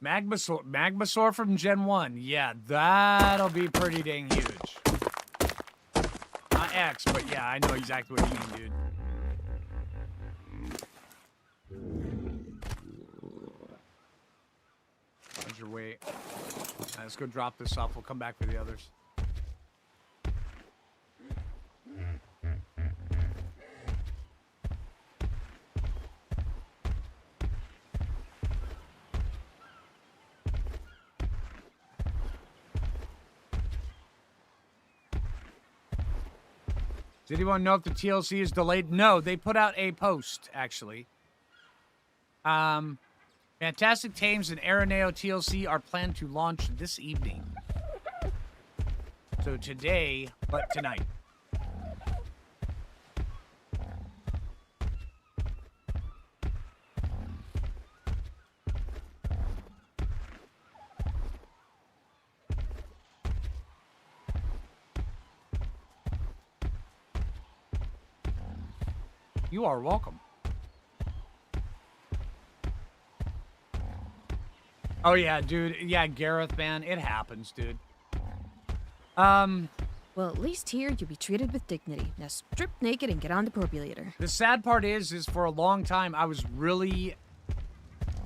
Magmasaur from Gen 1. Yeah, that'll be pretty dang huge. Not X, but yeah, I know exactly what you mean, dude. How's your weight? Right, let's go drop this off. We'll come back for the others. Does anyone know if the TLC is delayed? No, they put out a post, actually. Fantastic Tames and Araneo TLC are planned to launch this evening. So today, but tonight. You are welcome. Oh, yeah, dude. Yeah, Gareth, man. It happens, dude. Well, at least here you'll be treated with dignity. Now strip naked and get on the propulator. The sad part is for a long time, I was really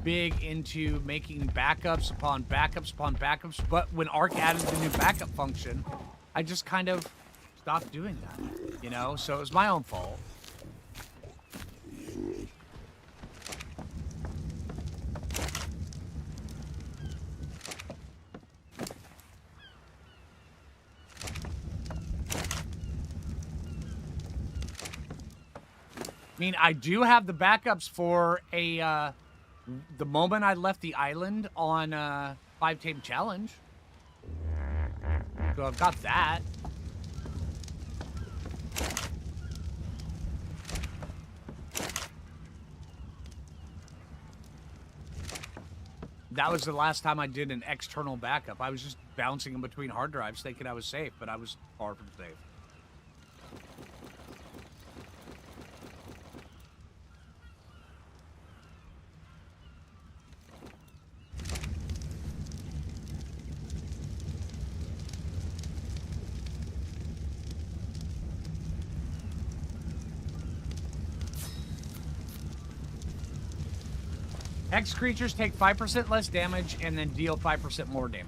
big into making backups upon backups upon backups. But when Ark added the new backup function, I just kind of stopped doing that, you know? So it was my own fault. I mean, I do have the backups for the moment I left the island on 5-Tame Challenge. So I've got that. that was the last time I did an external backup. I was just bouncing in between hard drives thinking I was safe, but I was far from safe. X creatures take 5% less damage and then deal 5% more damage.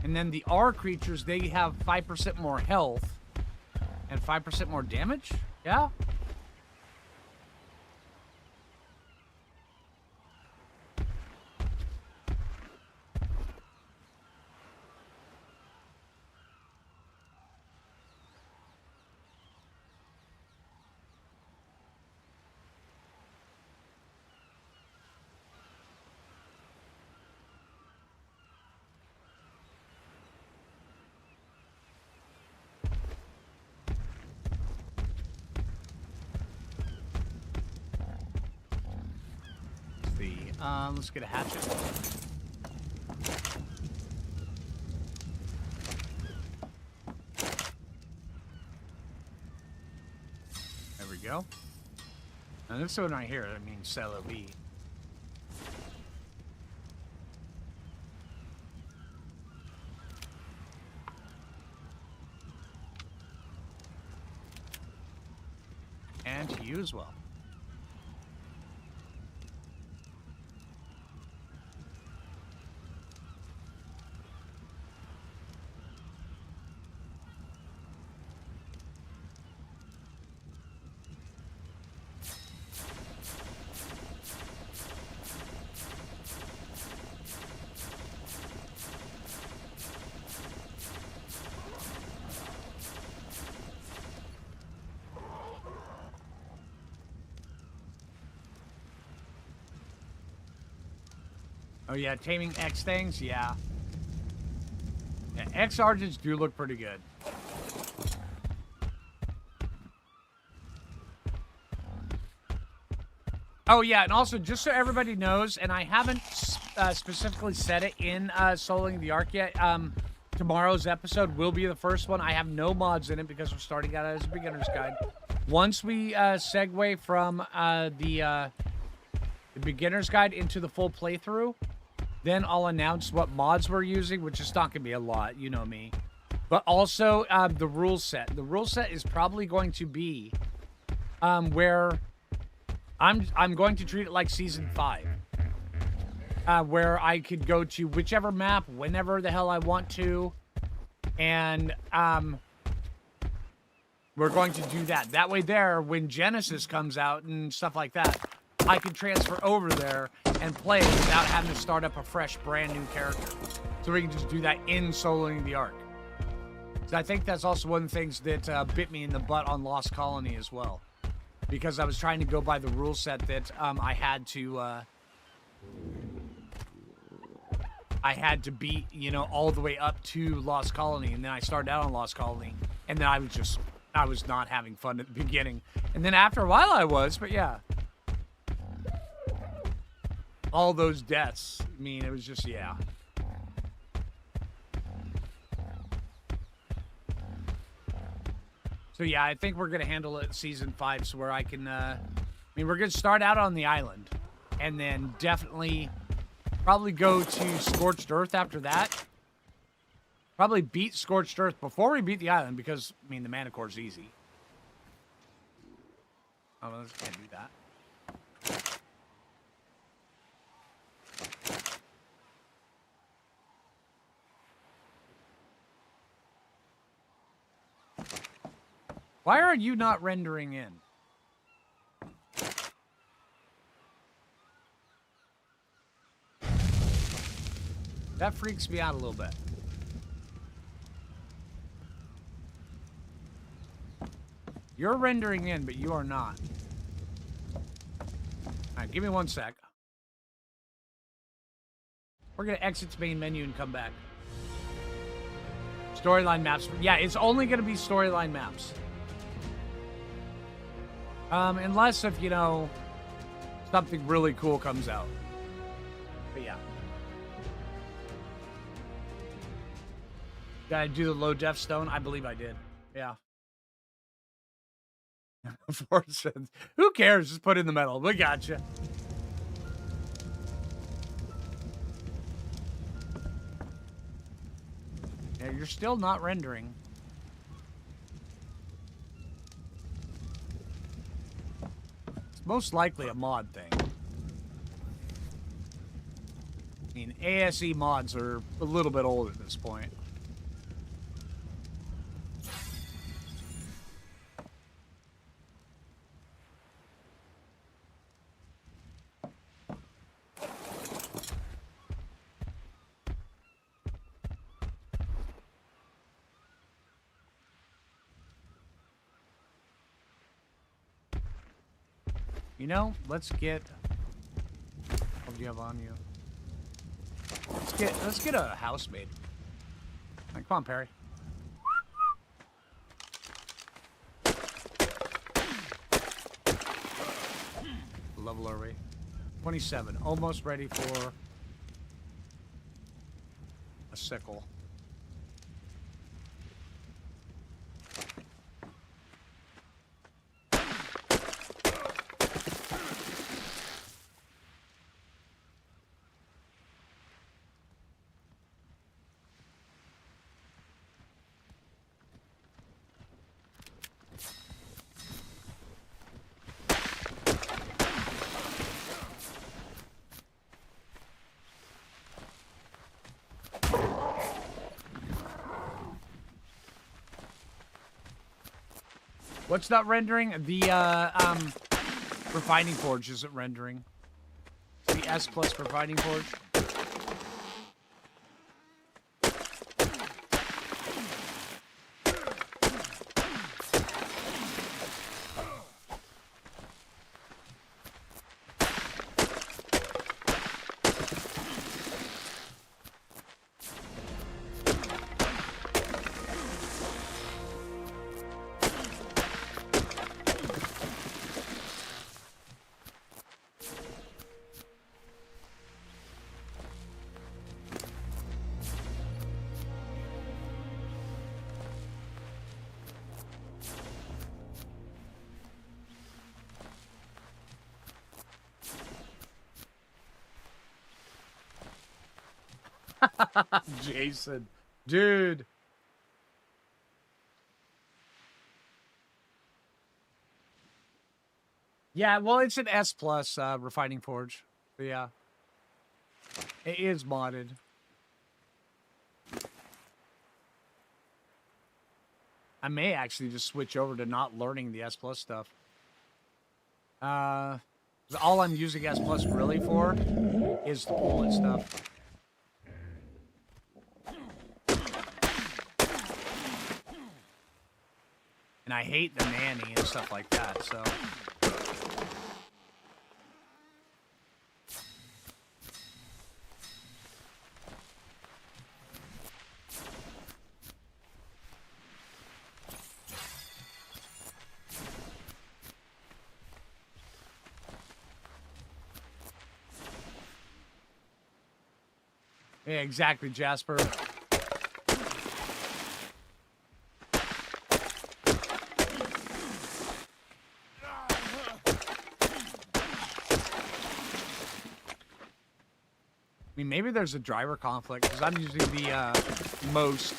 And then the R creatures, they have 5% more health and 5% more damage? Yeah? Let's get a hatchet. There we go. Now this one right here, I mean, Celebi. And to you as well. Oh yeah, taming X things, yeah. Yeah, X Argents do look pretty good. Oh yeah, and also just so everybody knows, and I haven't specifically said it in Soloing the Ark yet, tomorrow's episode will be the first one. I have no mods in it because we're starting out as a beginner's guide. Once we segue from the beginner's guide into the full playthrough, then I'll announce what mods we're using, which is not going to be a lot, you know me. But also the rule set. The rule set is probably going to be where I'm going to treat it like Season 5. Where I could go to whichever map whenever the hell I want to. And we're going to do that. That way there, when Genesis comes out and stuff like that, I can transfer over there and play without having to start up a fresh, brand new character. So we can just do that in Soloing the Ark. So I think that's also one of the things that bit me in the butt on Lost Colony as well. Because I was trying to go by the rule set that I had to beat, you know, all the way up to Lost Colony. And then I started out on Lost Colony. And then I was not having fun at the beginning. And then after a while I was, but yeah. All those deaths. I mean, it was just, yeah. So yeah, I think we're going to handle it Season 5 so where I can, I mean, we're going to start out on the island. And then definitely probably go to Scorched Earth after that. Probably beat Scorched Earth before we beat the island because, I mean, the Mana Core's easy. Oh, well, I can't do that. Why are you not rendering in? That freaks me out a little bit. You're rendering in, but you are not. Alright, give me 1 sec. We're gonna exit the main menu and come back. Storyline maps. Yeah, it's only gonna be storyline maps. Unless if, you know, something really cool comes out. But yeah. Did I do the low def stone? I believe I did. Yeah. Who cares? Just put in the metal. We gotcha. Yeah, you're still not rendering. It's most likely a mod thing. I mean, ASE mods are a little bit old at this point. You know, let's get. What do you have on you? Let's get a housemaid. Like, come on, Perry. What level are we? 27. Almost ready for a sickle. What's not rendering? The refining forge isn't rendering. The S plus refining forge. Jason, dude. Yeah, well, it's an S plus refining forge. But yeah, it is modded. I may actually just switch over to not learning the S plus stuff. 'Cause all I'm using S plus really for is the bullet stuff. And I hate the nanny and stuff like that, so. Yeah, exactly, Jasper. I mean, maybe there's a driver conflict, because I'm using the most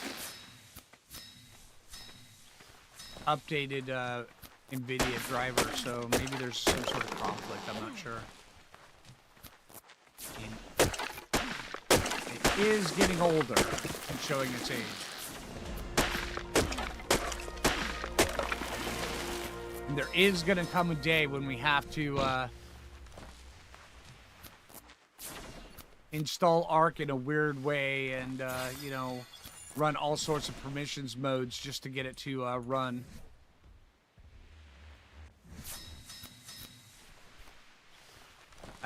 updated NVIDIA driver, so maybe there's some sort of conflict, I'm not sure. I mean, it is getting older and showing its age. And there is going to come a day when we have to install Arc in a weird way and, you know, run all sorts of permissions modes just to get it to run.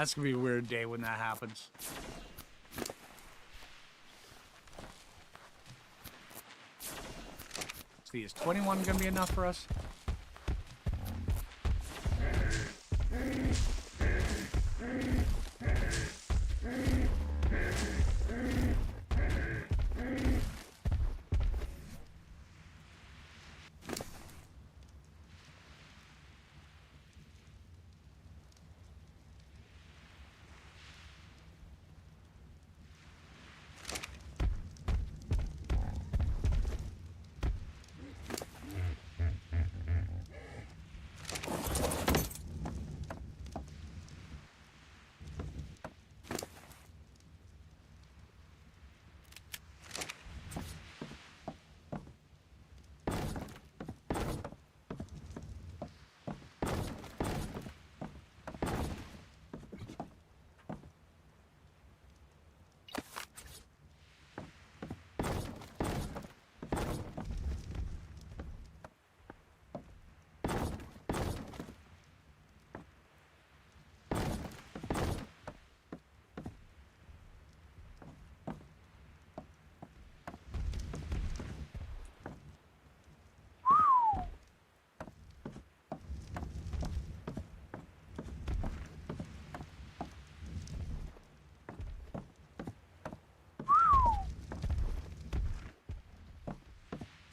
That's gonna be a weird day when that happens. Let's see, is 21 gonna be enough for us?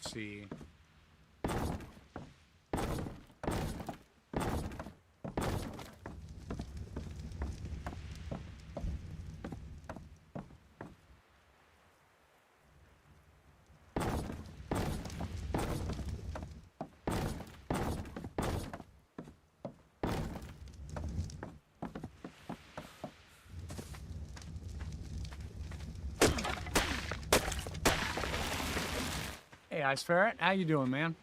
See. Hey, Ice Ferret, how you doing, man?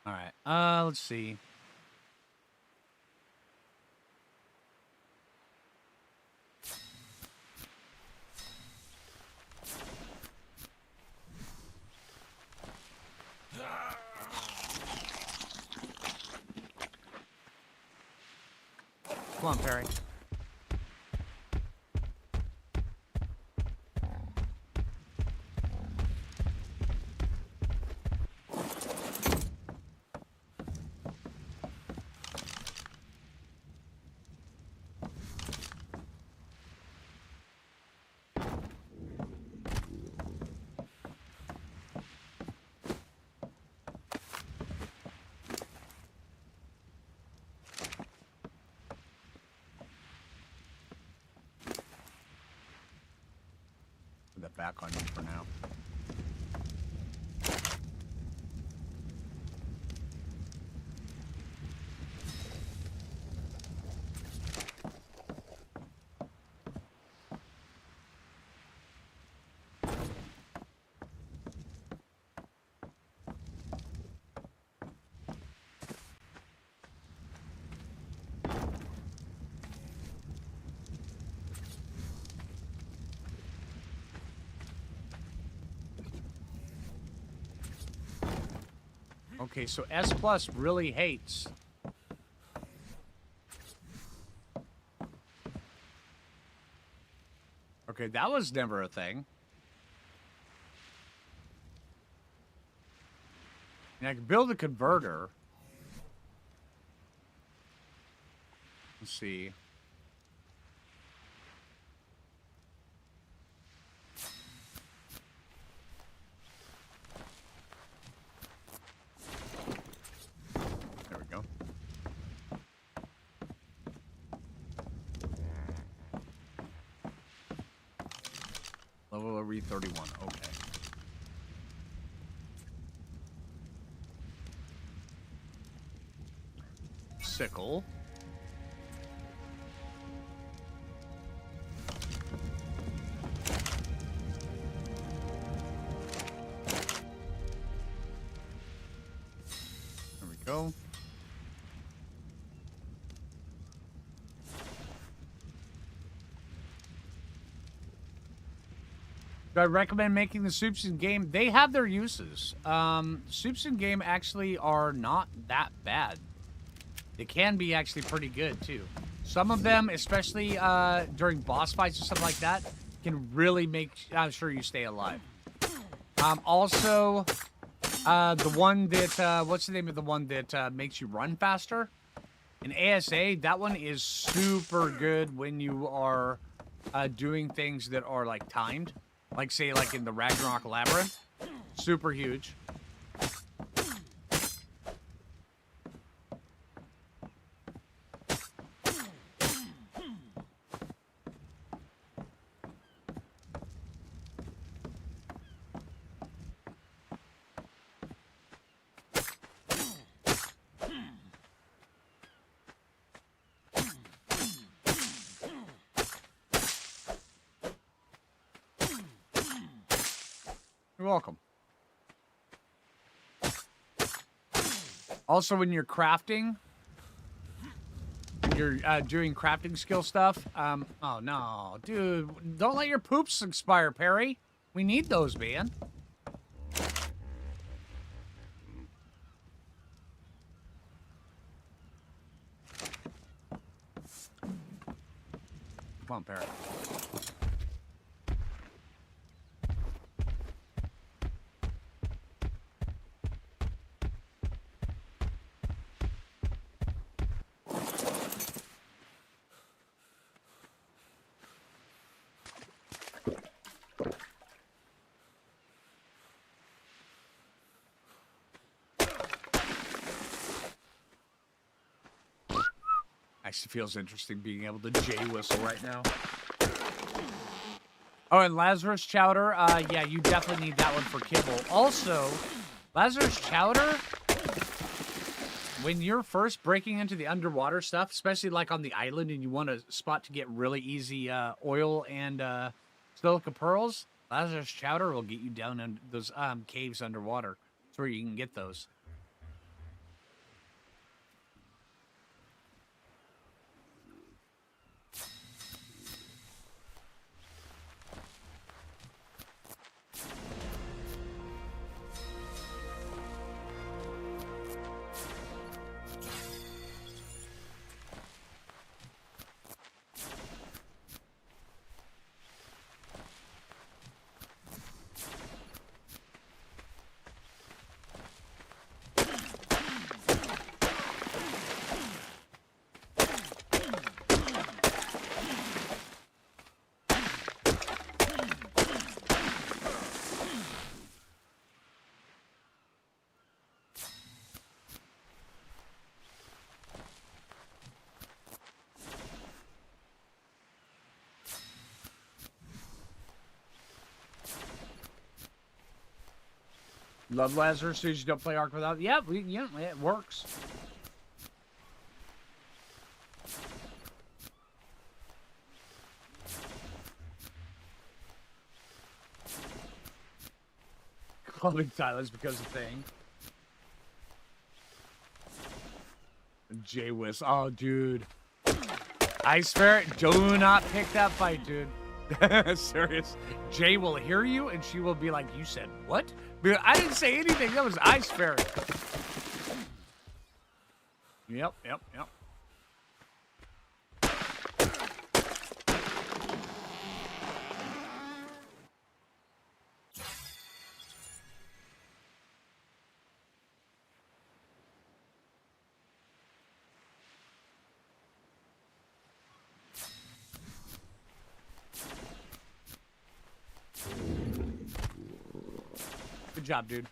All right. Let's see. Come on, Perry. Put that back on you for now. Okay, so S Plus really hates. Okay, that was never a thing. I can build a converter. Let's see. There we go. Level re 31. Okay. Sickle. There we go. Do I recommend making the soups in game? They have their uses. Soups in game actually are not that bad. They can be actually pretty good too. Some of them, especially during boss fights or something like that, can really make sure you stay alive. Also, the one that what's the name of the one that makes you run faster? In ASA, that one is super good when you are doing things that are like timed. Like, say, like in the Ragnarok Labyrinth. Super huge. You're welcome. Also, when you're crafting, you're doing crafting skill stuff. Oh no, dude, don't let your poops expire, Perry. We need those, man. Come on, Perry. Actually feels interesting being able to J-whistle right now. Oh, and Lazarus Chowder. Yeah, you definitely need that one for kibble. Also, Lazarus Chowder, when you're first breaking into the underwater stuff, especially like on the island and you want a spot to get really easy oil and silica pearls, Lazarus Chowder will get you down in those caves underwater. That's where you can get those. Love Lazarus, so you don't play Ark without. Yeah, it works. Clubbing silence becomes a thing. J-Whiz. Oh, dude. Ice Ferret, do not pick that fight, dude. Serious. Jay will hear you, and she will be like, you said what? But I didn't say anything. That was Ice Ferret. Yep. Good job, dude.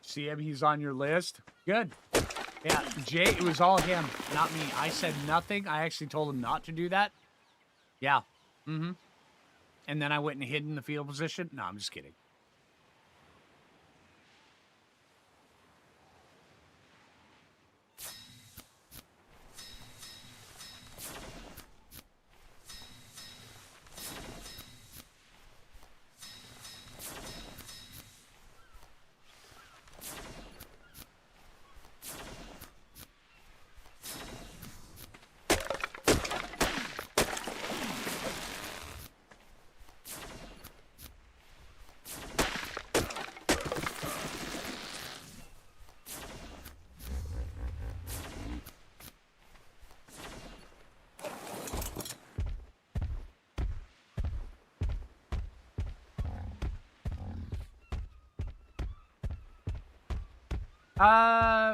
See him? He's on your list. Good. Yeah, Jay, it was all him, not me. I said nothing. I actually told him not to do that. Yeah. Mm-hmm. And then I went and hid in the field position. No, I'm just kidding.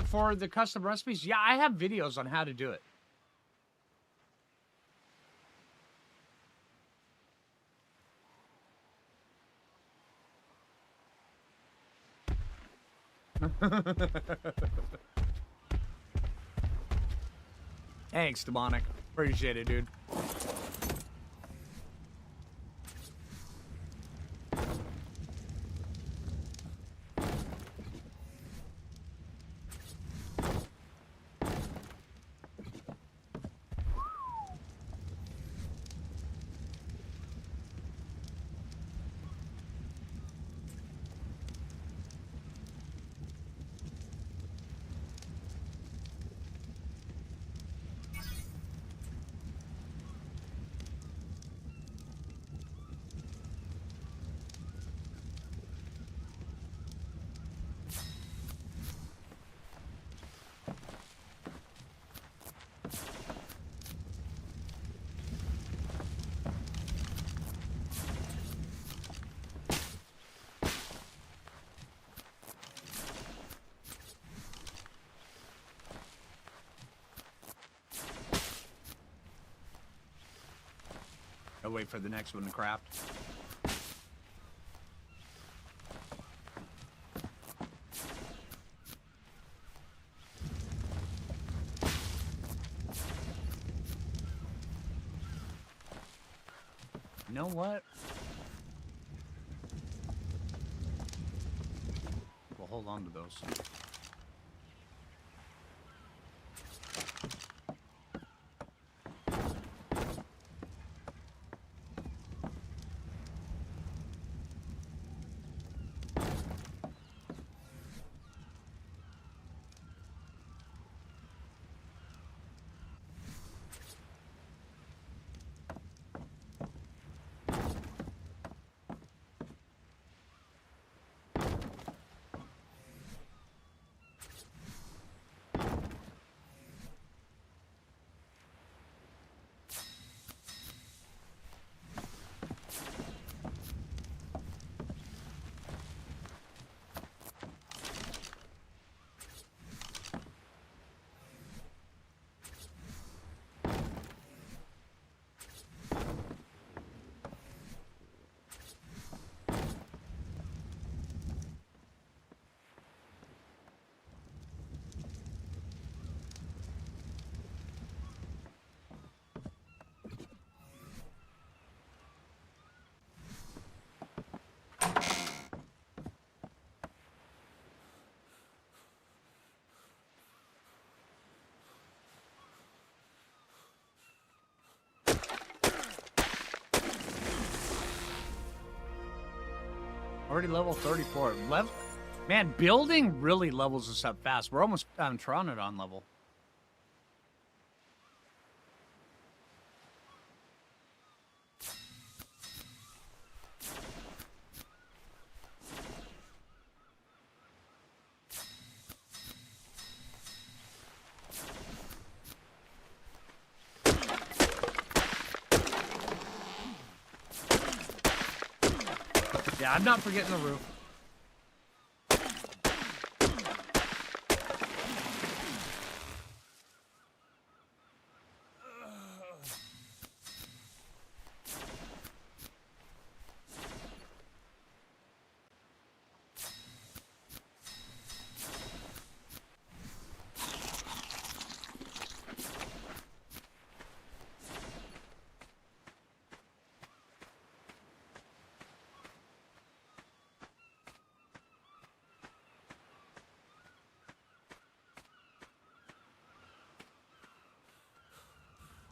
For the custom recipes, yeah, I have videos on how to do it. Thanks, Demonic. Appreciate it, dude. I'll wait for the next one to craft. You know what? We'll hold on to those. Already level 34. Man, building really levels us up fast. We're almost Pteranodon level. Yeah, I'm not forgetting the roof.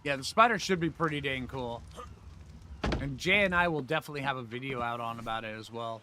Yeah, the spider should be pretty dang cool. And Jay and I will definitely have a video out on about it as well.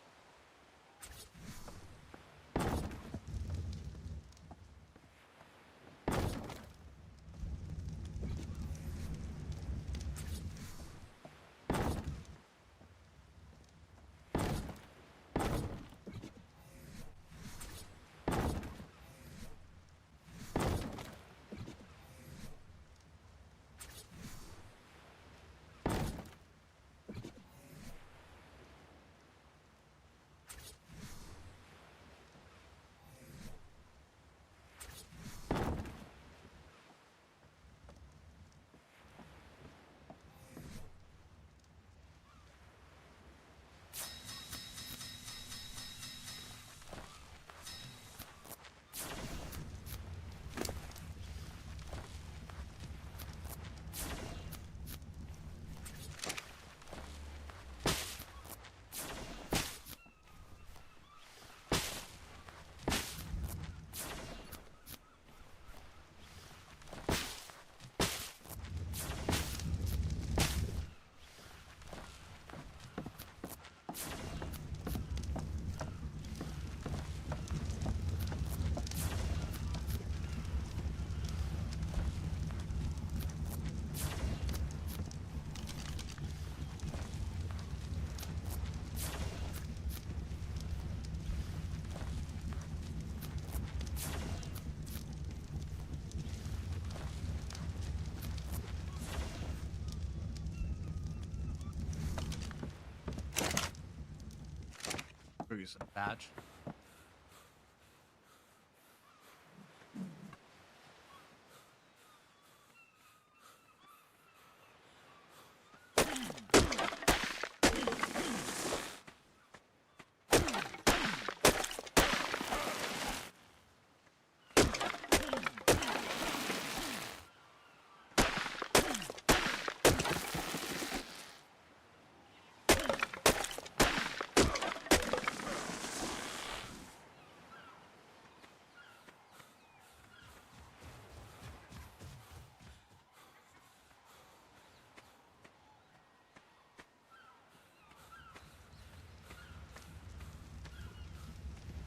Use a patch.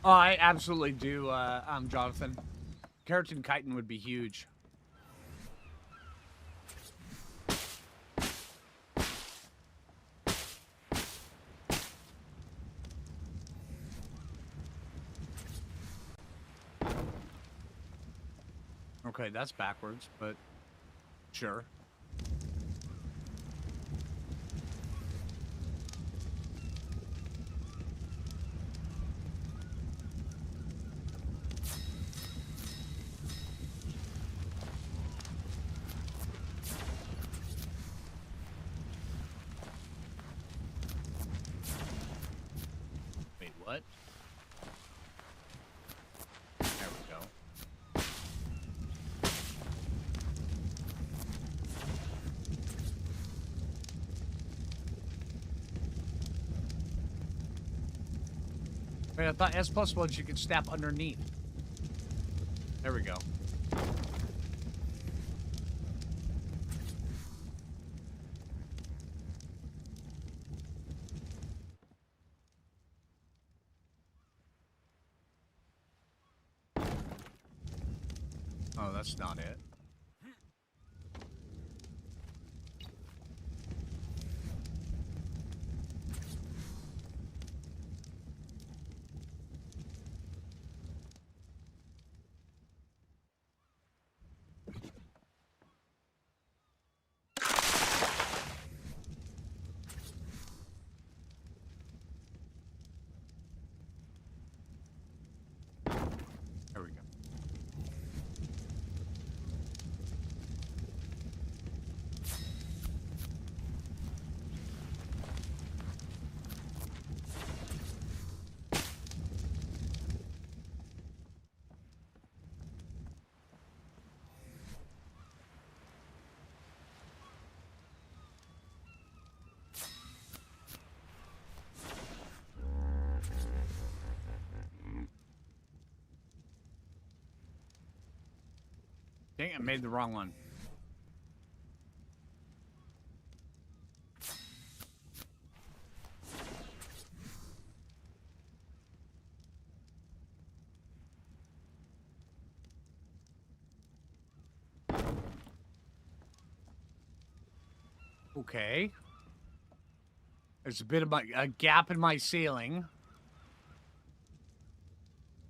Oh, I absolutely do, Jonathan. Keratin chitin would be huge. Okay, that's backwards, but sure. Wait, what? There we go. Wait, I thought S+1 you could snap underneath. There we go. Oh, that's not it. There we go. Dang, I made the wrong one. Okay. There's a bit of a gap in my ceiling.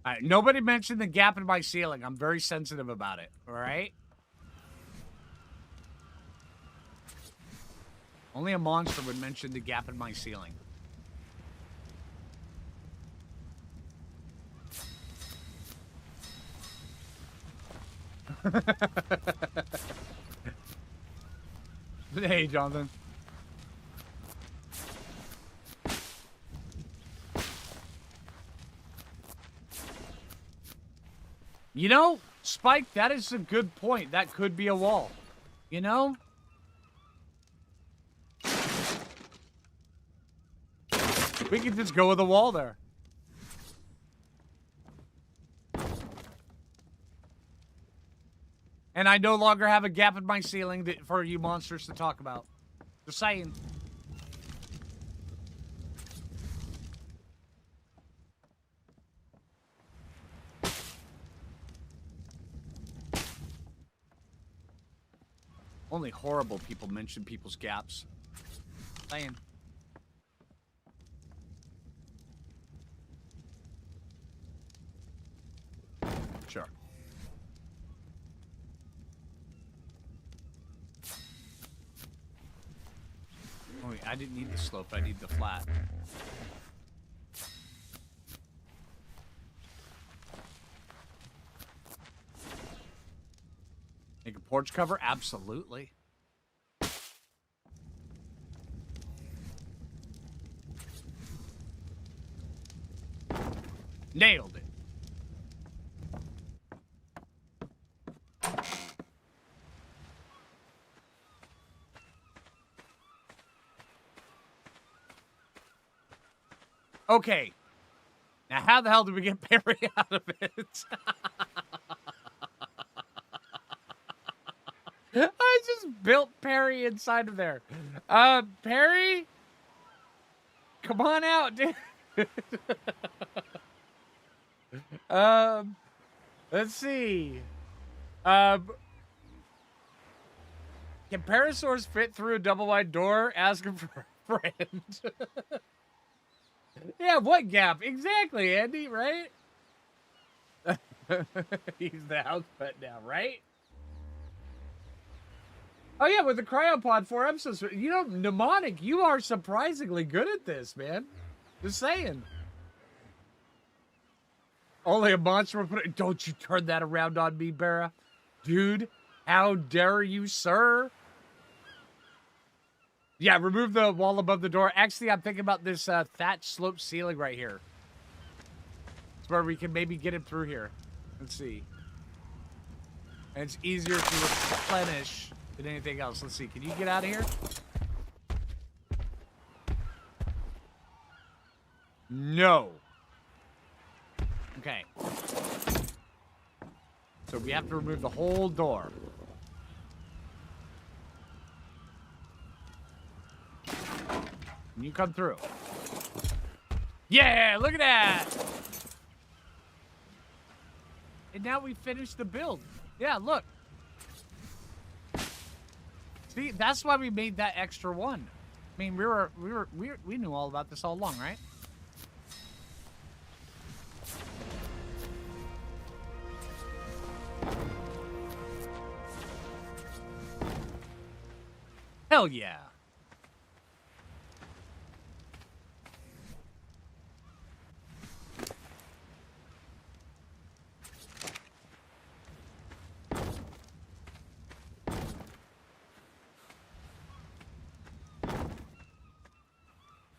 All right, nobody mentioned the gap in my ceiling. I'm very sensitive about it, all right? Only a monster would mention the gap in my ceiling. Hey, Jonathan. You know, Spike, that is a good point. That could be a wall. You know? We could just go with a wall there. And I no longer have a gap in my ceiling for you monsters to talk about. Just saying. Only horrible people mention people's gaps. Saying. Sure. Oh, wait, I didn't need the slope. I need the flat. Make a porch cover? Absolutely. Nailed it. Okay. Now, how the hell did we get Perry out of it? I just built Perry inside of there. Perry? Come on out, dude. Let's see. Can Parasaurs fit through a double-wide door? Ask him for a friend. Yeah, what gap? Exactly, Andy, right? He's the house pet now, right? Oh, yeah, with the cryopod 4 episodes. You know, Mnemonic, you are surprisingly good at this, man. Just saying. Only a monster would put it. Don't you turn that around on me, Barra. Dude, how dare you, sir? Yeah, remove the wall above the door. Actually, I'm thinking about this thatch slope ceiling right here. It's where we can maybe get him through here. Let's see. And it's easier to replenish than anything else. Let's see. Can you get out of here? No. Okay. So we have to remove the whole door. Can you come through? Yeah, look at that. And now we finished the build. Yeah, look. See, that's why we made that extra one. I mean, we knew all about this all along, right? Hell yeah.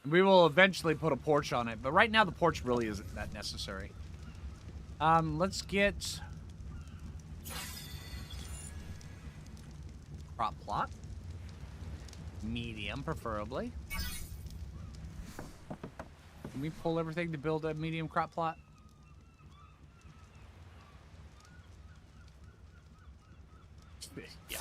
We will eventually put a porch on it, but right now the porch really isn't that necessary. Let's get crop plot. Medium, preferably. Can we pull everything to build a medium crop plot? Yeah.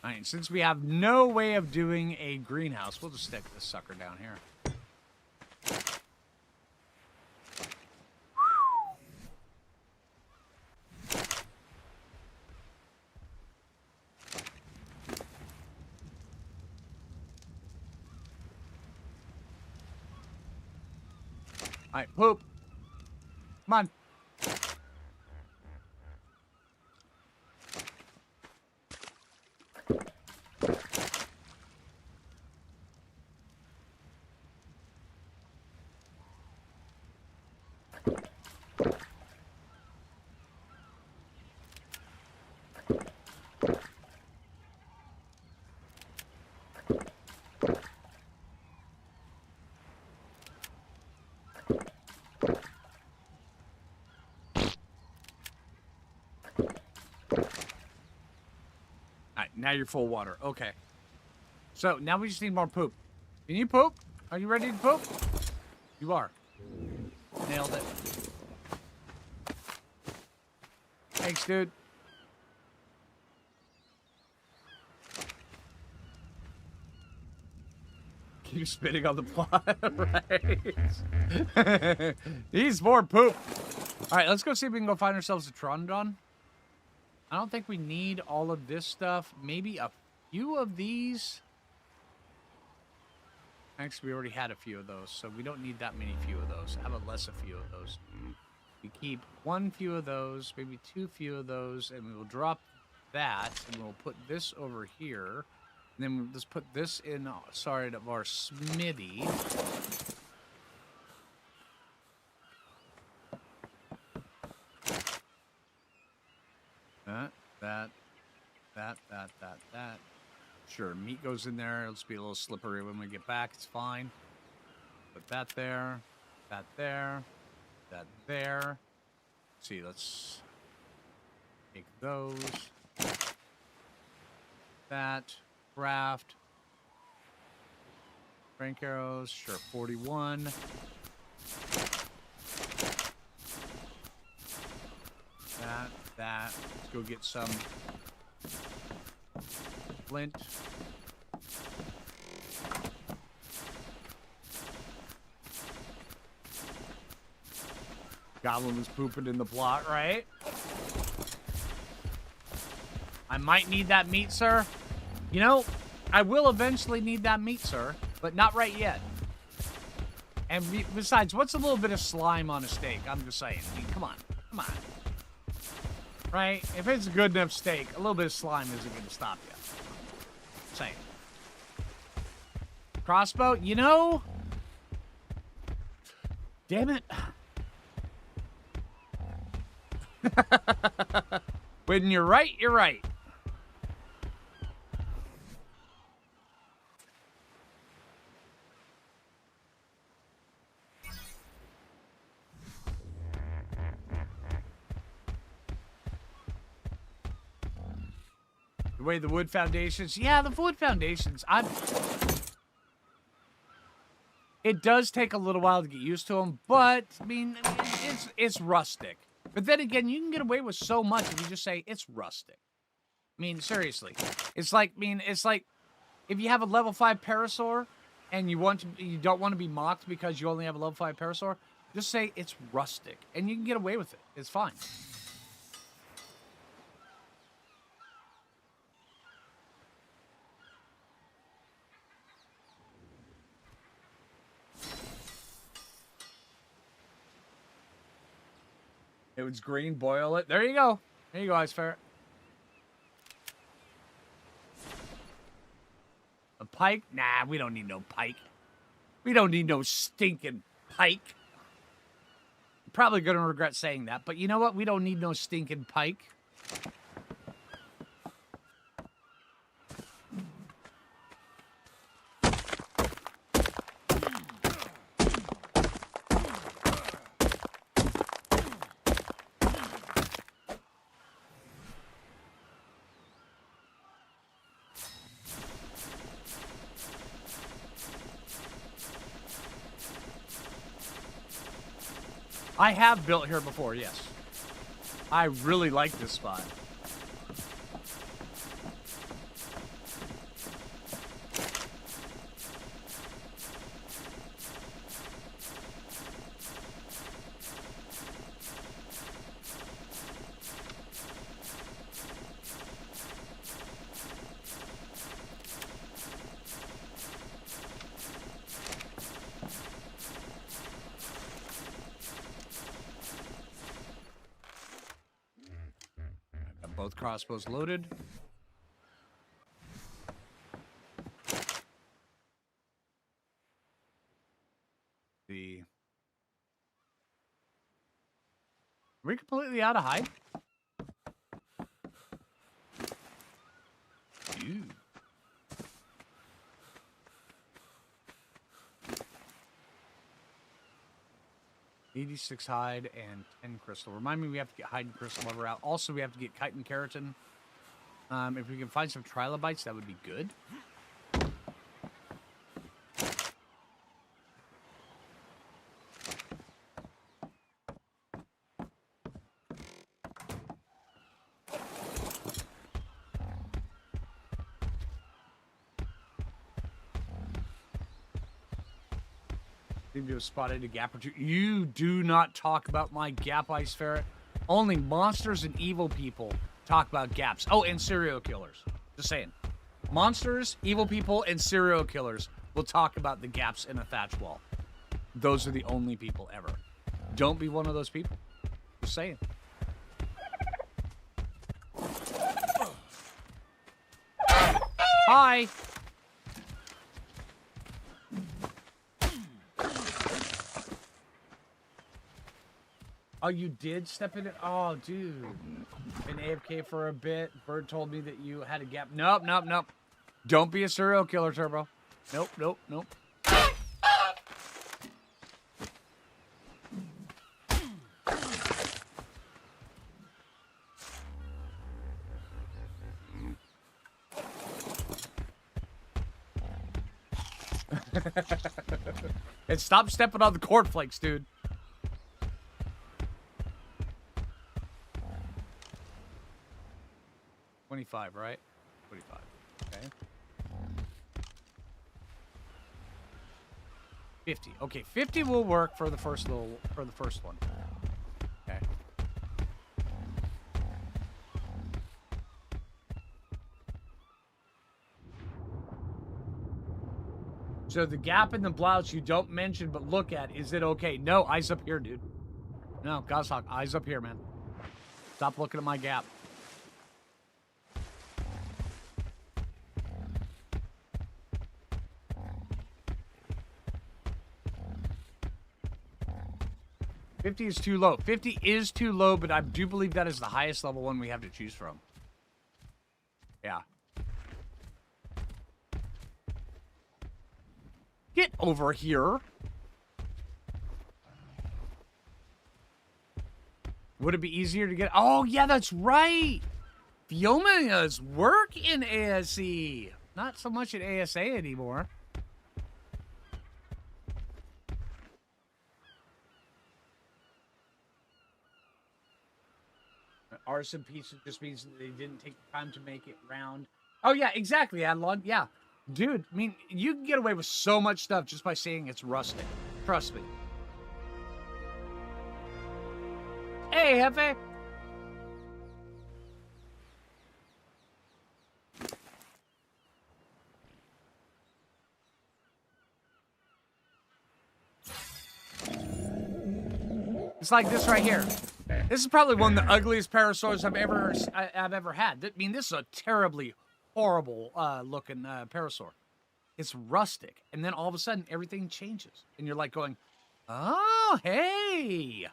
Alright, since we have no way of doing a greenhouse, we'll just stick this sucker down here. Alright, poop. Come on. Now you're full of water. Okay. So, now we just need more poop. Can you poop? Are you ready to poop? You are. Nailed it. Thanks, dude. Keep spitting on the plot, right? He's more poop. Alright, let's go see if we can go find ourselves a Trondon. I don't think we need all of this stuff. Maybe a few of these. Actually, we already had a few of those, so we don't need that many few of those. How about less a few of those? We keep one few of those, maybe two few of those, and we will drop that, and we'll put this over here. And then we'll just put this in, sorry, of our smithy. That. Sure, meat goes in there. It'll just be a little slippery when we get back. It's fine. Put that there. That there. That there. Let's see, let's take those. That. Craft. Crank arrows. Sure, 41. That. Let's go get some flint. Goblin was pooping in the plot, right? I might need that meat, sir. You know, I will eventually need that meat, sir, but not right yet. And besides, what's a little bit of slime on a steak? I'm just saying. I mean, come on. Right? If it's a good enough steak, a little bit of slime isn't going to stop you. Saying. Crossbow, you know? Damn it. When you're right, you're right. The way the wood foundations, yeah, the wood foundations. It does take a little while to get used to them, but I mean, it's rustic. But then again, you can get away with so much if you just say it's rustic. I mean, seriously, it's like if you have a level 5 parasaur and you don't want to be mocked because you only have a level 5 Parasaur, just say it's rustic, and you can get away with it. It's fine. It was green, boil it. There you go. There you go, Ice Ferret. A pike? Nah, we don't need no pike. We don't need no stinking pike. Probably going to regret saying that, but you know what? We don't need no stinking pike. I have built here before, yes. I really like this spot. Both crossbows loaded. Are we completely out of hide? Ew. $86 hide and 10 crystal. Remind me we have to get hide and crystal while we're out. Also, we have to get chitin keratin. If we can find some trilobites, that would be good. Seem to have spotted a gap or two. You do not talk about my gap, Ice Ferret. Only monsters and evil people talk about gaps. Oh, and serial killers. Just saying. Monsters, evil people, and serial killers will talk about the gaps in a thatch wall. Those are the only people ever. Don't be one of those people. Just saying. Hi. Oh, you did step in it? Oh, dude. Been AFK for a bit. Bird told me that you had a gap. Nope, nope, nope. Don't be a serial killer, Turbo. Nope, nope, nope. And stop stepping on the cornflakes, dude. $25, right? $25. Okay. 50. Okay, 50 will work for the first one. Okay. So the gap in the blouse you don't mention but look at, is it okay? No, eyes up here, dude. No, Goshawk, eyes up here, man. Stop looking at my gap. $50 is too low. 50 is too low, but I do believe that is the highest level one we have to choose from. Yeah. Get over here. Would it be easier to get... Oh, yeah, that's right. Fiomia's work in ASE. Not so much in ASA anymore. Arson pizza just means that they didn't take the time to make it round. Oh, yeah, exactly, Adlon. Yeah. Dude, I mean, you can get away with so much stuff just by saying it's rustic. Trust me. Hey, Hefe. It's like this right here. This is probably one of the ugliest parasaurs I've ever had. I mean, this is a terribly horrible looking parasaur. It's rustic, and then all of a sudden everything changes, and you're like going, "Oh, hey,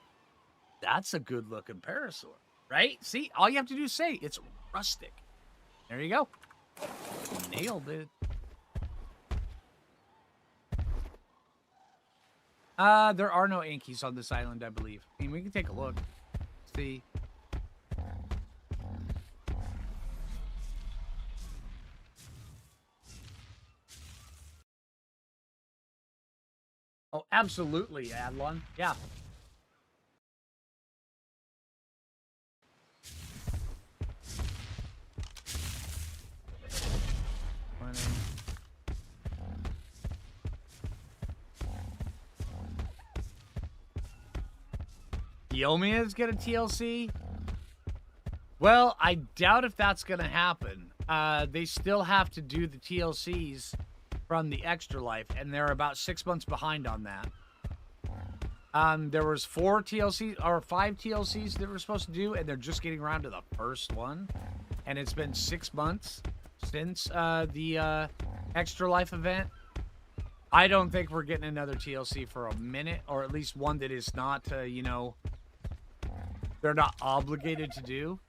that's a good looking parasaur, right?" See, all you have to do is say it's rustic. There you go. Nailed it. There are no Ankies on this island, I believe. I mean, we can take a look. See. Oh, absolutely, Adlon. Yeah. Yomia's get a TLC? Well, I doubt if that's going to happen. They still have to do the TLCs from the Extra Life, and they're about 6 months behind on that. There was 4 TLCs, or 5 TLCs that we're supposed to do, and they're just getting around to the first one. And it's been 6 months since the Extra Life event. I don't think we're getting another TLC for a minute, or at least one that is not, you know, they're not obligated to do.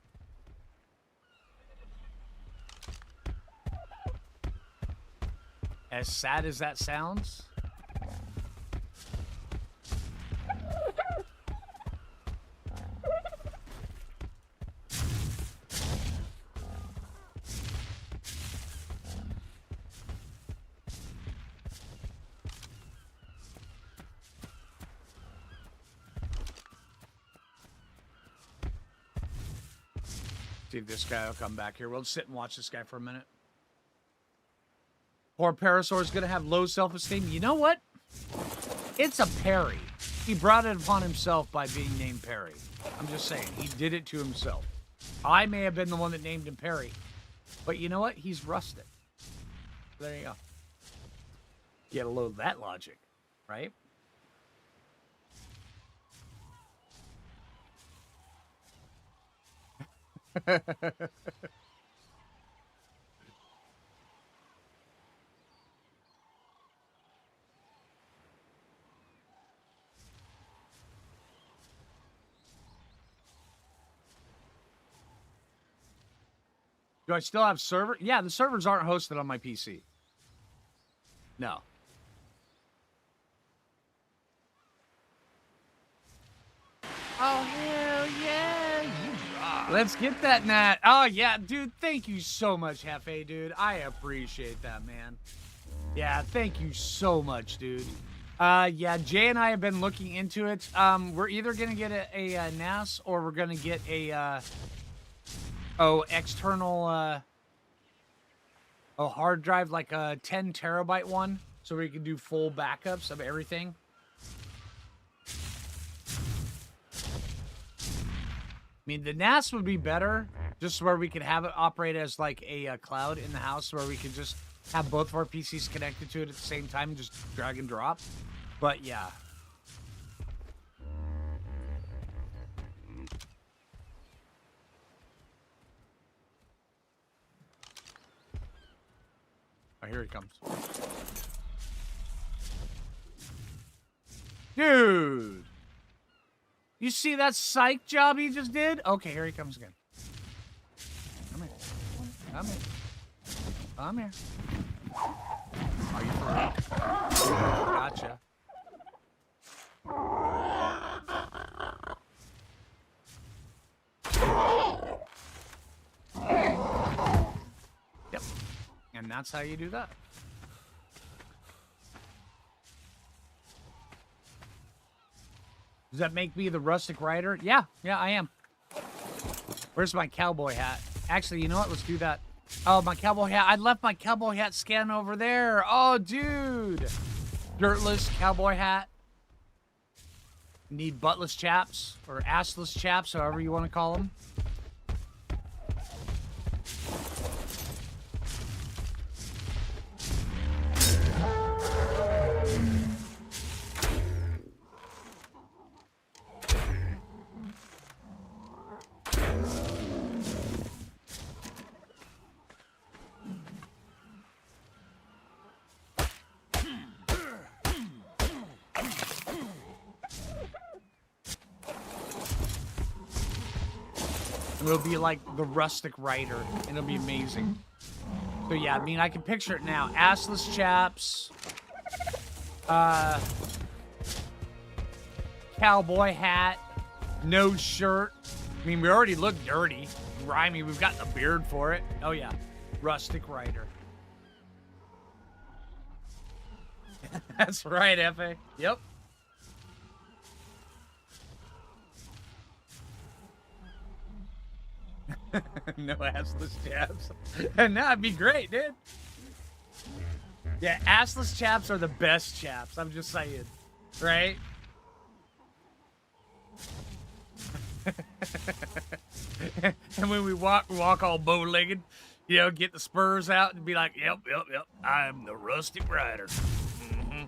As sad as that sounds. See if this guy will come back here. We'll sit and watch this guy for a minute. Poor Parasaur is going to have low self-esteem. You know what? It's a Perry. He brought it upon himself by being named Perry. I'm just saying. He did it to himself. I may have been the one that named him Perry. But you know what? He's rustic. There you go. You gotta load that logic, right? Do I still have server? Yeah, the servers aren't hosted on my PC. No. Oh, hell yeah. You rock. Let's get that, Nat. Oh, yeah, dude. Thank you so much, Hefe, dude. I appreciate that, man. Yeah, thank you so much, dude. Yeah, Jay and I have been looking into it. We're either going to get a NAS or we're going to get a... external, hard drive, like a 10 terabyte one, so we can do full backups of everything. I mean, the NAS would be better, just where we could have it operate as like a cloud in the house, where we could just have both of our PCs connected to it at the same time and just drag and drop. But yeah. Oh, here he comes. Dude! You see that psych job he just did? Okay, here he comes again. Come here. Come here. Come here. Are you for real? Gotcha. Yep. And that's how you do that. Does that make me the rustic rider? Yeah, I am. Where's my cowboy hat? Actually, you know what? Let's do that. Oh, my cowboy hat. I left my cowboy hat scan over there. Oh, dude. Dirtless cowboy hat. Need buttless chaps or assless chaps, however you want to call them. And it'll be like the rustic rider, and it'll be amazing. So yeah, I mean, I can picture it now. Assless chaps, cowboy hat, no shirt. I mean, we already look dirty, grimy. We've got the beard for it. Oh yeah, rustic rider. That's right, F.A. Yep. No assless chaps. And that'd be great, dude. Yeah, assless chaps are the best chaps. I'm just saying. Right? And when we walk all bow-legged, you know, get the spurs out and be like, yep, I'm the rustic rider. Mm-hmm.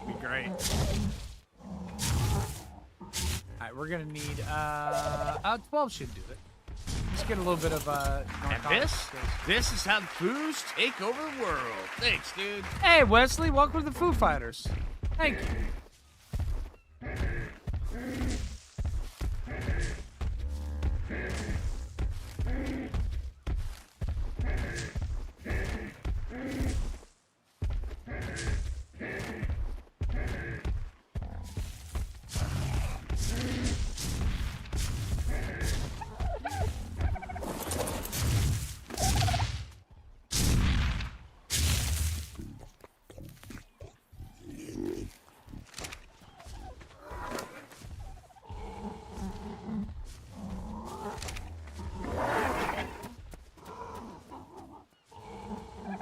Be great. Alright, we're gonna need 12 should do it. Let's get a little bit of And this is how Foos take over the world. Thanks, dude. Hey Wesley, welcome to the Foo Fighters. Thank you.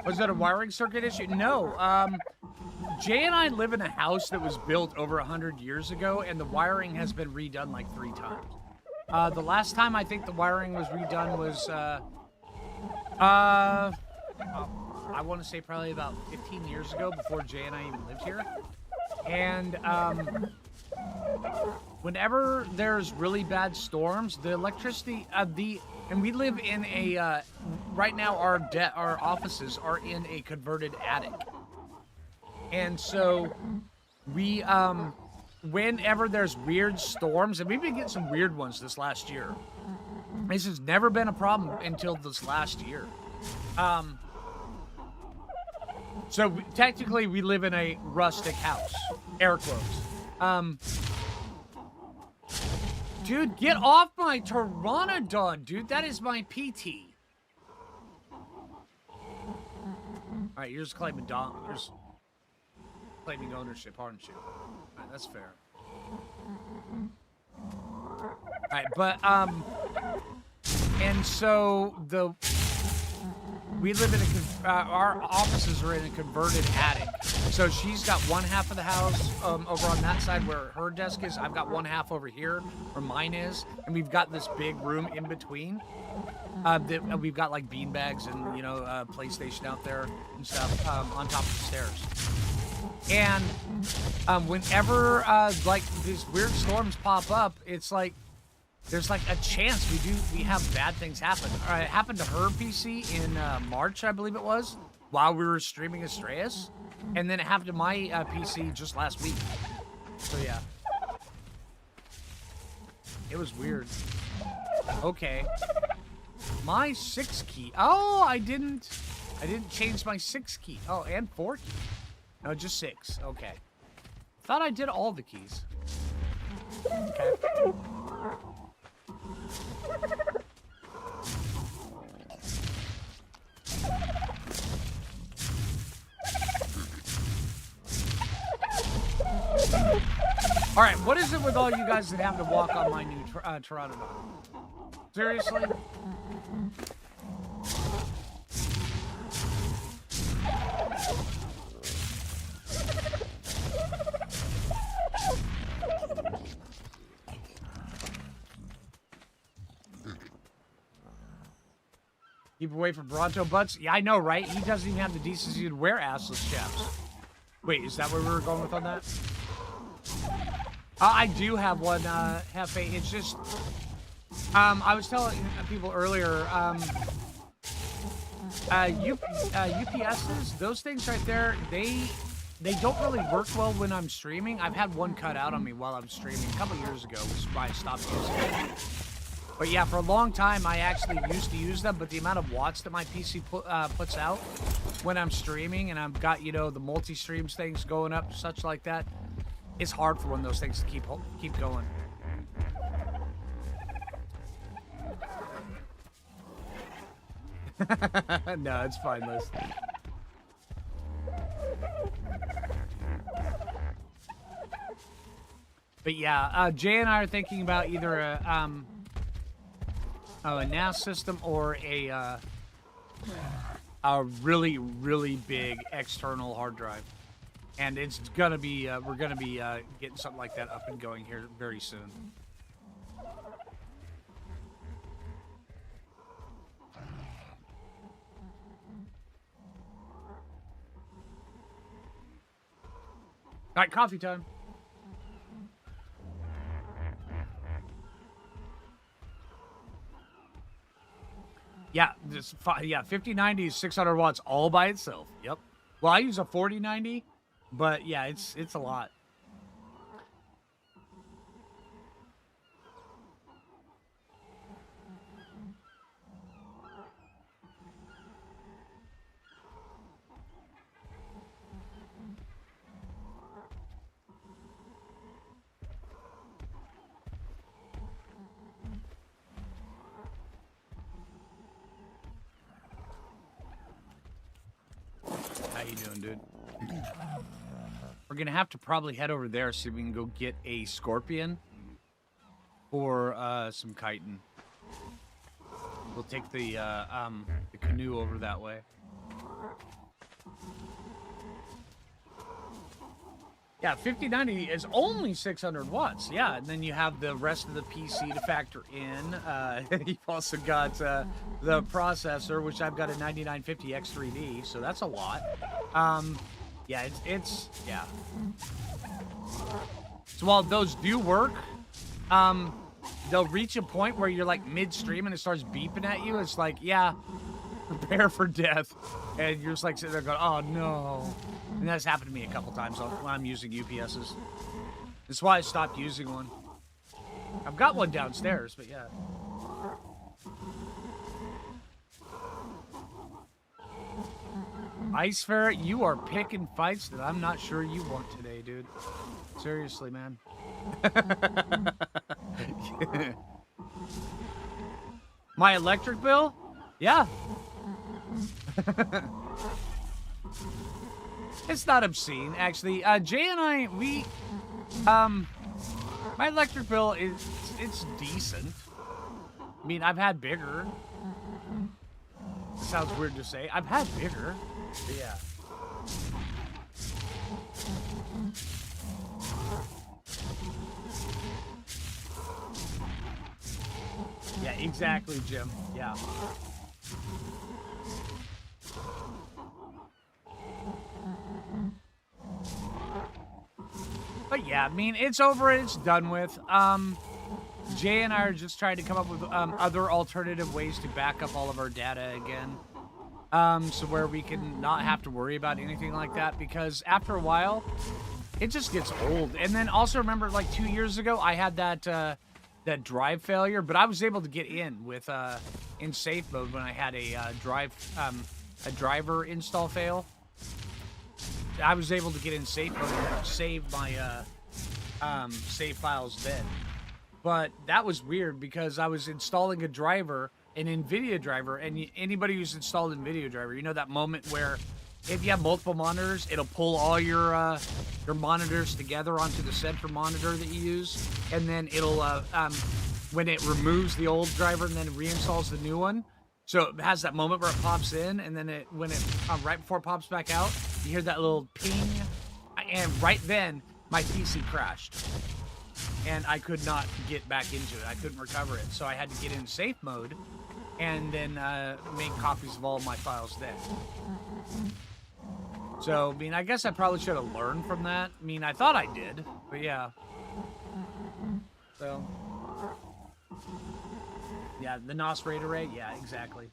Was that a wiring circuit issue? No. Jay and I live in a house that was built over 100 years ago, and the wiring has been redone like 3 times. The last time I think the wiring was redone was, I want to say probably about 15 years ago, before Jay and I even lived here. And whenever there's really bad storms, the electricity, and we live in a, right now our offices are in a converted attic. And so we, whenever there's weird storms, and we've been getting some weird ones this last year. This has never been a problem until this last year. So technically we live in a rustic house, air quotes. Dude, get off my Pteranodon, dude. That is my PT. Alright, you're just claiming claiming ownership, aren't you? Alright, that's fair. Alright, but, and so we live in our offices are in a converted attic. So she's got one half of the house over on that side where her desk is. I've got one half over here where mine is. And we've got this big room in between. We've got like bean bags and, you know, PlayStation out there and stuff on top of the stairs. And whenever like these weird storms pop up, it's like there's like a chance we have bad things happen. It happened to her PC in March, I believe it was, while we were streaming Astraeus, and then it happened to my PC just last week. So yeah, it was weird. Okay, my 6 key. Oh, I didn't change my 6 key. Oh, and 4 key. No, just 6. Okay, thought I did all the keys. Okay. All right, what is it with all you guys that have to walk on my new Pteranodon? Seriously? Keep away from Bronto butts. Yeah, I know, right? He doesn't even have the decency to wear assless chaps. Wait, is that where we were going with on that? I do have one, Hefe. It's just, I was telling people earlier, UPSs, those things right there, they don't really work well when I'm streaming. I've had one cut out on me while I'm streaming a couple years ago, which is why I stopped using it. But yeah, for a long time, I actually used to use them, but the amount of watts that my PC puts out when I'm streaming, and I've got, you know, the multi-streams things going up, such like that, it's hard for one of those things to keep going. No, it's fine, Liz. But yeah, Jay and I are thinking about either a NAS system or a really, really big external hard drive. And it's gonna be, we're gonna be getting something like that up and going here very soon. All right, coffee time. Yeah, 5090 is 600 watts all by itself. Yep. Well, I use a 4090, but yeah, it's a lot. How you doing, dude? We're gonna have to probably head over there so we can go get a scorpion or some chitin. We'll take the canoe over that way. Yeah, 5090 is only 600 watts. Yeah, and then you have the rest of the PC to factor in. You've also got the processor, which I've got a 9950 X3D, so that's a lot. Yeah, yeah. So while those do work, they'll reach a point where you're like mid-stream and it starts beeping at you. It's like, yeah, prepare for death. And you're just like sitting there going, oh no. And that's happened to me a couple times when I'm using UPSs. That's why I stopped using one. I've got one downstairs, but yeah. Ice Ferret, you are picking fights that I'm not sure you want today, dude. Seriously, man. My electric bill? Yeah. It's not obscene, actually. Jay and I, my electric bill it's decent. I mean, I've had bigger. It sounds weird to say. I've had bigger. But yeah. Yeah, exactly, Jim. Yeah. But yeah, I mean, it's over, it's done with. Jay and I are just trying to come up with other alternative ways to back up all of our data again. So where we can not have to worry about anything like that, because after a while, it just gets old. And then also remember, like 2 years ago, I had that drive failure, but I was able to get in with in safe mode when I had a driver install fail. I was able to get in safe mode and save my save files then. But that was weird because I was installing a driver, an NVIDIA driver, and anybody who's installed NVIDIA driver, you know that moment where if you have multiple monitors, it'll pull all your monitors together onto the center monitor that you use, and then it'll when it removes the old driver and then reinstalls the new one. So it has that moment where it pops in, and then when it right before it pops back out, you hear that little ping, and right then my PC crashed, and I could not get back into it. I couldn't recover it, so I had to get in safe mode, and then make copies of all my files then. So, I mean, I guess I probably should have learned from that. I mean, I thought I did, but yeah. So, yeah, the NOS RAID array, yeah, exactly.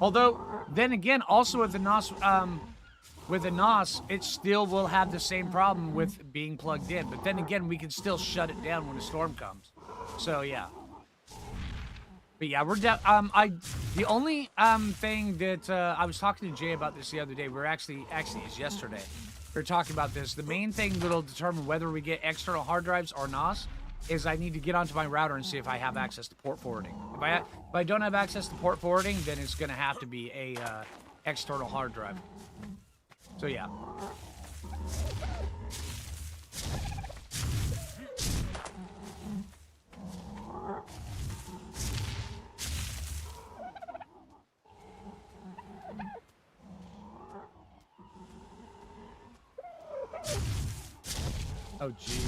Although, then again, also with the NOS, it still will have the same problem with being plugged in. But then again, we can still shut it down when a storm comes. So, yeah. But yeah, we're the only thing that I was talking to Jay about this the other day. We're actually it's yesterday. We were talking about this. The main thing that'll determine whether we get external hard drives or NOS is I need to get onto my router and see if I have access to port forwarding. If I don't have access to port forwarding, then it's going to have to be a external hard drive. So yeah. Oh, geez.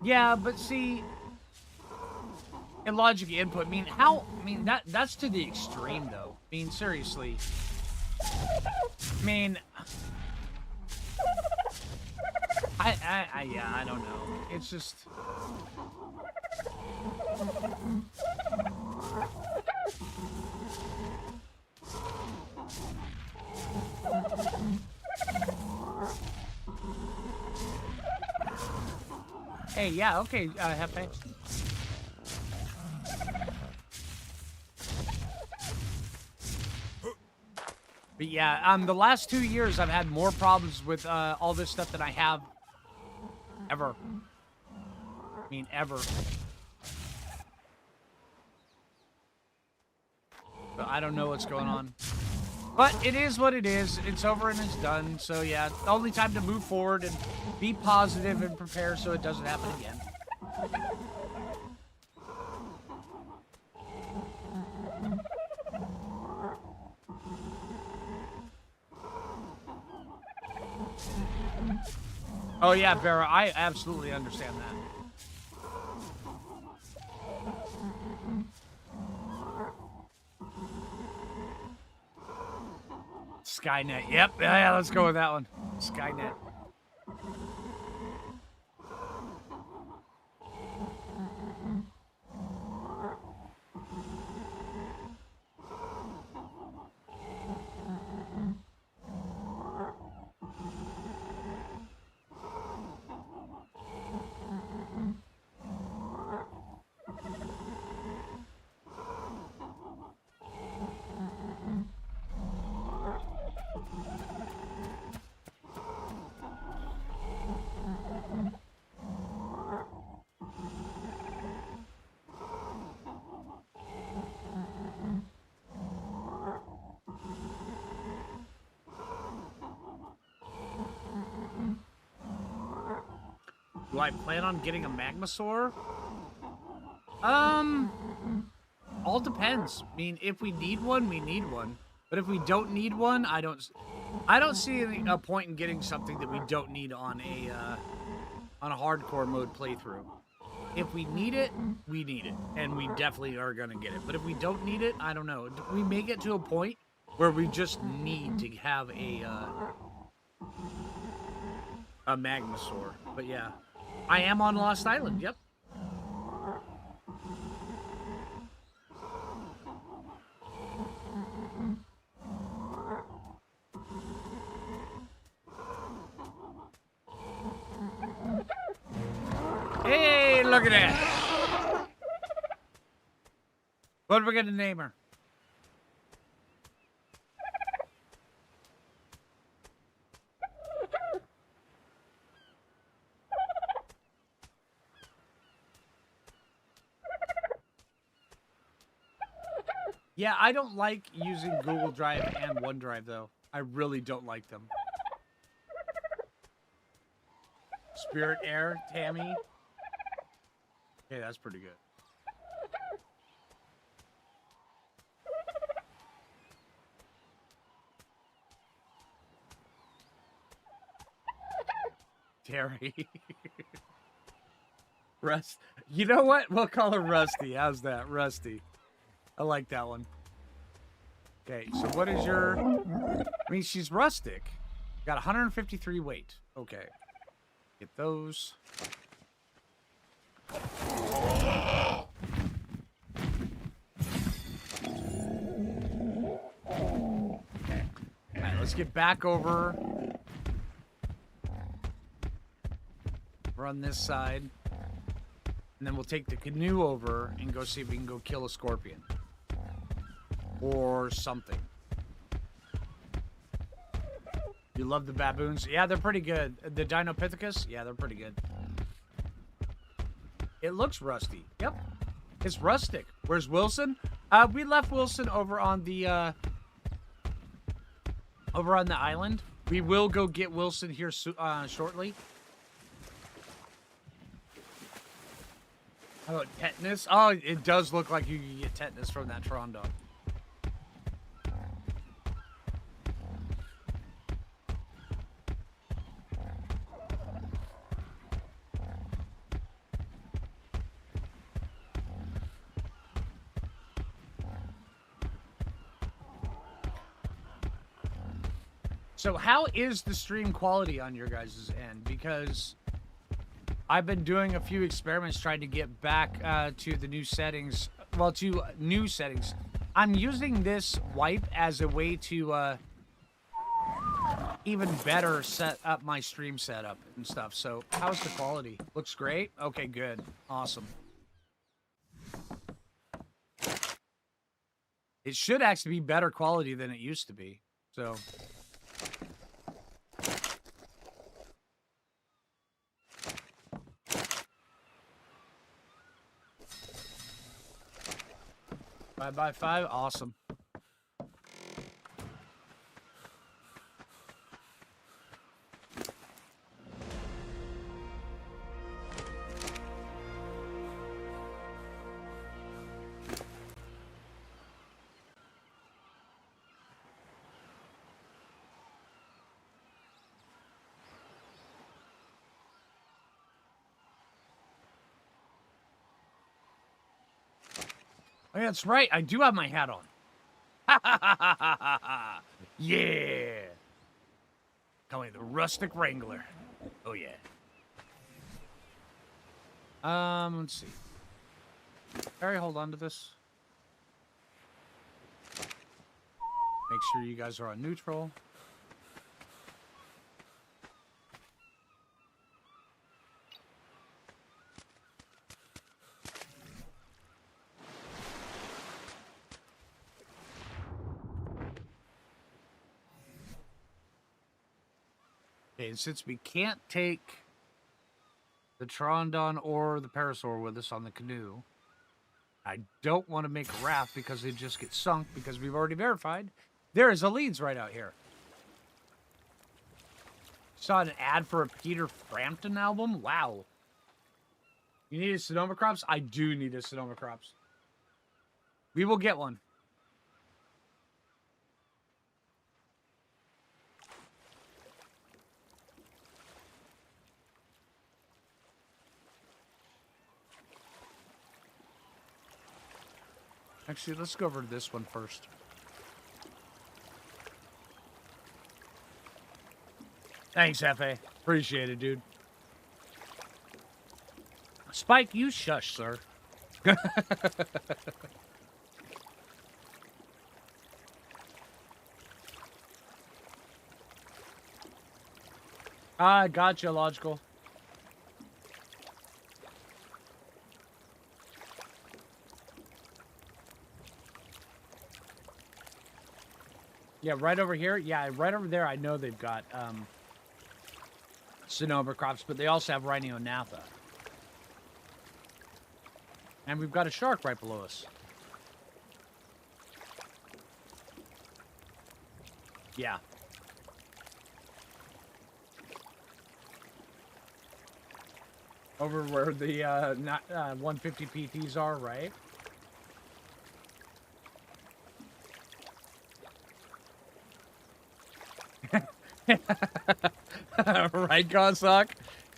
Yeah, but see, in logic input, that's to the extreme, though. I mean, seriously. I mean, I don't know. It's just... Hey, yeah, okay, Hefe. But yeah, the last 2 years I've had more problems with all this stuff than I have ever. I mean, ever. But I don't know what's going on. But it is what it is. It's over and it's done. So yeah, only time to move forward and be positive and prepare so it doesn't happen again. Oh yeah, Vera, I absolutely understand that. Skynet. Yep. Yeah, let's go with that one. Skynet. Do I plan on getting a Magmasaur? All depends. I mean, if we need one, we need one. But if we don't need one, I don't see a point in getting something that we don't need on a hardcore mode playthrough. If we need it, we need it, and we definitely are gonna get it. But if we don't need it, I don't know. We may get to a point where we just need to have a Magmasaur. But yeah. I am on Lost Island, yep. Hey, look at that. What are we gonna name her? Yeah, I don't like using Google Drive and OneDrive, though. I really don't like them. Spirit Air, Tammy. Okay, that's pretty good. Terry. Rust. You know what? We'll call her Rusty. How's that? Rusty. I like that one. Okay, so what is your... I mean, she's rustic. Got 153 weight. Okay. Get those. Okay. Alright, let's get back over. Run this side. And then we'll take the canoe over and go see if we can go kill a scorpion. Or something. You love the baboons? Yeah, they're pretty good. The Dinopithecus? Yeah, they're pretty good. It looks rusty. Yep. It's rustic. Where's Wilson? We left Wilson over on the island. We will go get Wilson here shortly. How about tetanus? Oh, it does look like you can get tetanus from that Trondon. So how is the stream quality on your guys' end? Because I've been doing a few experiments trying to get back to the new settings. Well, to new settings. I'm using this wipe as a way to even better set up my stream setup and stuff. So how's the quality? Looks great? Okay, good. Awesome. It should actually be better quality than it used to be. So... Five by 5, awesome. Oh, yeah, that's right. I do have my hat on. Yeah. Call me the Rustic Wrangler. Oh, yeah. Let's see. Harry, hold on to this. Make sure you guys are on neutral. Okay, and since we can't take the Trondon or the Parasaur with us on the canoe, I don't want to make a raft because they just get sunk because we've already verified there is a Leeds right out here. Saw an ad for a Peter Frampton album? Wow. You need a Sonoma Crops? I do need a Sonoma Crops. We will get one. Actually, let's go over to this one first. Thanks, Hefe. Appreciate it, dude. Spike, you shush, sir. Gotcha, Logical. Yeah, right over here. Yeah, right over there, I know they've got Sonoma Crops, but they also have Rhiniothnatha. And we've got a shark right below us. Yeah. Over where the 150 PTs are, right? Right, Gozok?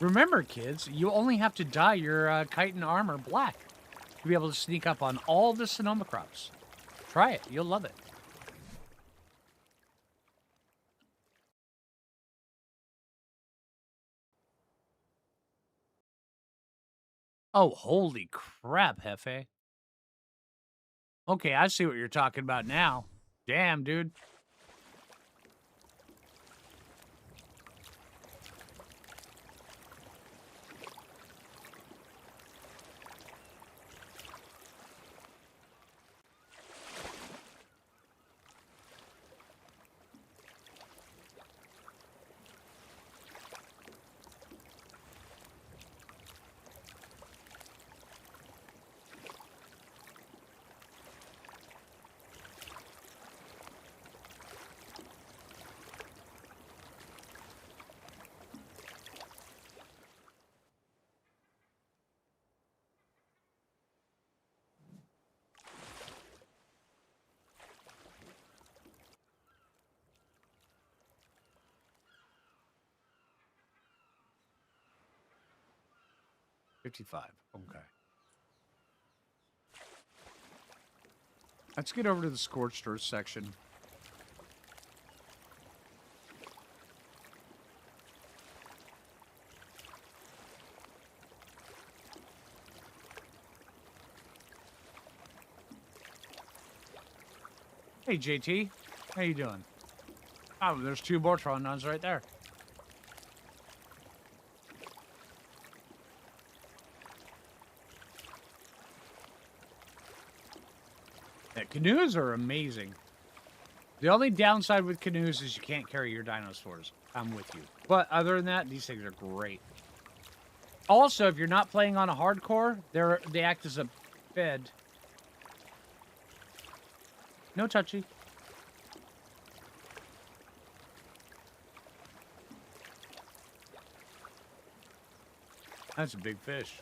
Remember, kids, you only have to dye your chitin armor black to be able to sneak up on all the Sonoma crops. Try it. You'll love it. Oh, holy crap, Hefe. Okay, I see what you're talking about now. Damn, dude. $55. Okay. Let's get over to the Scorched Earth section. Hey, JT. How you doing? Oh, there's 2 Voltron nuns right there. Yeah, canoes are amazing. The only downside with canoes is you can't carry your dinosaurs. I'm with you. But other than that, these things are great. Also, if you're not playing on a hardcore, they act as a bed. No touchy. That's a big fish.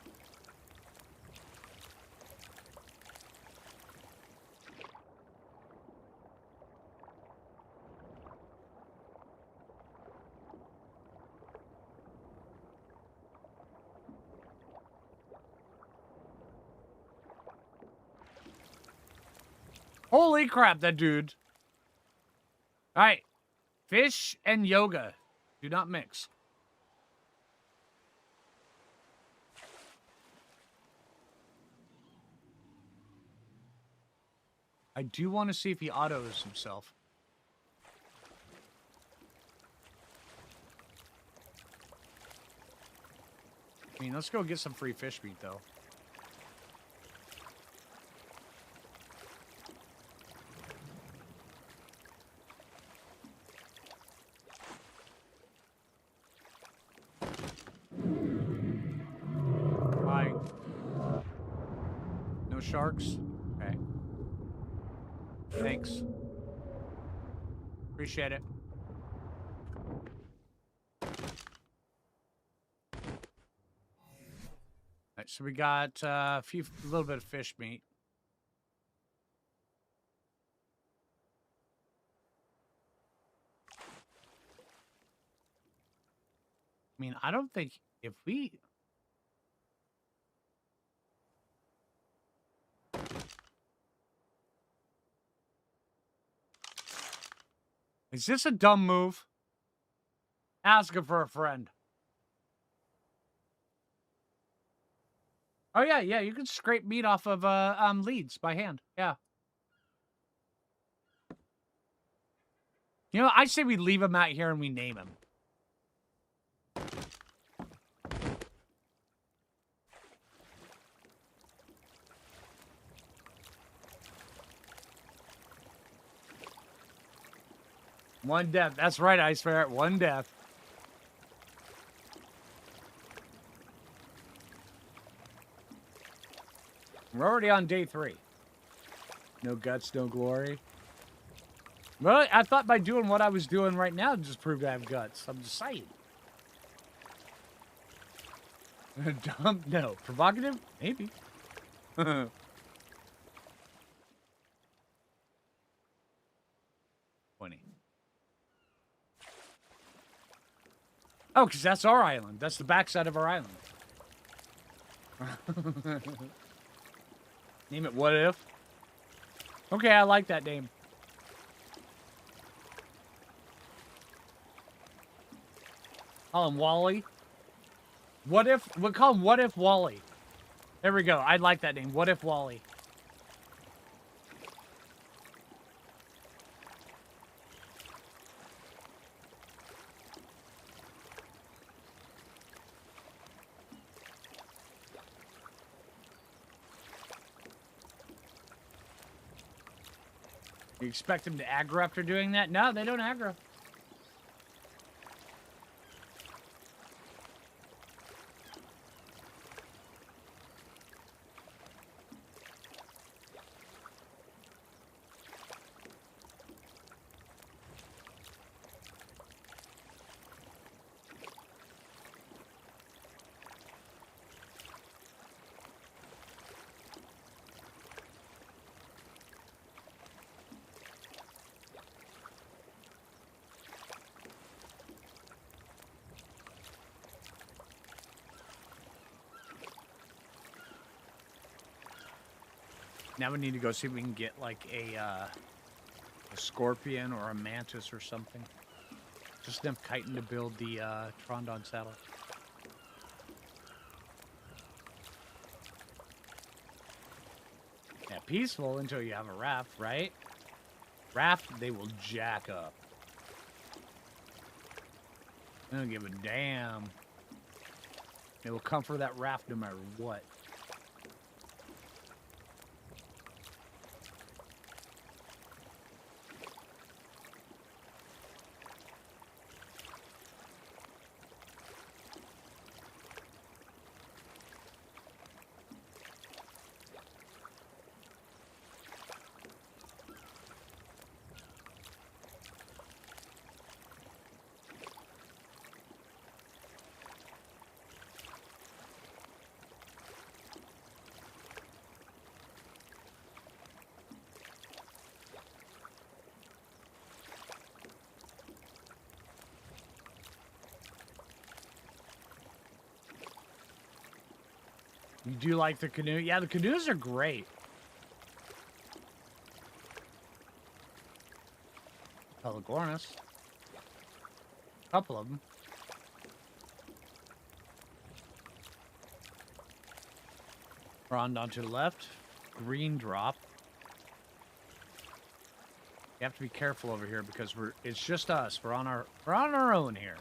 Holy crap, that dude. All right. Fish and yoga do not mix. I do want to see if he autos himself. I mean, let's go get some free fish meat, though. Hi. No sharks? Okay. Thanks. Appreciate it. All right, so we got a little bit of fish meat. I mean, I don't think if we... Is this a dumb move? Asking for a friend. Oh, yeah, you can scrape meat off of leads by hand. Yeah. You know, I say we leave him out here and we name him. One death. That's right, Ice Ferret. One death. We're already on day 3. No guts, no glory. Well, I thought by doing what I was doing right now just proved I have guts. I'm just saying. Dumb? No. Provocative? Maybe. 20. Oh, because that's our island. That's the backside of our island. Name it What If? Okay, I like that name. Call him Wally. What if, we'll call him What If Wally. There we go. I like that name. What If Wally. You expect them to aggro after doing that? No, they don't aggro. Now we need to go see if we can get like a scorpion or a mantis or something. Just enough chitin to build the Trondon saddle. Yeah, peaceful until you have a raft, right? Raft, they will jack up. They don't give a damn. They will come for that raft no matter what. You do like the canoe? Yeah, the canoes are great. Pelagornis. A couple of them. Rondon to the left. Green drop. You have to be careful over here because it's just us. We're on our own here.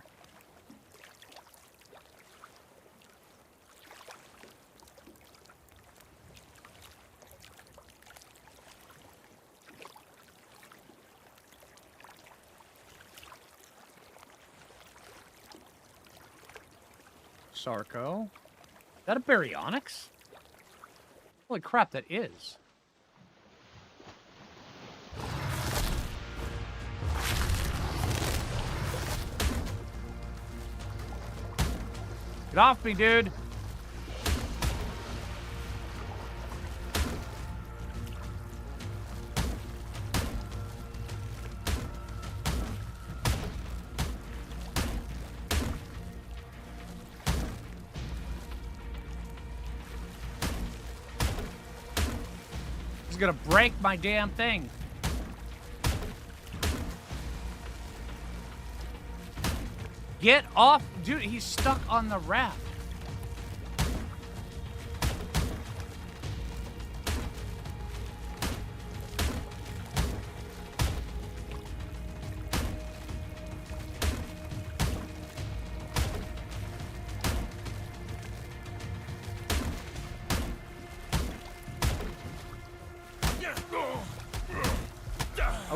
Sarco. Is that a Baryonyx? Holy crap, that is. Get off me, dude. Gonna break my damn thing. Get off, dude. He's stuck on the raft.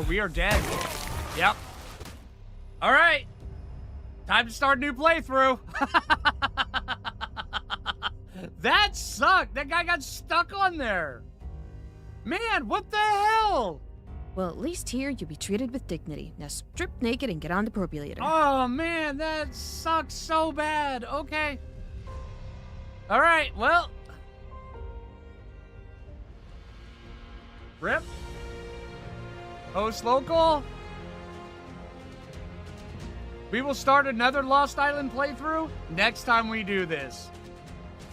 We are dead. Yep. All right. Time to start a new playthrough. That sucked. That guy got stuck on there. Man, what the hell? Well, at least here you'll be treated with dignity. Now strip naked and get on the defibrillator. Oh, man, that sucks so bad. Okay. All right, well. Rip. Host local. We will start another Lost Island playthrough next time we do this.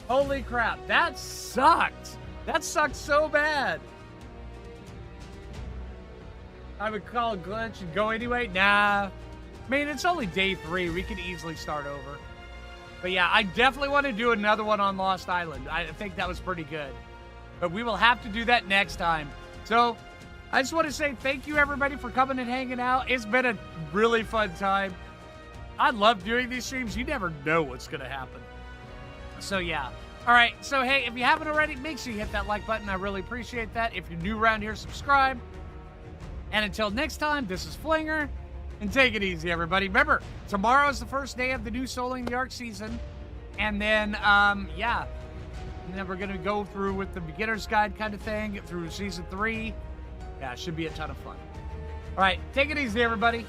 Holy crap, that sucked. That sucked so bad. I would call a glitch and go anyway. Nah. I mean, it's only day 3. We could easily start over. But yeah, I definitely want to do another one on Lost Island. I think that was pretty good. But we will have to do that next time. So, I just want to say thank you, everybody, for coming and hanging out. It's been a really fun time. I love doing these streams. You never know what's going to happen. So, yeah. All right. So, hey, if you haven't already, make sure you hit that like button. I really appreciate that. If you're new around here, subscribe. And until next time, this is Flinger. And take it easy, everybody. Remember, tomorrow is the first day of the new Soling the Ark season. And then, yeah. And then we're going to go through with the beginner's guide kind of thing through season 3. Yeah, it should be a ton of fun. All right. Take it easy, everybody.